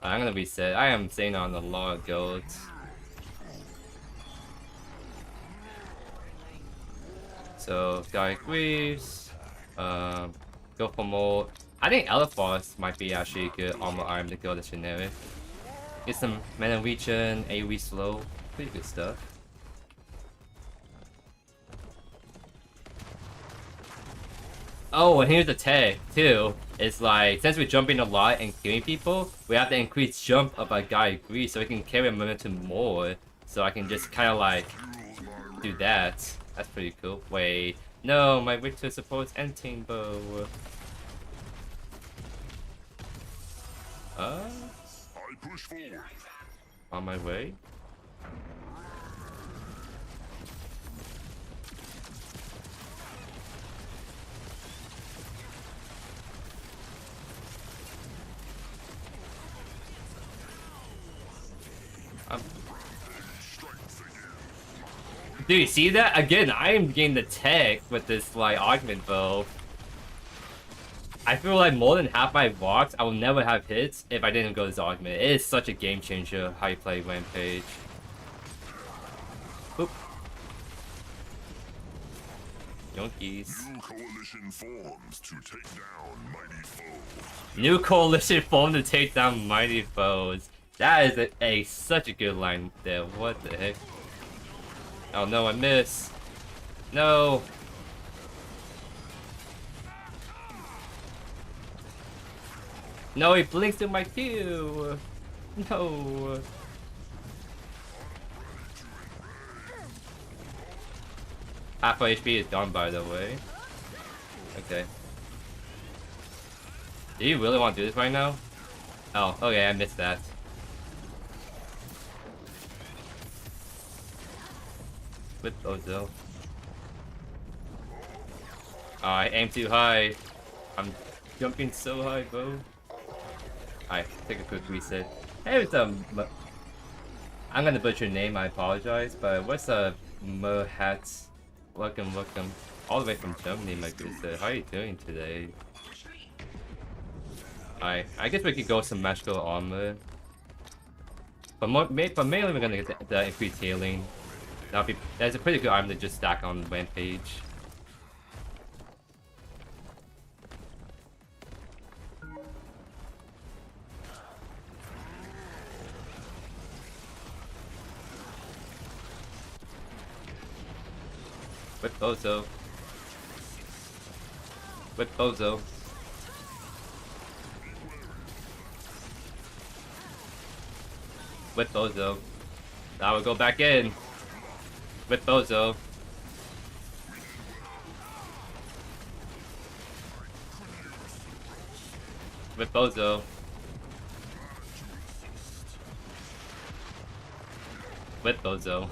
I'm gonna reset. I am staying on a lot of golds. So, Guy Greaves. Go for more. I think Elephos might be actually a good armor item to go to generic. Get some mana regen, AoE slow. Pretty good stuff. Oh, and here's the tag too. It's like, since we're jumping a lot and killing people, we have to increase jump up by Guy Agree so we can carry momentum more. So I can just kind of like do that. That's pretty cool. Wait, no, my Richter supports N-Team bow. I push forward. On my way. Dude, you see that? Again, I am getting the tech with this like augment bow. I feel like more than half my walks, I will never have hits if I didn't go this augment. It is such a game changer how you play Rampage. Oop. Yonkies. New coalition forms to take down mighty foes. New coalition formed to take down mighty foes. That is such a good line there. What the heck? Oh no, I missed. No. No, he blinks to my Q. No. Half our HP is done, by the way. Okay. Do you really want to do this right now? Oh, okay, I missed that. With Ozo. I aim too high. I'm jumping so high, bro. Alright, take a quick reset. Hey, it's I'm gonna butcher your name, I apologize, but what's up, Mohat? Welcome, welcome. All the way from Germany, my good sir. How are you doing today? I guess we could go some magical armor. But mainly we're gonna get the increased healing. That's a pretty good item to just stack on Rampage. With Bozo. With Bozo. With Bozo. Now we'll go back in. With Bozo. With Bozo. With Bozo.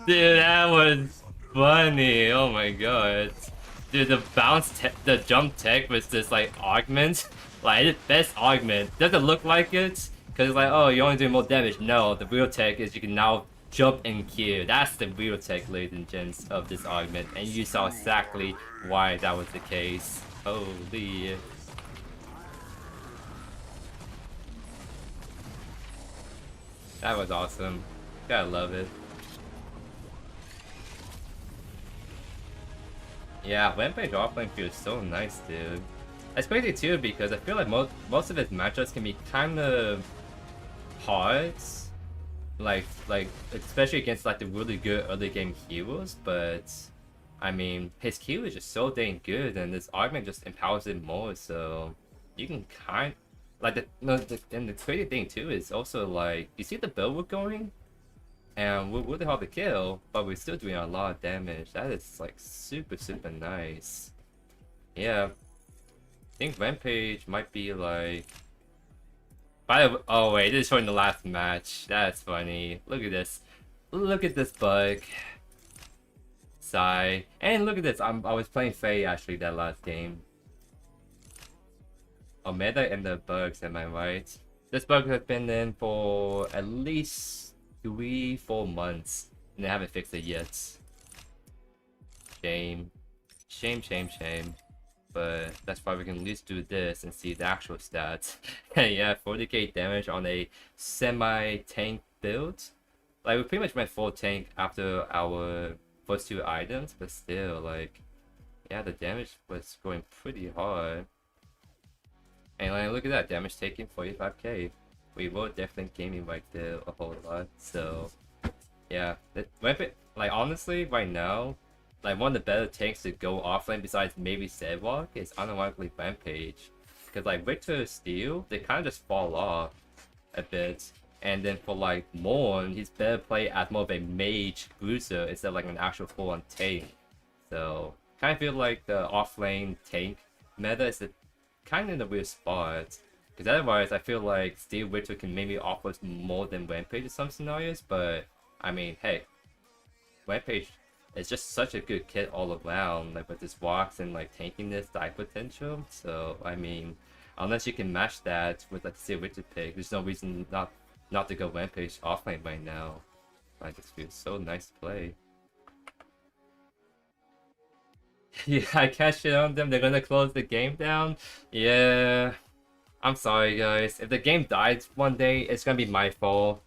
Dude, that was funny. Oh my god. Dude, the jump tech was this like augment. Like, it's best augment. Doesn't look like it. Because it's like, oh, you're only doing more damage. No, the real tech is you can now jump and Q. That's the real tech, ladies and gents, of this augment. And you saw exactly why that was the case. Holy. That was awesome. Gotta love it. Yeah, Rampage offlane feels so nice, dude. Especially too because I feel like most of his matchups can be kind of hard, like especially against like the really good early game heroes. But I mean, his Q is just so dang good, and this augment just empowers it more. So you can and the crazy thing too is also like you see the build we're going, and we're really hard to kill, but we're still doing a lot of damage. That is like super nice. Yeah, I think Rampage might be like. Oh wait, this is showing the last match. That's funny. Look at this. Look at this bug. Sigh. And look at this. I was playing Faye actually that last game. Oh, meta and the bugs, am I right? This bug has been in for at least 3-4 months, and they haven't fixed it yet. Shame. Shame. But that's why we can at least do this and see the actual stats. Yeah, 40k damage on a semi-tank build. Like, we pretty much went full tank after our first 2 items, but still, like, yeah, the damage was going pretty hard. And like, look at that, damage taken 45k. We were definitely gaming right there a whole lot. So yeah, like honestly, right now, like one of the better tanks to go offlane besides maybe Sedwalk is unironically Rampage. Because like Victor Steel, they kind of just fall off a bit. And then for like Morn, he's better play as more of a mage bruiser instead of like an actual full-on tank. So kind of feel like the offlane tank meta is kind of in a weird spot. Because otherwise, I feel like Steel Victor can maybe offer more than Rampage in some scenarios. But I mean, hey, Rampage is just such a good kit all around, like with his walks and like tankiness, die potential. So I mean, unless you can match that with like Steel Victor pick, there's no reason not to go Rampage offlane right now. Like, it feels so nice to play. Yeah, I can't shit on them. They're gonna close the game down. Yeah, I'm sorry guys. If the game dies one day, it's gonna be my fault.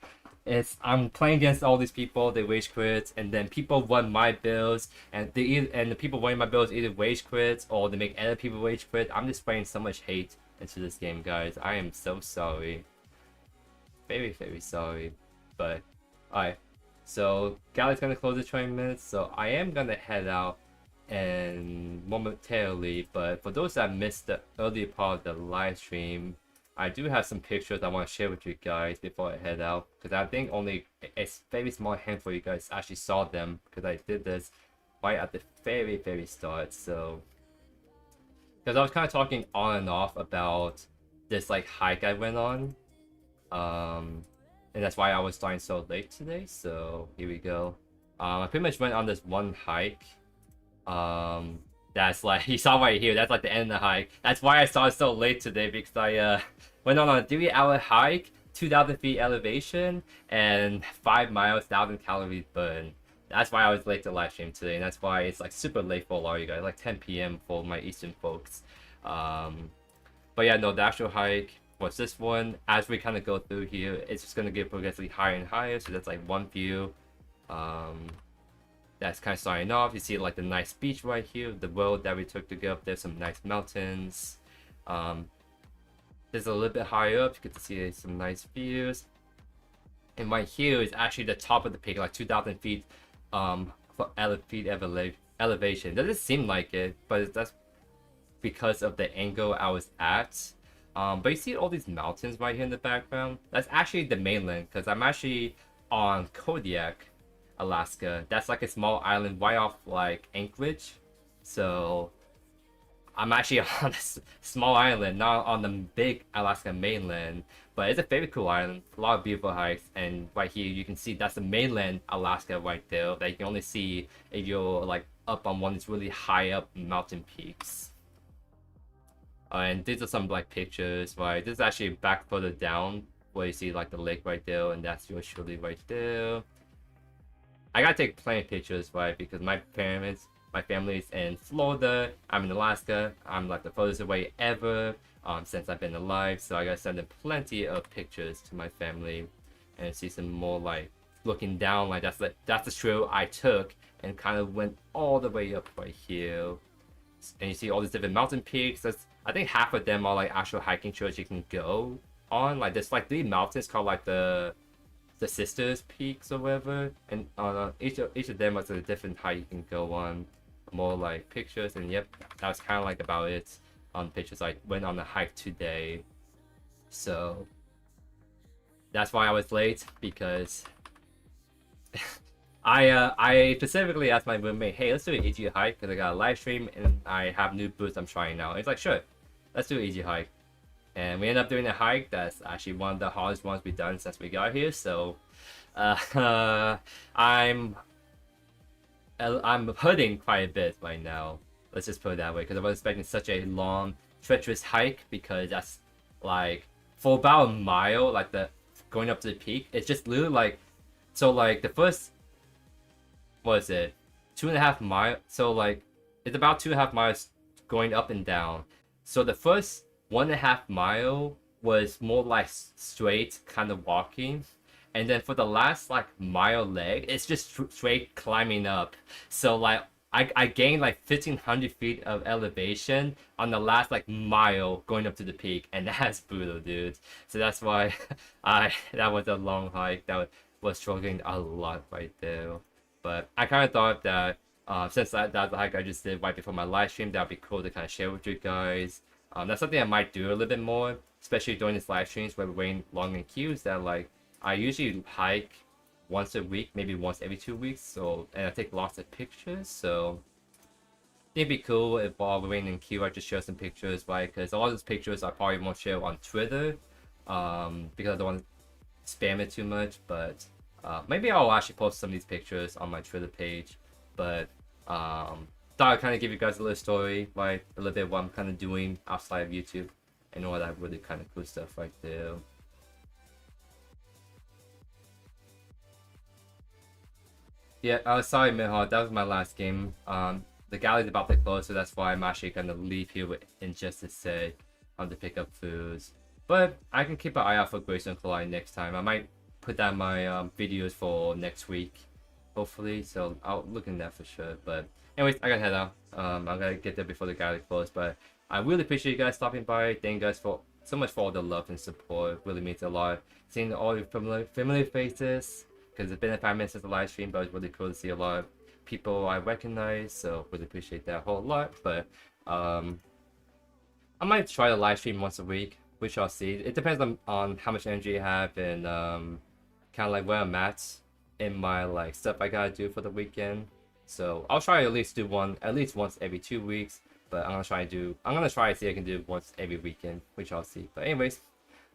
I'm playing against all these people. They rage crits, and then people run my builds, and the people running my builds either rage crits or they make other people rage crit. I'm just spraying so much hate into this game, guys. I am so sorry. Very sorry. But alright. So Galley's gonna close in 20 minutes. So I am gonna head out and momentarily, but for those that missed the earlier part of the live stream, I do have some pictures I want to share with you guys before I head out, because I think only a very small handful of you guys actually saw them, because I did this right at the very start. So because I was kind of talking on and off about this like hike I went on, and that's why I was starting so late today. So here we go. I pretty much went on this one hike. That's like, you saw right here, that's like the end of the hike. That's why I started so late today, because I went on a 3-hour hike, 2,000 feet elevation, and 5 miles, 1,000 calories burn. That's why I was late to live stream today, and that's why it's like super late for a lot of you guys, like 10 p.m. for my Eastern folks. But yeah, no, the actual hike was this one. As we kind of go through here, it's just gonna get progressively higher and higher. So that's like one view. That's kind of starting off. You see like the nice beach right here, the road that we took to get up there, some nice mountains. There's a little bit higher up, you get to see some nice views. And right here is actually the top of the peak, like 2,000 feet for elevation. It doesn't seem like it, but that's because of the angle I was at. But you see all these mountains right here in the background? That's actually the mainland, because I'm actually on Kodiak, Alaska. That's like a small island right off like Anchorage. So I'm actually on a small island, not on the big Alaska mainland, but it's a very cool island, a lot of beautiful hikes, and right here you can see that's the mainland Alaska right there that you can only see if you're like up on one of these really high up mountain peaks. And these are some like pictures, right? This is actually back further down where you see like the lake right there, and that's JoeYoursTruly right there. I gotta take plenty of pictures, right? Because my family's in Florida, I'm in Alaska, I'm like the furthest away ever since I've been alive, so I gotta send them plenty of pictures to my family and see some more like looking down, like that's the trail I took and kind of went all the way up right here. And you see all these different mountain peaks. I think half of them are like actual hiking trails you can go on. Like there's like 3 mountains called like the Sisters Peaks or whatever, and each of them has a different hike you can go on. More like pictures, and yep, that was kind of like about it on pictures. I went on a hike today, so that's why I was late, because I specifically asked my roommate, hey, let's do an easy hike because I got a live stream and I have new boots I'm trying now. And he's like, sure, let's do an easy hike. And we end up doing a hike that's actually one of the hardest ones we've done since we got here. So I'm hurting quite a bit right now. Let's just put it that way, because I was expecting such a long, treacherous hike, because that's like for about a mile, like the going up to the peak. It's just literally like, so like the first, what is it, 2.5 miles? So like it's about 2.5 miles going up and down. So the first 1.5 mile was more like straight kind of walking, and then for the last like mile leg, it's just straight climbing up. So like I gained like 1,500 feet of elevation on the last like mile going up to the peak, and that's brutal, dude. So that's why that was a long hike. That was struggling a lot right there. But I kind of thought that since that's the hike I just did right before my live stream, that'd be cool to kind of share with you guys. That's something I might do a little bit more, especially during these live streams where we're waiting long in queues. That like I usually hike once a week, maybe once every 2 weeks. So, and I take lots of pictures. So it'd be cool if while we're waiting in queue, I just share some pictures, right? Because a lot of those pictures I probably won't share on Twitter, because I don't want to spam it too much. But maybe I'll actually post some of these pictures on my Twitter page. But thought I'd kind of give you guys a little story, right? A little bit of what I'm kind of doing outside of YouTube and all that really kind of cool stuff right there. Yeah, sorry, Miho, that was my last game. The gallery's about to close, so that's why I'm actually gonna leave here in just a sec to pick up foods. But I can keep an eye out for Grayson Collide next time. I might put that in my videos for next week, hopefully. So I'll look in that for sure. But anyways, I gotta head out. I'm gonna get there before the gallery closes. But I really appreciate you guys stopping by. Thank you guys so much for all the love and support. It really means a lot. Seeing all your familiar faces, because it's been 5 minutes since the live stream, but it's really cool to see a lot of people I recognize, so really appreciate that a whole lot. But I might try to live stream once a week, which I'll see. It depends on how much energy I have and kind of like where I'm at in my like stuff I gotta do for the weekend. So I'll try to at least do one at least once every 2 weeks, but I'm gonna try to see if I can do once every weekend, which I'll see. But anyways,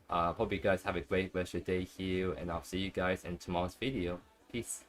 hope you guys have a great rest of your day here, and I'll see you guys in tomorrow's video. Peace.